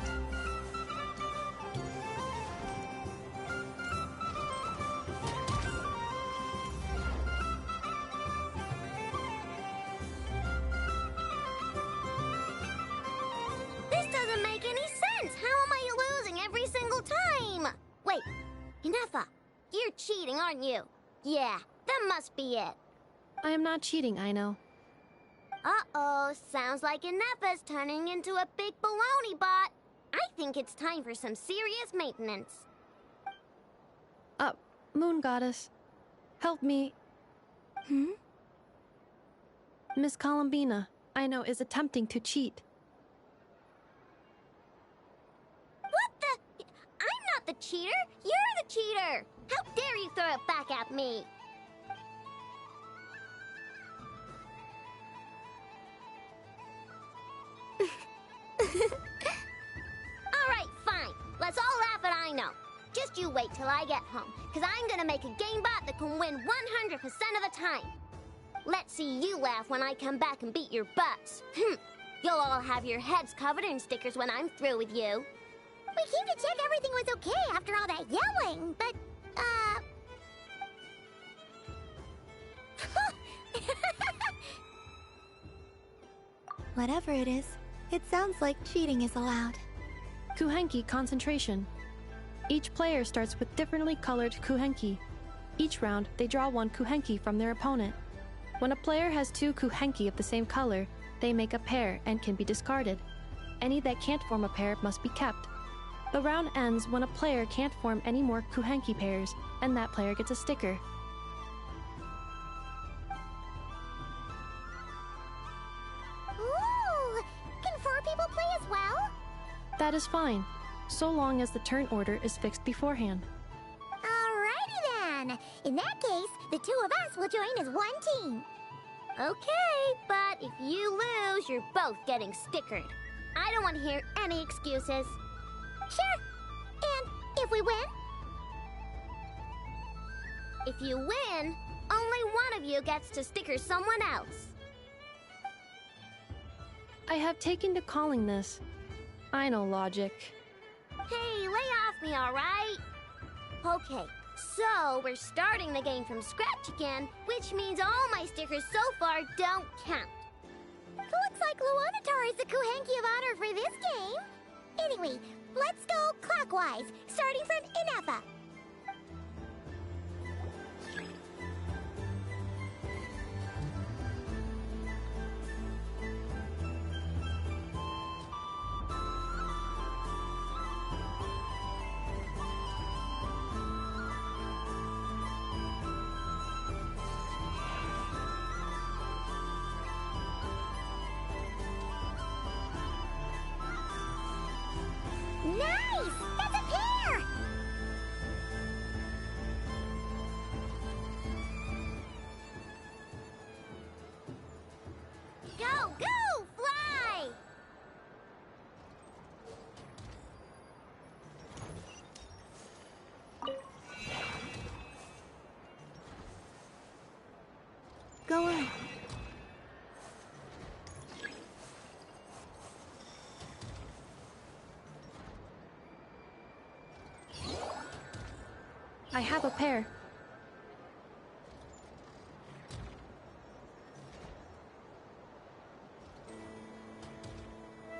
This doesn't make any sense! How am I losing every single time? Wait, Inefa, you're cheating, aren't you? Yeah, that must be it. I am not cheating, Aino. Uh-oh, sounds like Inefa's turning into a big baloney bot. I think it's time for some serious maintenance. Moon Goddess, help me. Miss Columbina, Aino is attempting to cheat. What the? I'm not the cheater. You're the cheater. How dare you throw it back at me? Alright, fine. Let's all laugh at Aino. Just you wait till I get home, because I'm gonna make a game bot that can win 100% of the time. Let's see you laugh when I come back and beat your butts. You'll all have your heads covered in stickers when I'm through with you. We came to check everything was okay after all that yelling, but, Whatever it is, it sounds like cheating is allowed. Kuhenki concentration. Each player starts with differently colored Kuhenki. Each round, they draw one Kuhenki from their opponent. When a player has two Kuhenki of the same color, they make a pair and can be discarded. Any that can't form a pair must be kept. The round ends when a player can't form any more Kuhenki pairs, and that player gets a sticker. Ooh! Can 4 people play as well? That is fine, so long as the turn order is fixed beforehand. Alrighty then! In that case, the 2 of us will join as one team. Okay, but if you lose, you're both getting stickered. I don't want to hear any excuses. Sure. And if we win? If you win, only one of you gets to sticker someone else. I have taken to calling this. I know logic. Hey, lay off me, alright? Okay, so we're starting the game from scratch again, which means all my stickers so far don't count. Looks like Luonatar is the Kuhenki of honor for this game. Anyway, let's go clockwise, starting from Inefa. Nice! That's a pair! Go, go! Fly! Go on. I have a pair.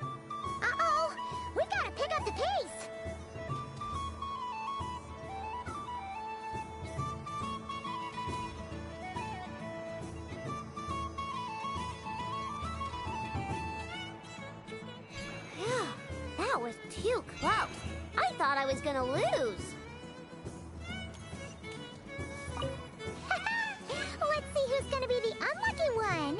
Uh-oh! We gotta pick up the pace! Phew, that was too close. I thought I was gonna lose. Let's see who's gonna be the unlucky one.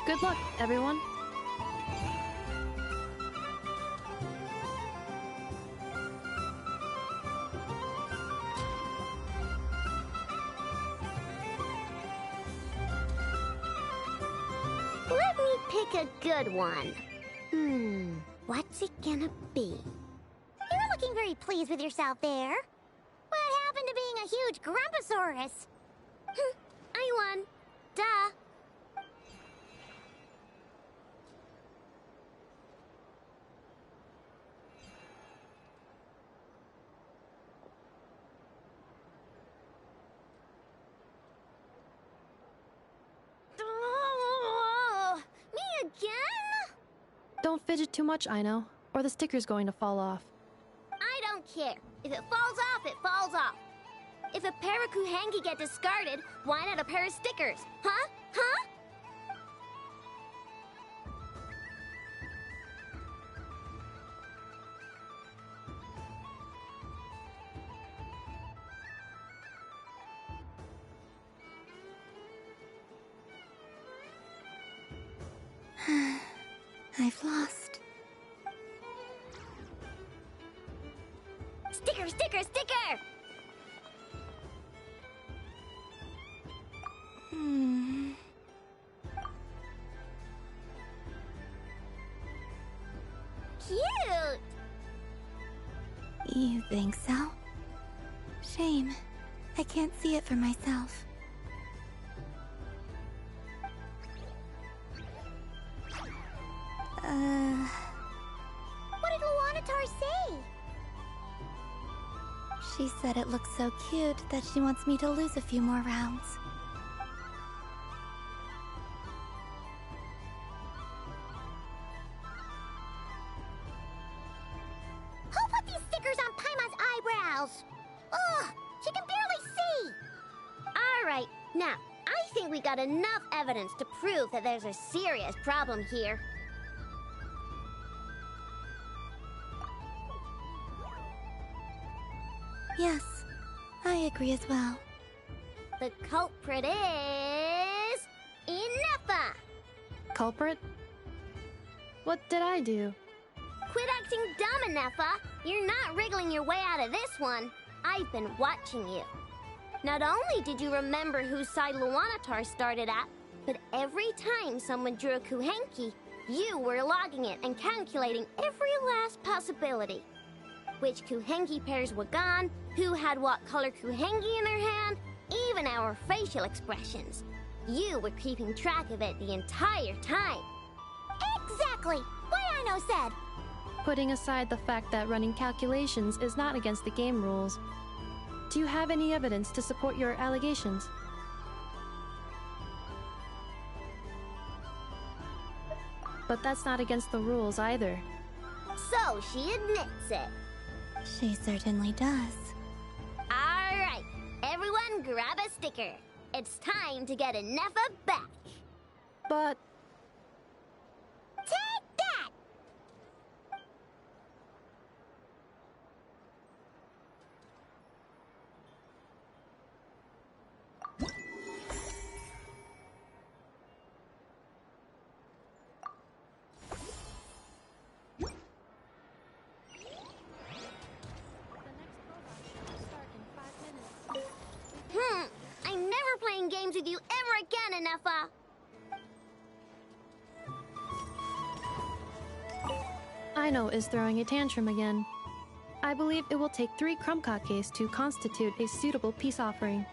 Good luck, everyone. pick a good one. What's it gonna be? You're looking very pleased with yourself there. What happened to being a huge Grumposaurus? I won. Duh. Me again? Don't fidget too much, Ino, or the sticker's going to fall off. I don't care. If it falls off, it falls off. If a pair of Kuhenki get discarded, why not a pair of stickers? Huh? Huh? I've lost. Sticker, sticker, sticker! Cute! You think so? Shame. I can't see it for myself. What did Luanatar say? She said it looks so cute that she wants me to lose a few more rounds. Who put these stickers on Paimon's eyebrows? Ugh, she can barely see! Alright, now, I think we got enough evidence to prove that there's a serious problem here. Yes, I agree as well. The culprit is... Inefa! Culprit? What did I do? Quit acting dumb, Inefa! You're not wriggling your way out of this one. I've been watching you. Not only did you remember whose side Luanatar started at, but every time someone drew a Kuhenki, you were logging it and calculating every last possibility. Which Kuhenki pairs were gone, who had what color Kuhenki in their hand, even our facial expressions. You were keeping track of it the entire time. Exactly! What Ino said! Putting aside the fact that running calculations is not against the game rules, do you have any evidence to support your allegations? But that's not against the rules either. So she admits it. She certainly does. Alright, everyone grab a sticker. It's time to get Inefa back. But... Take that! I'm never playing games with you ever again, Inefa. Ino is throwing a tantrum again. I believe it will take 3 Krumkakes to constitute a suitable peace offering.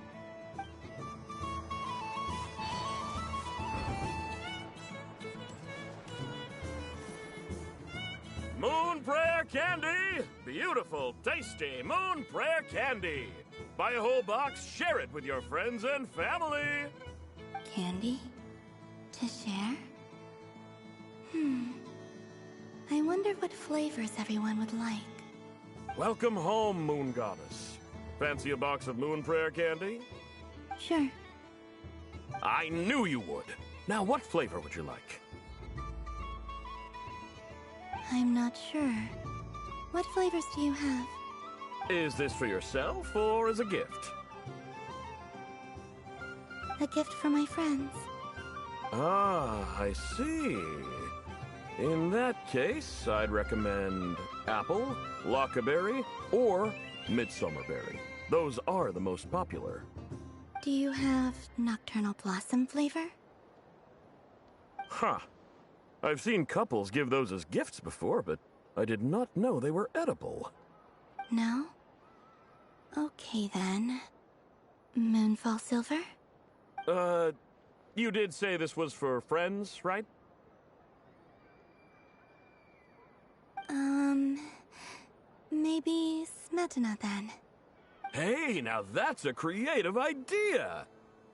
Moon Prayer Candy! Beautiful, tasty Moon Prayer Candy! Buy a whole box, share it with your friends and family! Candy? To share? I wonder what flavors everyone would like. Welcome home, Moon Goddess. Fancy a box of Moon Prayer Candy? Sure. I knew you would. Now, what flavor would you like? I'm not sure. What flavors do you have? Is this for yourself or as a gift? A gift for my friends. Ah, I see. In that case, I'd recommend apple, lockaberry, or midsummer berry. Those are the most popular. Do you have nocturnal blossom flavor? Huh. I've seen couples give those as gifts before, but I did not know they were edible. No? Okay then. Moonfall Silver? You did say this was for friends, right? Maybe Smetana then. Hey, now that's a creative idea!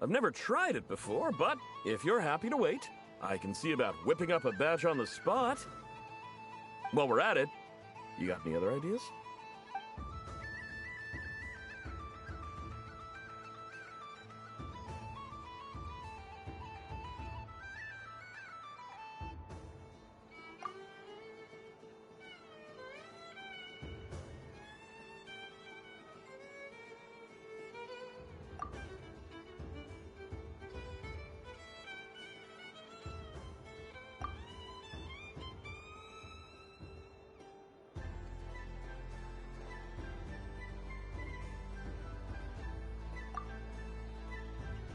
I've never tried it before, but if you're happy to wait, I can see about whipping up a batch on the spot. While we're at it, you got any other ideas?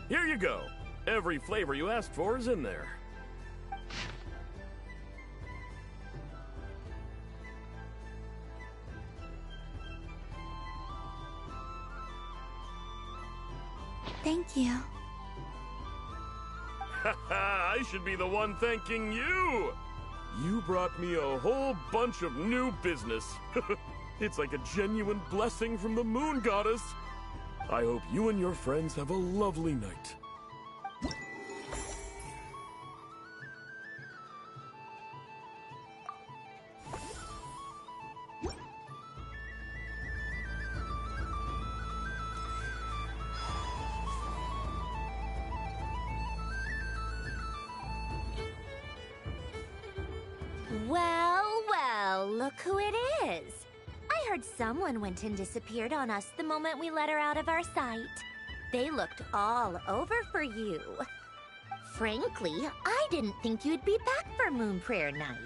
Here you go. Every flavor you asked for is in there. Thank you. I should be the one thanking you! You brought me a whole bunch of new business. It's like a genuine blessing from the Moon Goddess. I hope you and your friends have a lovely night. Well, well, look who it is. I heard someone went and disappeared on us the moment we let her out of our sight. They looked all over for you. Frankly, I didn't think you'd be back for Moon Prayer Night.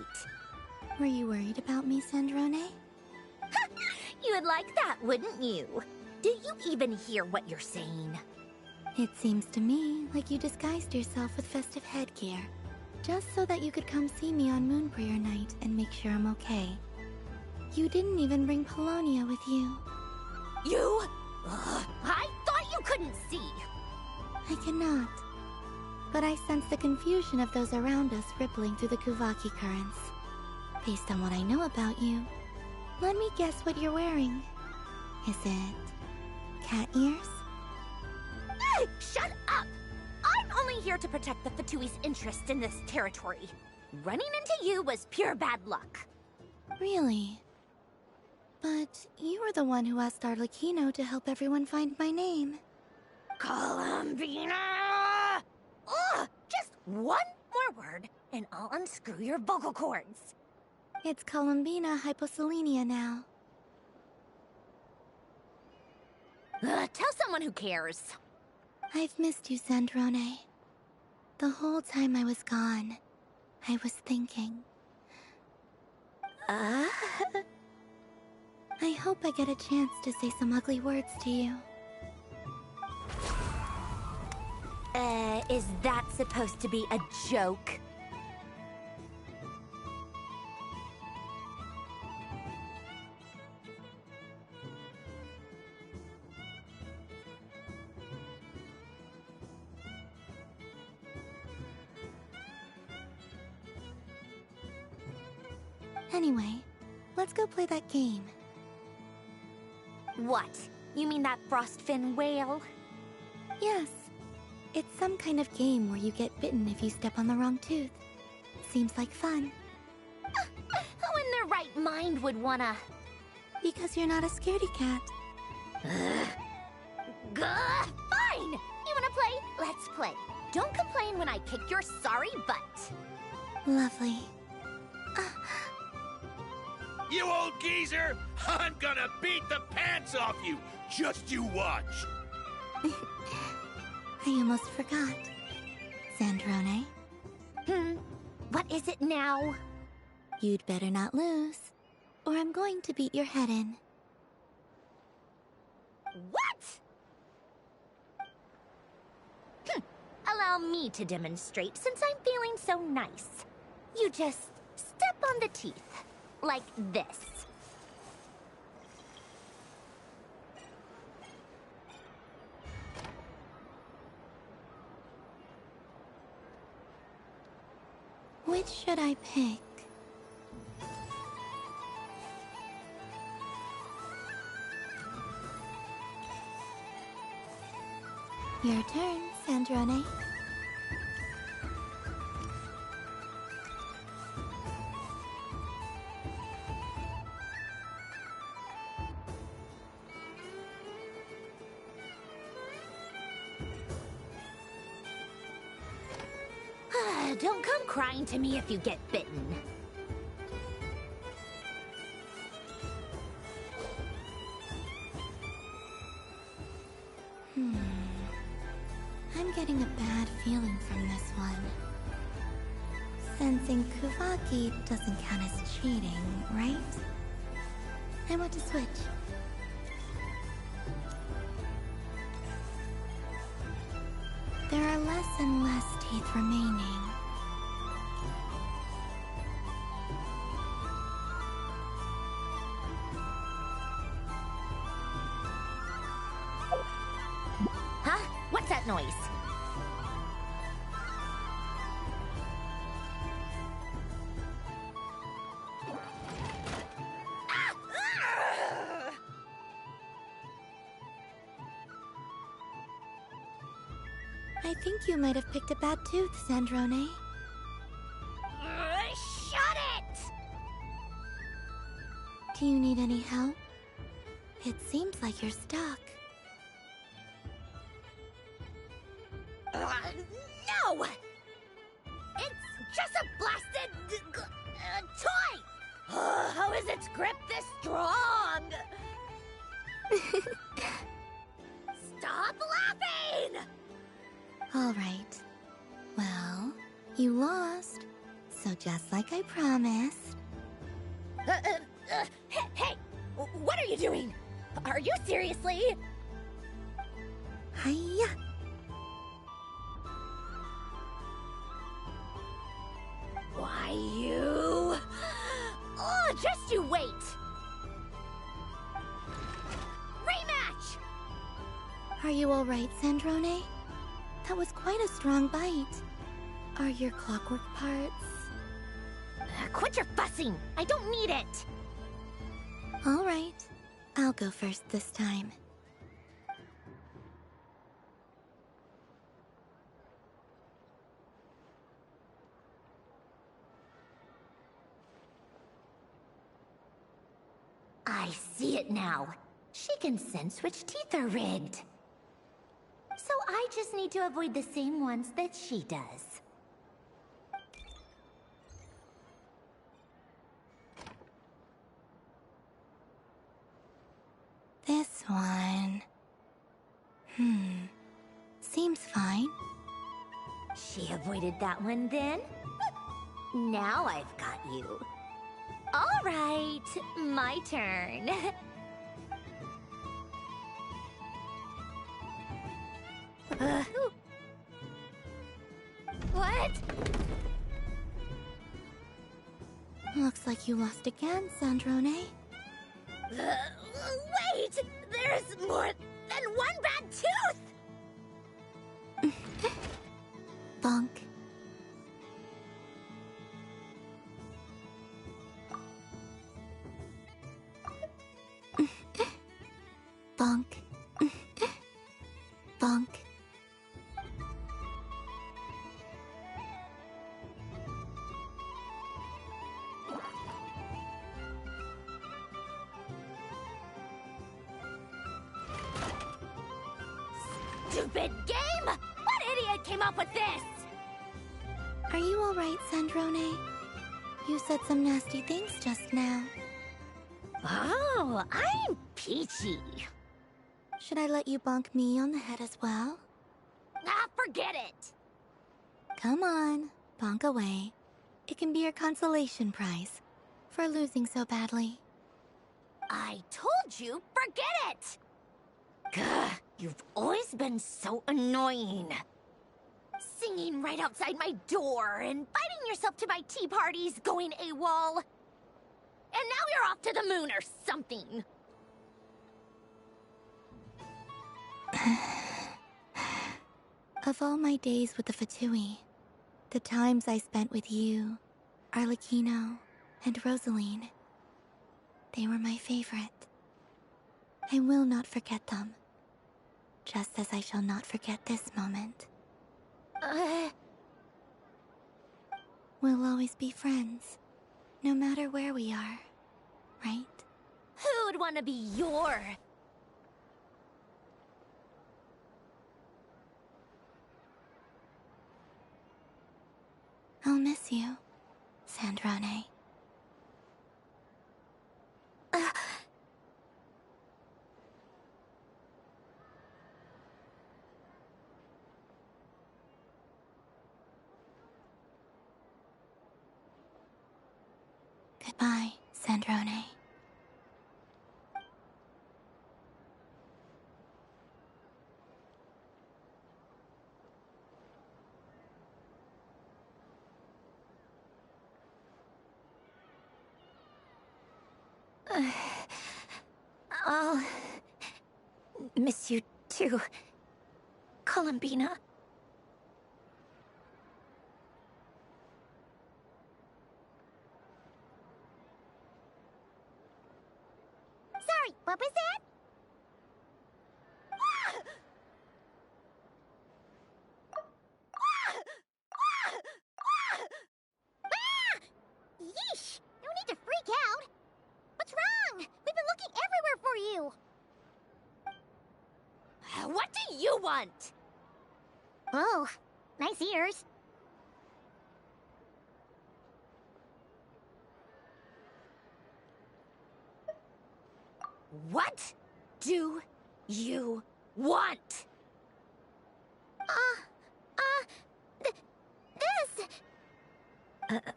Were you worried about me, Sandrone? You would like that, wouldn't you? Do you even hear what you're saying? It seems to me like you disguised yourself with festive headgear, just so that you could come see me on Moon Prayer Night and make sure I'm okay. You didn't even bring Polonia with you. You? Ugh, I thought you couldn't see! I cannot. But I sense the confusion of those around us rippling through the Kuvaki currents. Based on what I know about you, let me guess what you're wearing. Is it cat ears? Shut up! I'm only here to protect the Fatui's interest in this territory. Running into you was pure bad luck. Really? But you were the one who asked Arlecchino to help everyone find my name. Columbina! Ugh! Just one more word, and I'll unscrew your vocal cords. It's Columbina Hyposelenia now. Tell someone who cares. I've missed you, Sandrone. The whole time I was gone, I was thinking. I hope I get a chance to say some ugly words to you. Is that supposed to be a joke? Anyway, let's go play that game. What? You mean that frostfin whale? Yes. It's some kind of game where you get bitten if you step on the wrong tooth. Seems like fun. Who in their right mind would wanna... Because you're not a scaredy cat. Fine! You wanna play? Let's play. Don't complain when I kick your sorry butt. Lovely. You old geezer! I'm gonna beat the pants off you! Just you watch! I almost forgot. Sandrone? What is it now? You'd better not lose, or I'm going to beat your head in. What? Allow me to demonstrate since I'm feeling so nice. You just step on the teeth, like this. Which should I pick? Your turn, Sandrone. Don't come crying to me if you get bitten. I'm getting a bad feeling from this one. Sensing Kuvaki doesn't count as cheating, right? I want to switch. There are less and less teeth remaining. Huh? What's that noise? I think you might have picked a bad tooth, Sandrone. Shut it! Do you need any help? It seems like you're stuck. No! It's just a blasted toy! How is its grip this strong? Stop laughing! All right. Well, you lost. So just like I promised. Hey! What are you doing? Are you seriously? Hiya! Why, you... Oh, just you wait! Rematch! Are you all right, Sandrone? That was quite a strong bite. Are your clockwork parts? Quit your fussing! I don't need it! All right. I'll go first this time. I see it now. She can sense which teeth are rigged. So I just need to avoid the same ones that she does. This one... Seems fine. She avoided that one then? Now I've got you. All right, my turn. What? Looks like you lost again, Sandrone. Wait! There's more than one bad tooth! Bonk. Bonk. Bonk. Stupid game! What idiot came up with this? Are you all right, Sandrone? You said some nasty things just now. Oh, I'm peachy. Should I let you bonk me on the head as well? Ah, forget it! Come on, bonk away. It can be your consolation prize for losing so badly. I told you, forget it! Gah, you've always been so annoying. Singing right outside my door and biting yourself to my tea parties going AWOL. And now you're off to the moon or something. Of all my days with the Fatui, the times I spent with you, Arlecchino, and Rosaline, they were my favorite. I will not forget them, just as I shall not forget this moment. We'll always be friends, no matter where we are, right? Who'd want to be your... I'll miss you, Sandrone. Goodbye, Sandrone. I'll miss you too, Columbina. Sorry, what was that? Yeesh! No need to freak out. What's wrong? We've been looking everywhere for you. What do you want? Oh, nice ears. What do you want? This.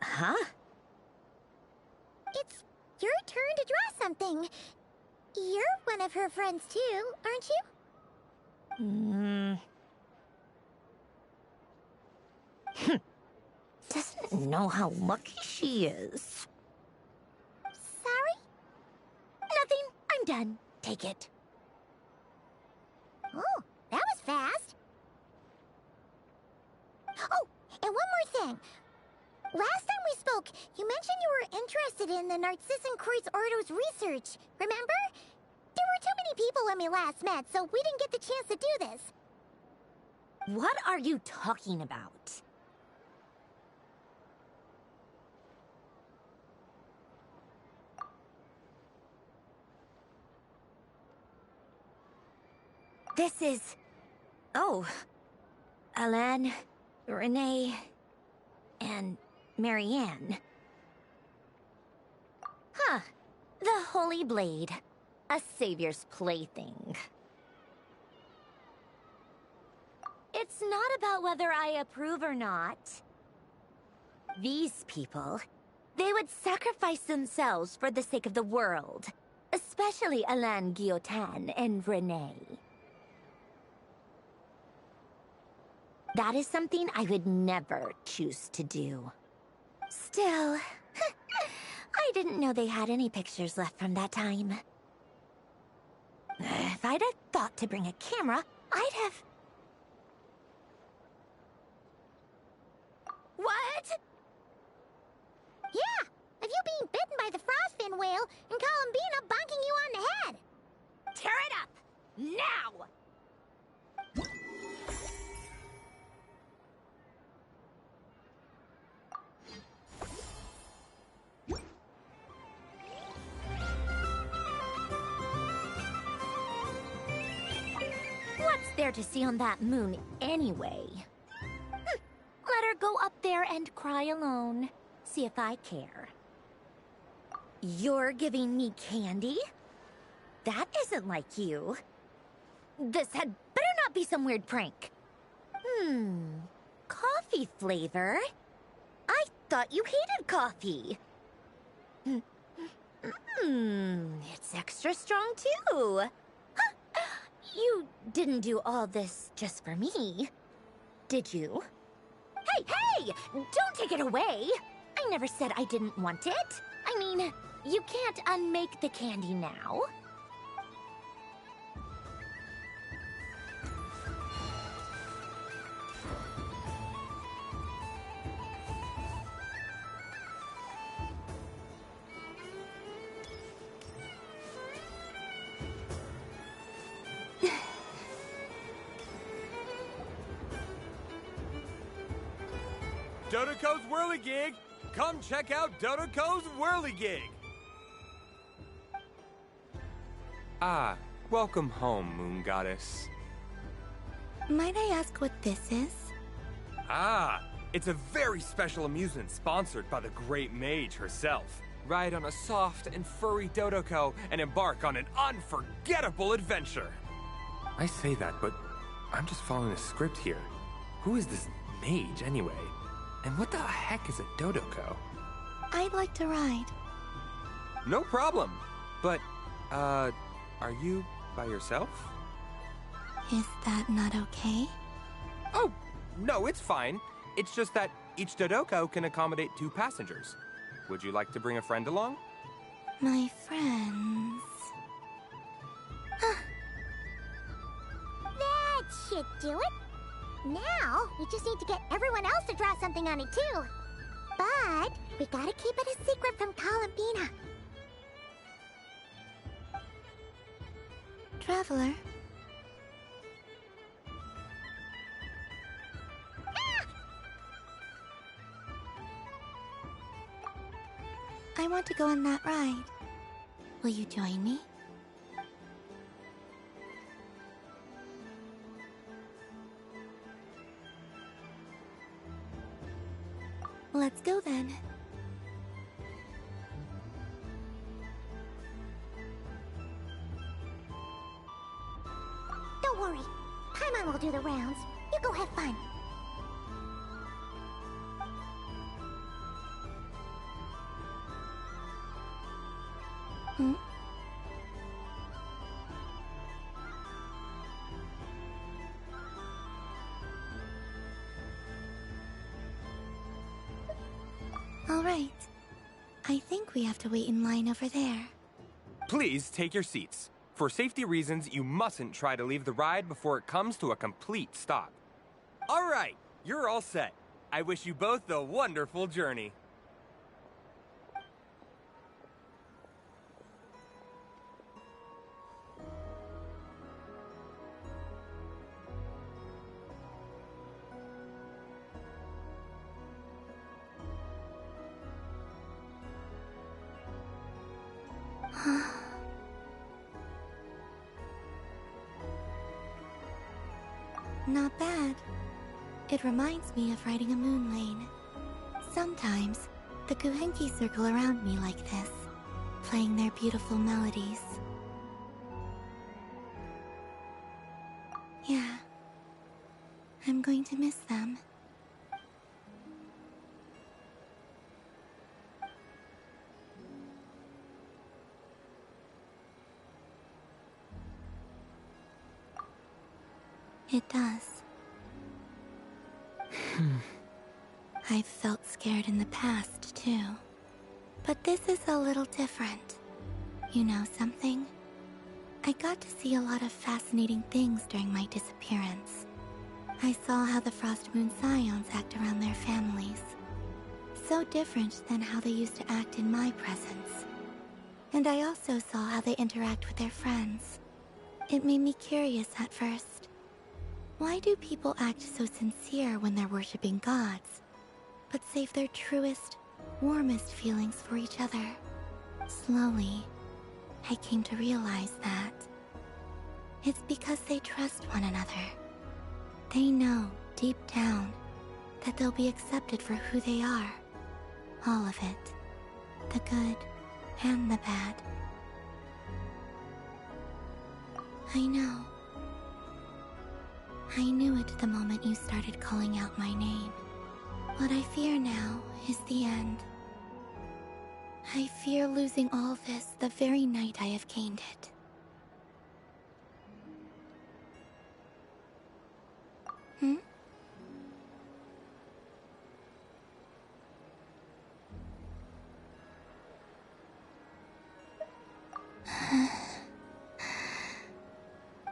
Huh? It's your turn to draw something. You're one of her friends too, aren't you? Doesn't know how lucky she is. Sorry? Nothing. I'm done. Take it. Oh, that was fast. Oh, and one more thing. Last time we spoke, you mentioned you were interested in the Narcissan Kreuz Ordo's research, remember? There were too many people when we last met, so we didn't get the chance to do this. What are you talking about? This is... Oh. Alain, Renee, and Marianne. Huh. The Holy Blade. A savior's plaything. It's not about whether I approve or not. These people, they would sacrifice themselves for the sake of the world. Especially Alain Guillotin and Renee. That is something I would never choose to do. Still, I didn't know they had any pictures left from that time. If I'd have thought to bring a camera, I'd have... What? Yeah, of you being bitten by the frostfin whale and Columbina bonking you on the head. Tear it up! Now! What's there to see on that moon anyway? Let her go up there and cry alone. See if I care. You're giving me candy? That isn't like you. This had better not be some weird prank. Coffee flavor? I thought you hated coffee. It's extra strong too. Huh. You didn't do all this just for me, did you? Hey, hey! Hey, don't take it away. I never said I didn't want it. I mean, you can't unmake the candy now. Dodoco's Whirligig! Come check out Dodoco's Whirligig! Ah, welcome home, Moon Goddess. Might I ask what this is? Ah, it's a very special amusement sponsored by the great mage herself. Ride on a soft and furry Dodoco and embark on an unforgettable adventure. I say that, but I'm just following a script here. Who is this mage, anyway? And what the heck is a Dodoco? I'd like to ride. No problem. But, are you by yourself? Is that not okay? Oh, no, it's fine. It's just that each Dodoco can accommodate 2 passengers. Would you like to bring a friend along? My friends... That should do it. Now, we just need to get everyone else to draw something on it too. But we gotta keep it a secret from Columbina. Traveler. I want to go on that ride. Will you join me? Let's go then. Don't worry. Paimon will do the rounds. You go have fun. Hmm? All right. I think we have to wait in line over there. Please take your seats. For safety reasons, you mustn't try to leave the ride before it comes to a complete stop. All right, you're all set. I wish you both a wonderful journey. Not bad. It reminds me of riding a moon lane. Sometimes, the Kuhenki circle around me like this, playing their beautiful melodies. Yeah. I'm going to miss them. It does. I've felt scared in the past, too. But this is a little different. You know something? I got to see a lot of fascinating things during my disappearance. I saw how the Frost Moon Scions act around their families. So different than how they used to act in my presence. And I also saw how they interact with their friends. It made me curious at first. Why do people act so sincere when they're worshipping gods, but save their truest, warmest feelings for each other? Slowly, I came to realize that it's because they trust one another. They know, deep down, that they'll be accepted for who they are. All of it. The good and the bad. I know. I knew it the moment you started calling out my name. What I fear now is the end. I fear losing all this the very night I have gained it.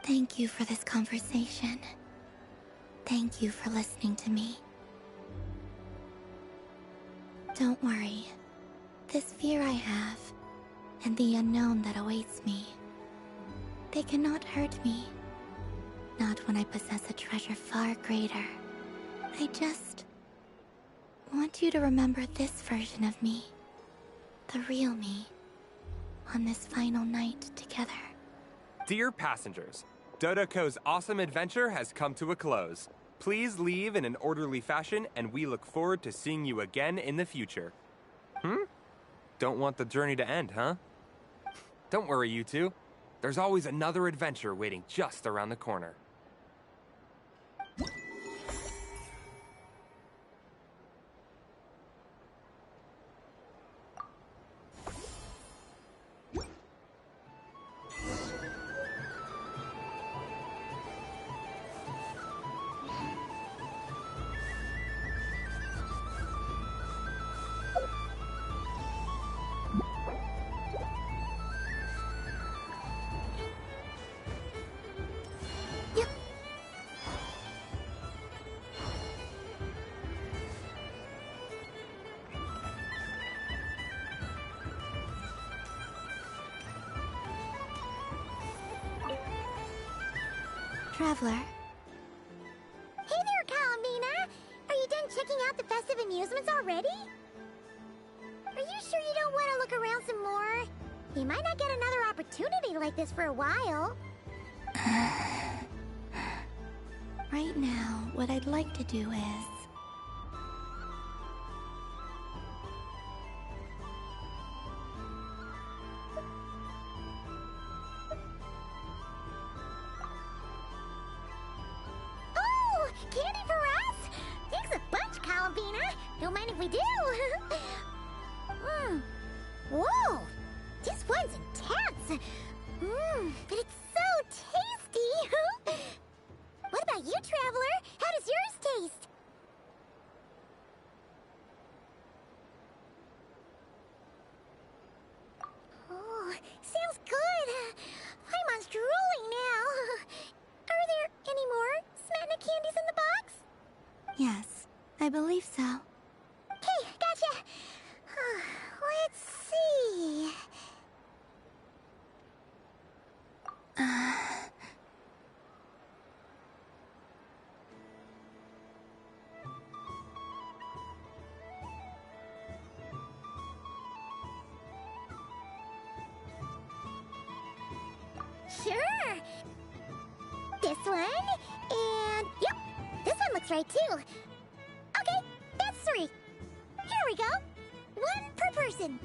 Thank you for this conversation. Thank you for listening to me. Don't worry. This fear I have, and the unknown that awaits me, they cannot hurt me. Not when I possess a treasure far greater. I just want you to remember this version of me. The real me. On this final night together. Dear passengers, Dodoco's awesome adventure has come to a close. Please leave in an orderly fashion, and we look forward to seeing you again in the future. Don't want the journey to end, huh? Don't worry, you two. There's always another adventure waiting just around the corner. Traveler. Hey there, Columbina! Are you done checking out the festive amusements already? Are you sure you don't want to look around some more? You might not get another opportunity like this for a while. Right now, what I'd like to do is... Oh! Candy for us? Thanks a bunch, Columbina. Don't mind if we do. Whoa! This one's intense. But it's so tasty. What about you, Traveler? How does yours taste? Oh, sounds good. Paimon's drooling now. Are there any more Smatna candies in the box? Yes, I believe so. Okay, gotcha. Let's see. Sure. This one, and yep, this one looks right too. Okay, that's 3. Here we go. 1 per person.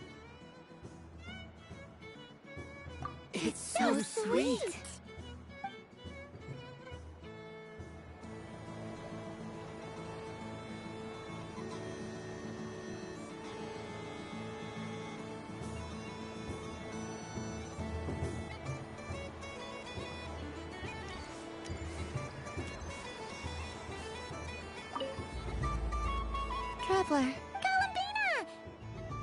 It's so sweet. Traveler. Columbina!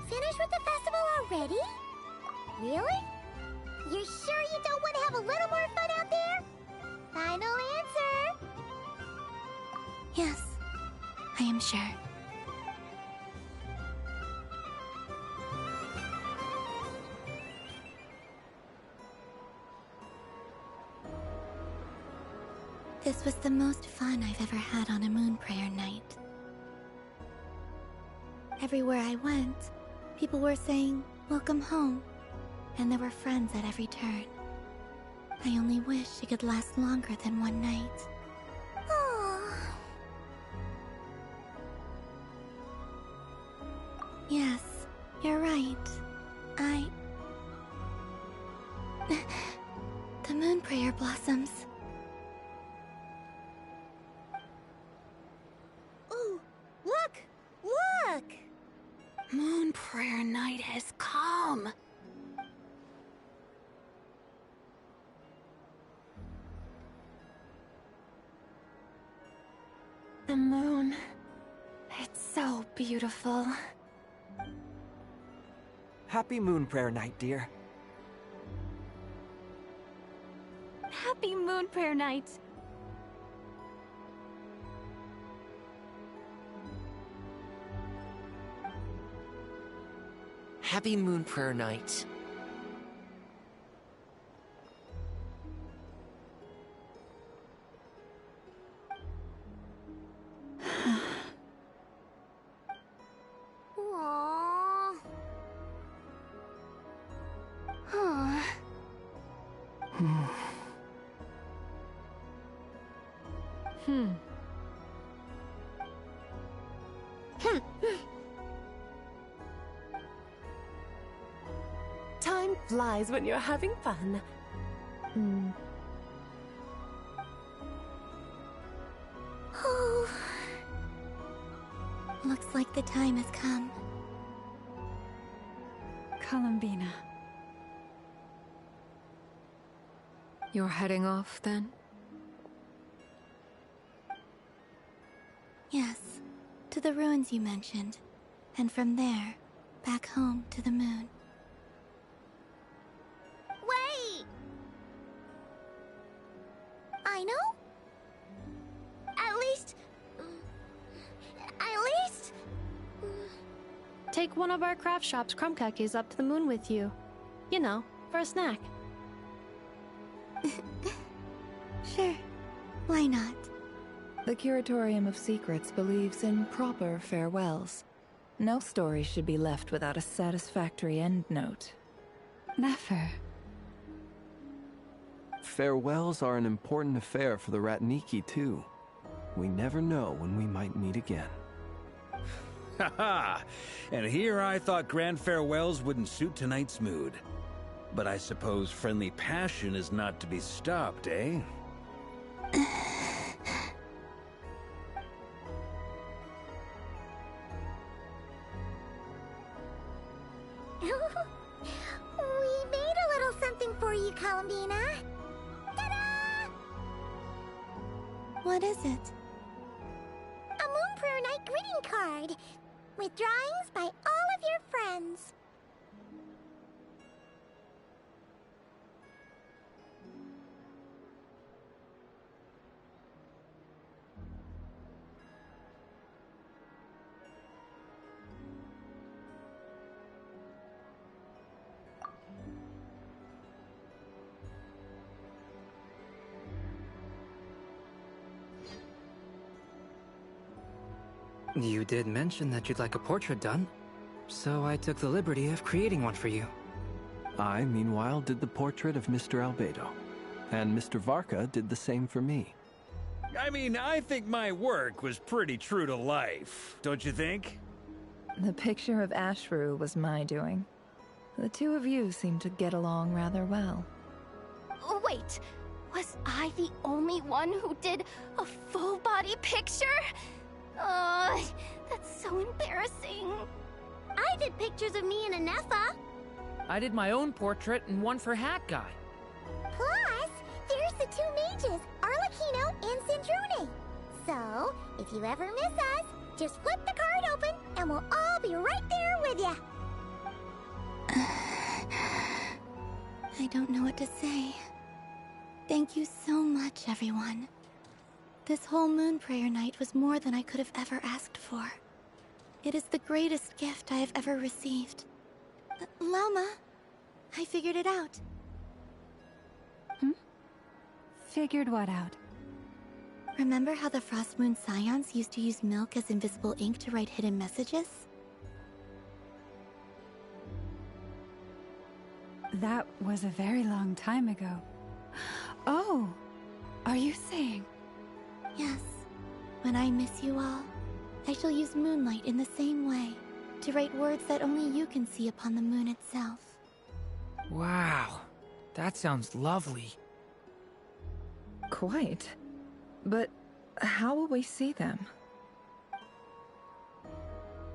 Finished with the festival already? Really? You sure you don't want to have a little more fun out there? Final answer? Yes, I am sure. This was the most fun I've ever had on a moon prayer night. Everywhere I went, people were saying, "Welcome home," and there were friends at every turn. I only wish it could last longer than one night. Yes, you're right. The moon prayer blossoms. Ooh, look! Look! Moon prayer night has come. The moon. It's so beautiful. Happy Moon Prayer Night, dear. Happy Happy Moon Prayer Night! Happy Moon Prayer Night. Aww. Huh. Time flies when you're having fun. Oh. Looks like the time has come. Columbina. You're heading off, then? Yes, to the ruins you mentioned. And from there, back home to the moon. Wait! I know? At least... Take one of our craft shop's crumb cookies up to the moon with you. You know, for a snack. Sure. Why not? The Curatorium of Secrets believes in proper farewells. No story should be left without a satisfactory endnote. Never. Farewells are an important affair for the Ratniki, too. We never know when we might meet again. Haha! And here I thought grand farewells wouldn't suit tonight's mood. But I suppose friendly passion is not to be stopped, eh? We made a little something for you, Columbina. Ta-da! What is it? A Moon Prayer Night greeting card with drawings by all of your friends. You did mention that you'd like a portrait done, so I took the liberty of creating one for you. I, meanwhile, did the portrait of Mr. Albedo, and Mr. Varka did the same for me. I mean, I think my work was pretty true to life, don't you think? The picture of Ashru was my doing. The two of you seem to get along rather well. Wait, was I the only one who did a full-body picture? That's so embarrassing. I did pictures of me and Anefa. I did my own portrait and one for Hat Guy. Plus, there's the two mages, Arlecchino and Sandrune. So, if you ever miss us, just flip the card open and we'll all be right there with you. I don't know what to say. Thank you so much, everyone. This whole Moon Prayer Night was more than I could have ever asked for. It is the greatest gift I have ever received. Lauma, I figured it out. Figured what out? Remember how the Frost Moon Scions used to use milk as invisible ink to write hidden messages? That was a very long time ago. Oh, are you saying? Yes. When I miss you all, I shall use moonlight in the same way, to write words that only you can see upon the moon itself. Wow, that sounds lovely. Quite. But how will we see them?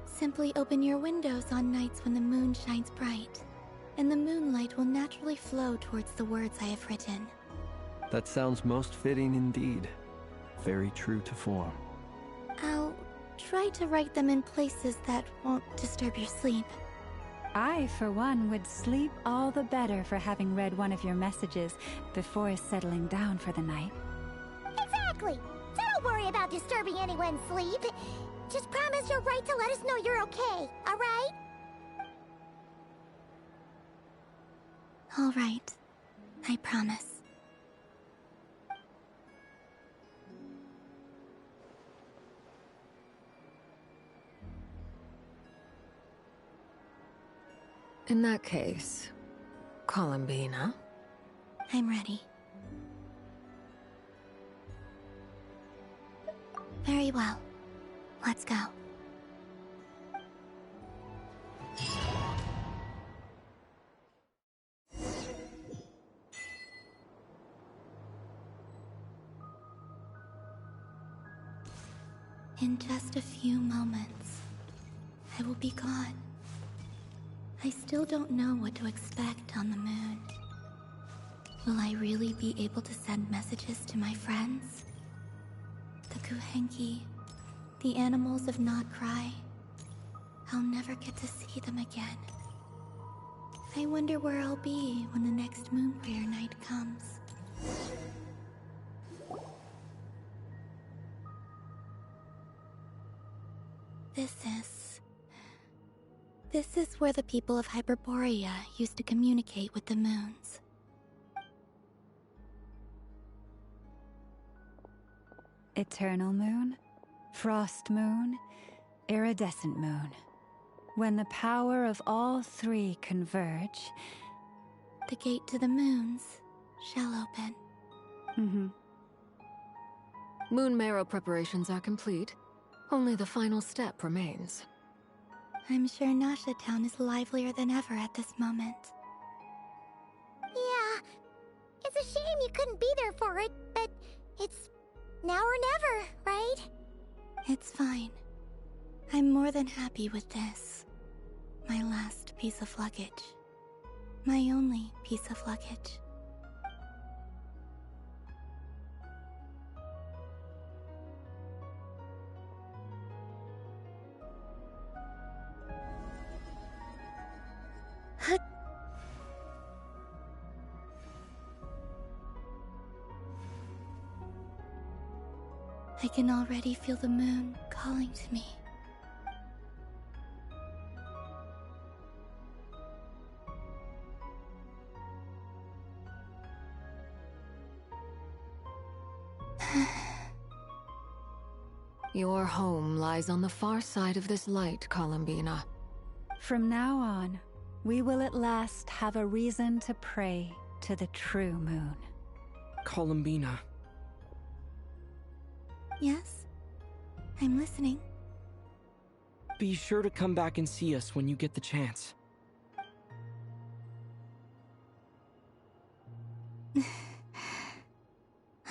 Simply open your windows on nights when the moon shines bright, and the moonlight will naturally flow towards the words I have written. That sounds most fitting indeed. Very true to form. I'll try to write them in places that won't disturb your sleep. I, for one, would sleep all the better for having read one of your messages before settling down for the night. Exactly! So don't worry about disturbing anyone's sleep. Just promise you'll write to let us know you're okay, alright? Alright. I promise. In that case, Columbina? I'm ready. Very well. Let's go. In just a few moments, I will be gone. I still don't know what to expect on the moon. Will I really be able to send messages to my friends? The Kuhenki, the animals of Not Cry. I'll never get to see them again. I wonder where I'll be when the next moon prayer night comes. This is where the people of Hyperborea used to communicate with the moons. Eternal moon, frost moon, iridescent moon. When the power of all three converge, the gate to the moons shall open. Moon marrow preparations are complete. Only the final step remains. I'm sure Nasha Town is livelier than ever at this moment. Yeah, it's a shame you couldn't be there for it, but it's now or never, right? It's fine. I'm more than happy with this. My last piece of luggage. My only piece of luggage. I can already feel the moon calling to me. Your home lies on the far side of this light, Columbina. From now on, we will at last have a reason to pray to the true moon. Columbina. Yes? I'm listening. Be sure to come back and see us when you get the chance.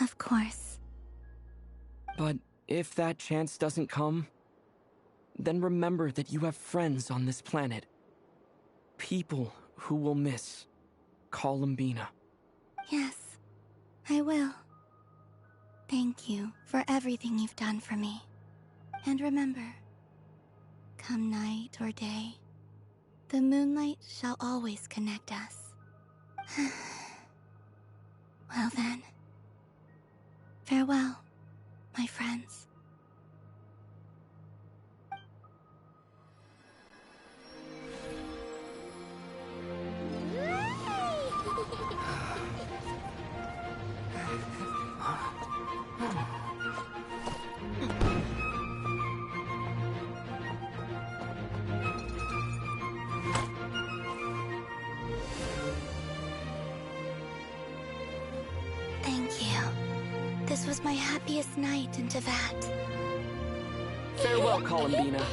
Of course. But if that chance doesn't come, then remember that you have friends on this planet. People who will miss Columbina. Yes, I will. Thank you for everything you've done for me. And remember, come night or day, the moonlight shall always connect us. Well then, farewell, my friends. Thank you. This was my happiest night in Tevat. Farewell, Columbina.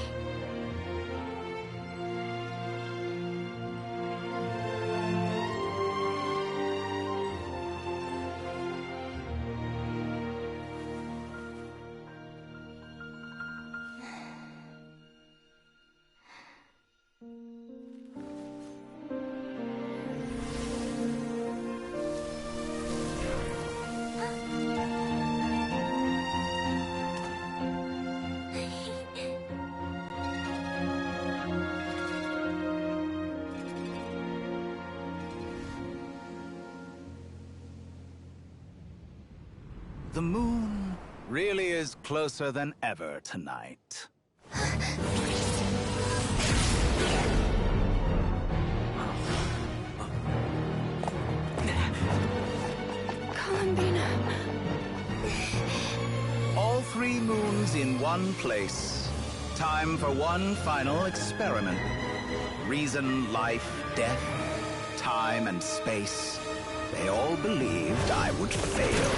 The moon really is closer than ever tonight. Columbina. All 3 moons in one place. Time for one final experiment. Reason, life, death, time, and space. They all believed I would fail.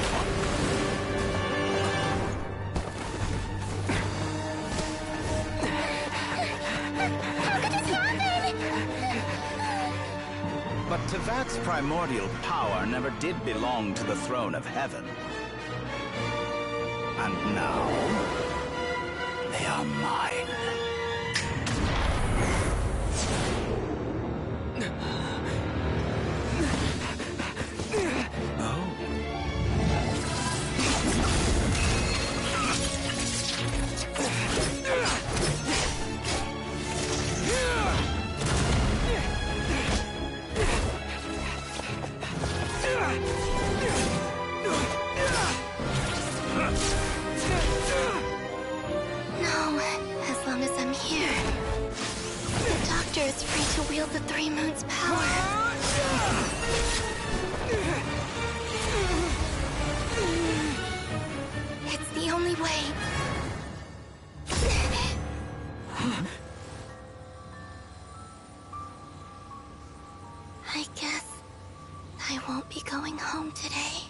How could this happen? But Tevat's primordial power never did belong to the throne of heaven. And now, they are mine. To wield the 3 moons' power. It's the only way. I guess I won't be going home today.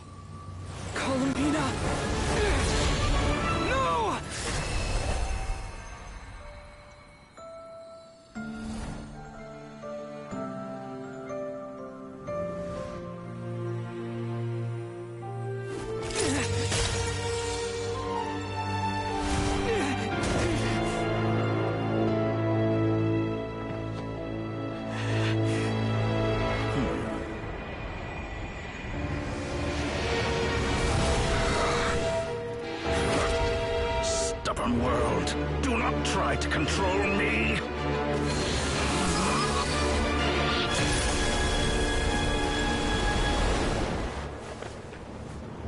Columbina! No! World, do not try to control me.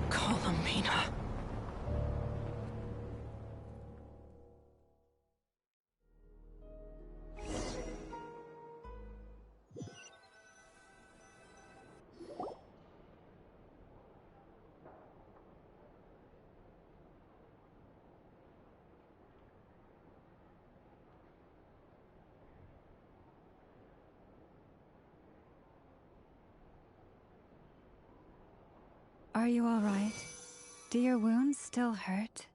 Columbina. Are you all right? Do your wounds still hurt?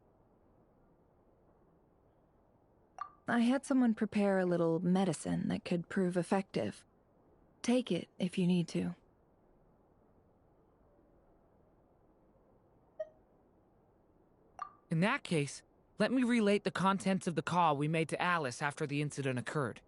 I had someone prepare a little medicine that could prove effective. Take it if you need to. In that case, let me relate the contents of the call we made to Alice after the incident occurred.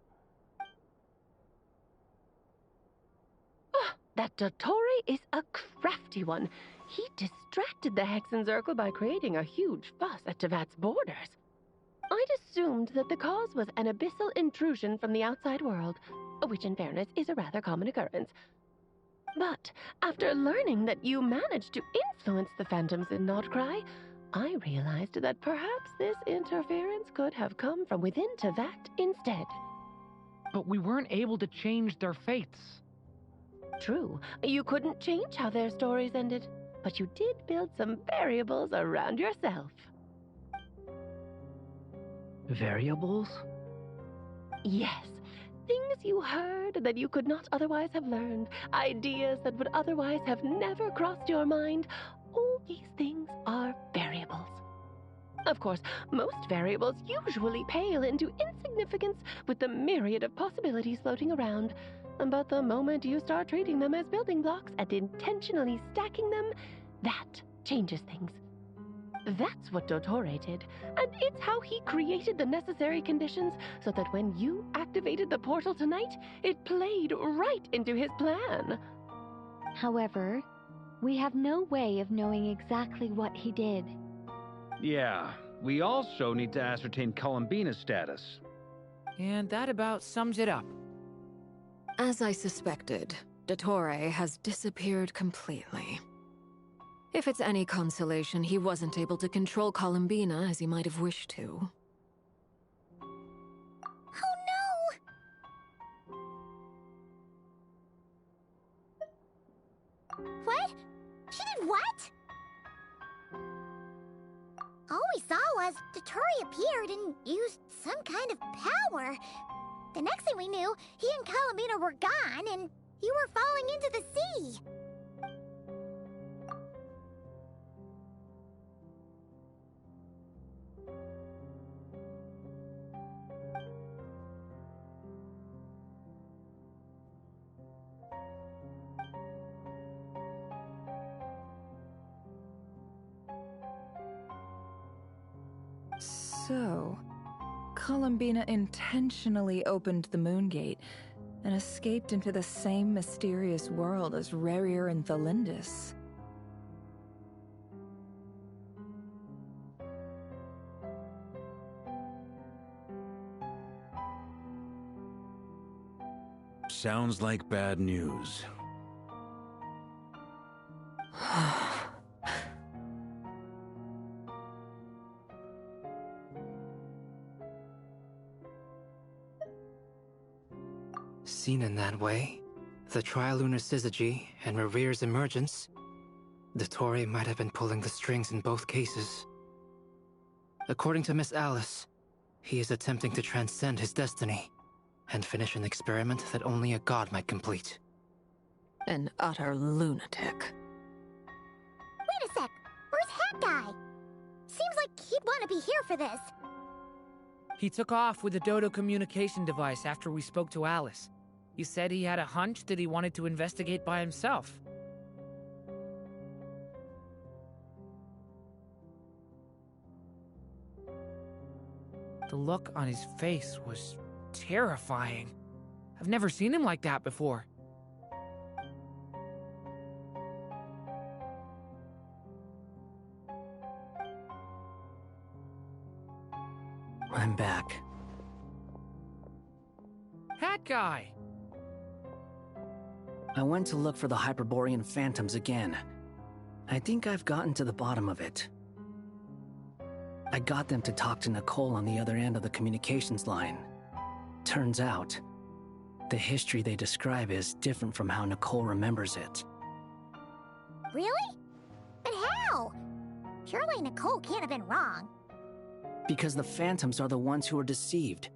That Dottore is a crafty one. He distracted the Hexenzirkel by creating a huge fuss at Tevat's borders. I'd assumed that the cause was an abyssal intrusion from the outside world, which in fairness is a rather common occurrence. But after learning that you managed to influence the phantoms in NOCTURNE, I realized that perhaps this interference could have come from within Tevat instead. But we weren't able to change their fates. True, you couldn't change how their stories ended, but you did build some variables around yourself. Variables? Yes. Things you heard that you could not otherwise have learned. Ideas that would otherwise have never crossed your mind. All these things are variables. Of course, most variables usually pale into insignificance with the myriad of possibilities floating around. But the moment you start treating them as building blocks and intentionally stacking them, that changes things. That's what Dottore did, and it's how he created the necessary conditions so that when you activated the portal tonight, it played right into his plan. However, we have no way of knowing exactly what he did. Yeah, we also need to ascertain Columbina's status. And that about sums it up. As I suspected, Dottore has disappeared completely. If it's any consolation, he wasn't able to control Columbina as he might have wished to. Oh no! What? She did what? All we saw was Dotori appeared and used some kind of power. The next thing we knew, he and Columbina were gone and you were falling into the sea. So, Columbina intentionally opened the Moon Gate and escaped into the same mysterious world as Rerir and Thalindis. Sounds like bad news. Seen in that way, the trilunar syzygy and Rerir's emergence, Dotori might have been pulling the strings in both cases. According to Miss Alice, he is attempting to transcend his destiny and finish an experiment that only a god might complete. An utter lunatic. Wait a sec, where's Hat Guy? Seems like he'd want to be here for this. He took off with the Dodo communication device after we spoke to Alice. He said he had a hunch that he wanted to investigate by himself. The look on his face was terrifying. I've never seen him like that before. I'm back. Hat Guy! I went to look for the Hyperborean phantoms again. I think I've gotten to the bottom of it. I got them to talk to Nicole on the other end of the communications line. Turns out, the history they describe is different from how Nicole remembers it. Really? But how? Surely Nicole can't have been wrong. Because the phantoms are the ones who are deceived.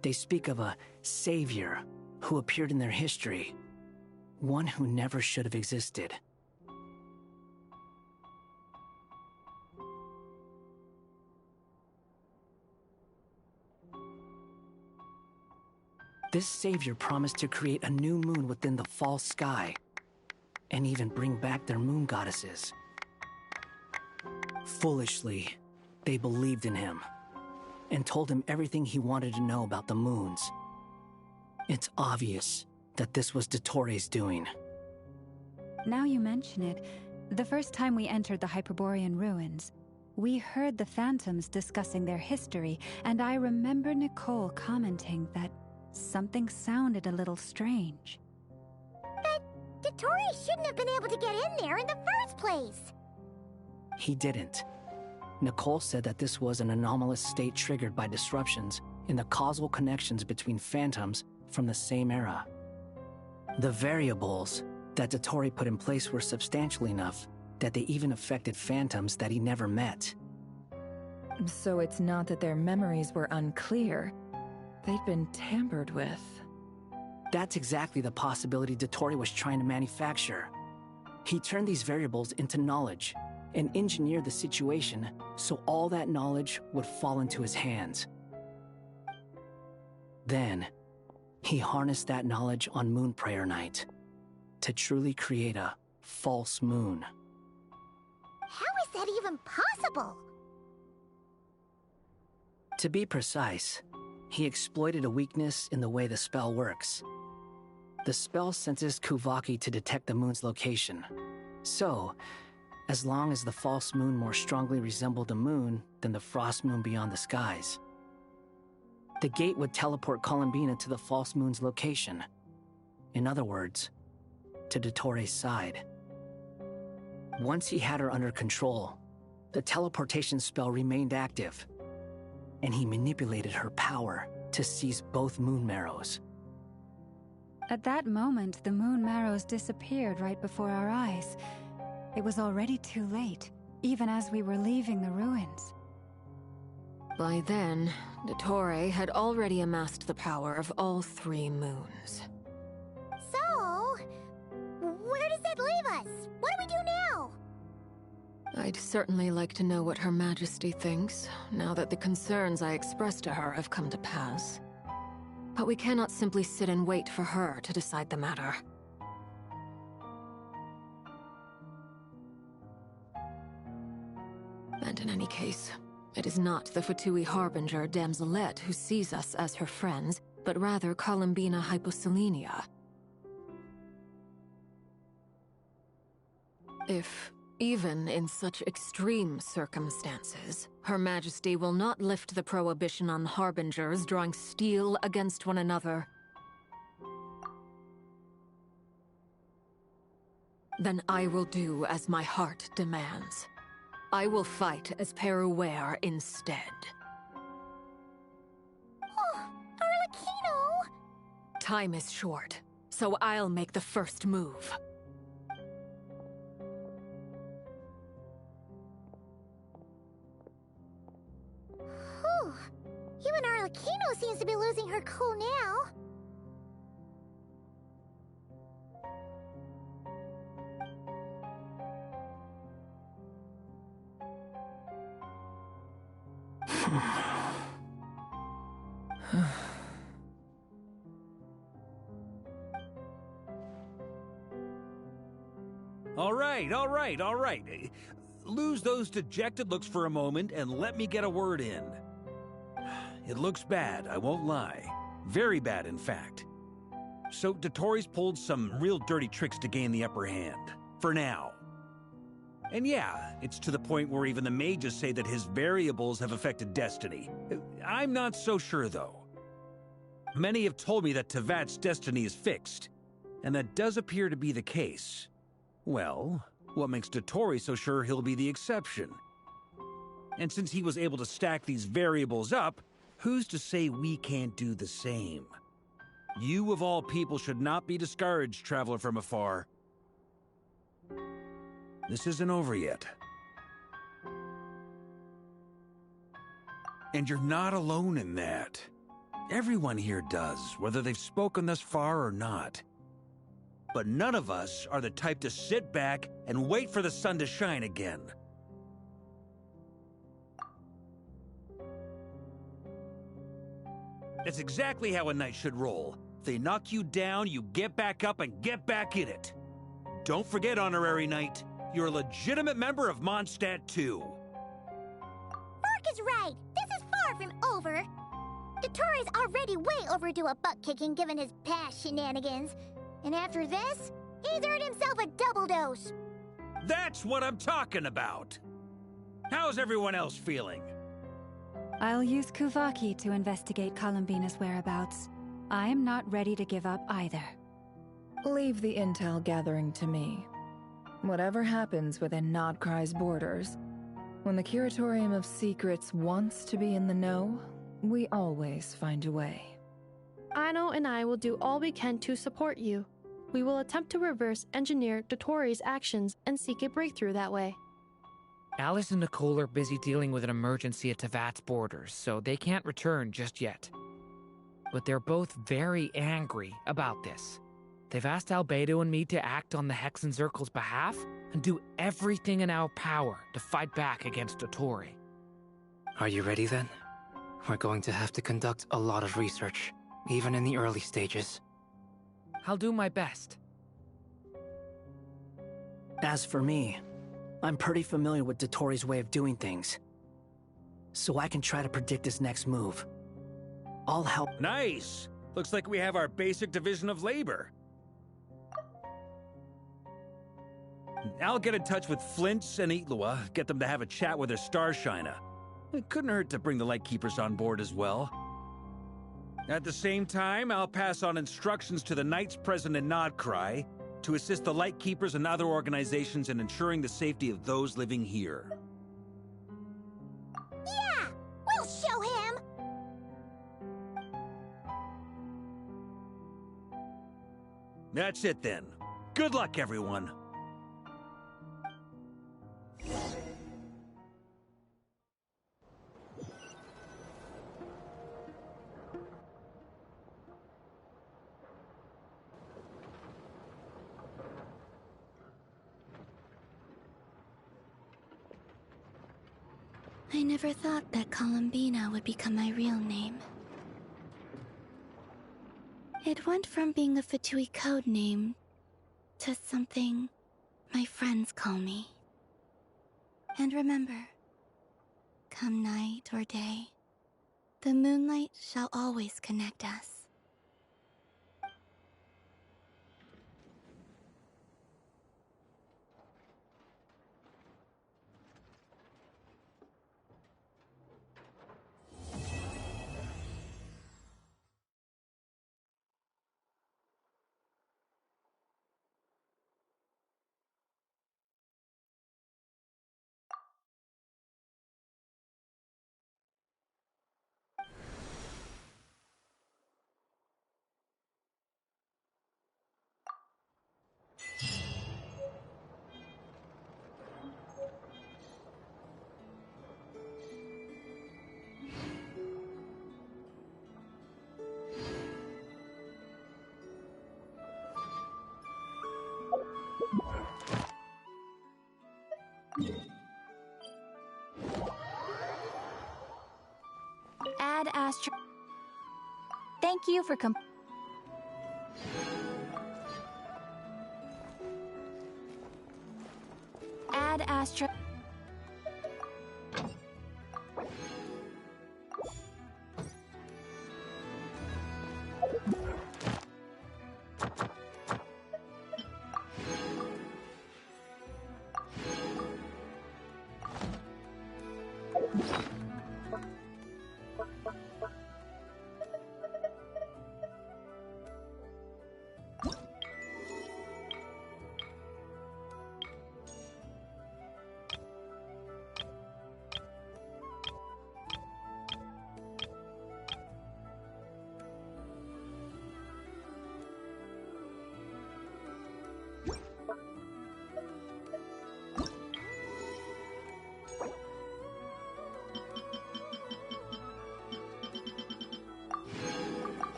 They speak of a savior who appeared in their history. One who never should have existed. This savior promised to create a new moon within the false sky, and even bring back their moon goddesses. Foolishly, they believed in him, and told him everything he wanted to know about the moons. It's obvious that this was Dotori's doing. Now you mention it, the first time we entered the Hyperborean ruins, we heard the phantoms discussing their history, and I remember Nicole commenting that something sounded a little strange. But Dotori shouldn't have been able to get in there in the first place! He didn't. Nicole said that this was an anomalous state triggered by disruptions in the causal connections between phantoms from the same era. The variables that Dotori put in place were substantial enough that they even affected phantoms that he never met. So it's not that their memories were unclear. They'd been tampered with. That's exactly the possibility Dotori was trying to manufacture. He turned these variables into knowledge and engineered the situation so all that knowledge would fall into his hands. Then, he harnessed that knowledge on Moon Prayer Night to truly create a false moon. How is that even possible? To be precise, he exploited a weakness in the way the spell works. The spell senses Kuvaki to detect the moon's location. So, as long as the false moon more strongly resembled a moon than the frost moon beyond the skies, the gate would teleport Columbina to the false moon's location. In other words, to Dotori's side. Once he had her under control, the teleportation spell remained active, and he manipulated her power to seize both moon marrows. At that moment, the moon marrows disappeared right before our eyes. It was already too late, even as we were leaving the ruins. By then, Dottore had already amassed the power of all 3 moons. So, where does that leave us? What do we do now? I'd certainly like to know what Her Majesty thinks, now that the concerns I expressed to her have come to pass. But we cannot simply sit and wait for her to decide the matter. And in any case, it is not the Fatui Harbinger Damselette who sees us as her friends, but rather Columbina Hyposelenia. If, even in such extreme circumstances, Her Majesty will not lift the prohibition on Harbingers drawing steel against one another, then I will do as my heart demands. I will fight as Peruware instead. Oh, Arlecchino! Time is short, so I'll make the first move. Whew. Even Arlecchino seems to be losing her cool now. All right. Lose those dejected looks for a moment and let me get a word in. It looks bad, I won't lie. Very bad, in fact. So Dottore's pulled some real dirty tricks to gain the upper hand. For now. And yeah, it's to the point where even the mages say that his variables have affected destiny. I'm not so sure, though. Many have told me that Tevat's destiny is fixed, and that does appear to be the case. Well, what makes Dottore so sure he'll be the exception? And since he was able to stack these variables up, who's to say we can't do the same? You, of all people, should not be discouraged, traveler from afar. This isn't over yet. And you're not alone in that. Everyone here does, whether they've spoken thus far or not. But none of us are the type to sit back and wait for the sun to shine again. That's exactly how a knight should roll. If they knock you down, you get back up and get back in it. Don't forget, Honorary Knight, you're a legitimate member of Mondstadt too. Mark is right. This is far from over. Dottore's already way overdue a butt-kicking given his past shenanigans. And after this, he's earned himself a double dose. That's what I'm talking about. How's everyone else feeling? I'll use Kuvaki to investigate Columbina's whereabouts. I am not ready to give up either. Leave the intel gathering to me. Whatever happens within Nodcry's borders, when the Curatorium of Secrets wants to be in the know, we always find a way. Aino and I will do all we can to support you. We will attempt to reverse engineer Dottore's actions and seek a breakthrough that way. Alice and Nicole are busy dealing with an emergency at Tevat's borders, so they can't return just yet. But they're both very angry about this. They've asked Albedo and me to act on the Hexen Circle's behalf and do everything in our power to fight back against Dottore. Are you ready then? We're going to have to conduct a lot of research, even in the early stages. I'll do my best. As for me, I'm pretty familiar with Dottore's way of doing things, so I can try to predict his next move. I'll help. Nice! Looks like we have our basic division of labor. I'll get in touch with Flints and Itlua, get them to have a chat with their Starshiner. It couldn't hurt to bring the Lightkeepers on board as well. At the same time, I'll pass on instructions to the knights present in Nodcry to assist the Lightkeepers and other organizations in ensuring the safety of those living here. Yeah! We'll show him! That's it then. Good luck, everyone. I never thought that Columbina would become my real name. It went from being a Fatui code name to something my friends call me. And remember, come night or day, the moonlight shall always connect us. Add Astro. Thank you for Add Astro.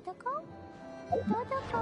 Dodoko? Dodoko.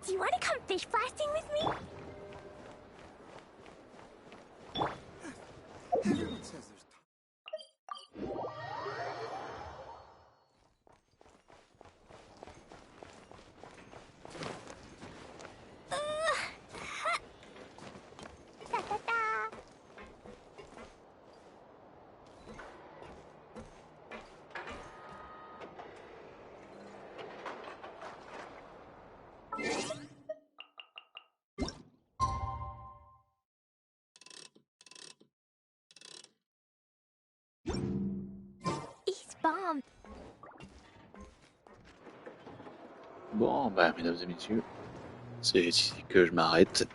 Do you want to come fish blasting with me? Everyone says there's He's bombed. Bon, ben, mesdames et messieurs, c'est ici que je m'arrête.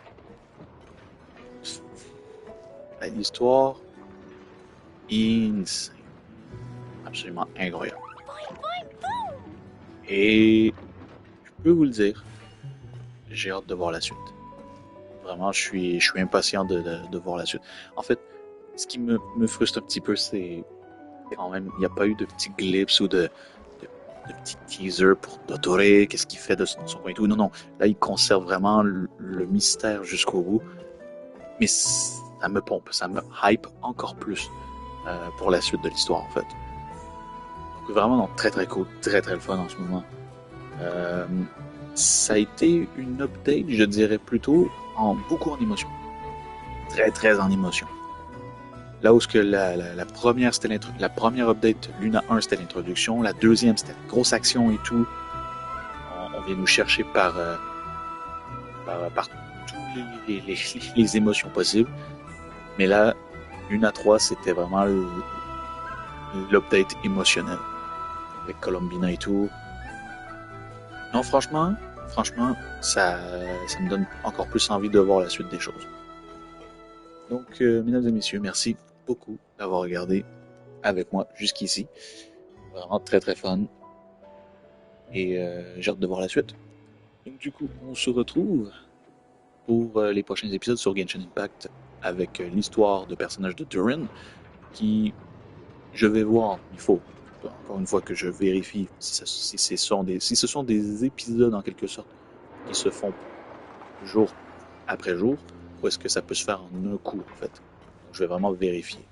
L'histoire insane. Absolument incroyable. Et je peux vous le dire, j'ai hâte de voir la suite. Vraiment, je suis impatient de voir la suite. En fait, ce qui me frustre un petit peu, c'est quand même, il n'y a pas eu de petits glimpses ou de petits teasers pour Dottore, qu'est-ce qu'il fait de son coin et tout. Non, non, là, il conserve vraiment le mystère jusqu'au bout. Mais ça me pompe, ça me hype encore plus pour la suite de l'histoire, en fait. Donc vraiment, non, très très cool, très très le fun en ce moment. Ça a été une update, je dirais plutôt, beaucoup en émotion. Très très en émotion. Là où que la première c'était la première update, Luna 1 c'était l'introduction, la deuxième c'était la grosse action et tout. On vient nous chercher par toutes les émotions possibles. Mais là, Luna 3 c'était vraiment l'update émotionnelle. Avec Colombina et tout. Non, franchement, ça me donne encore plus envie de voir la suite des choses. Donc, mesdames et messieurs, merci beaucoup d'avoir regardé avec moi jusqu'ici. Vraiment très très fun. Et j'ai hâte de voir la suite. Donc du coup, on se retrouve pour les prochains épisodes sur Genshin Impact avec l'histoire de personnages de Durin qui, je vais voir, il faut encore une fois que je vérifie si ce sont des épisodes en quelque sorte qui se font jour après jour, ou est-ce que ça peut se faire en un coup en fait. Donc, je vais vraiment vérifier.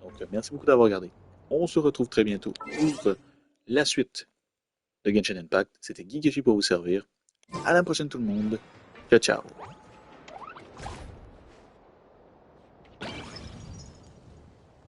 Donc merci beaucoup d'avoir regardé. On se retrouve très bientôt pour la suite de Genshin Impact. C'était GeekYoshii pour vous servir. À la prochaine tout le monde. Ciao ciao.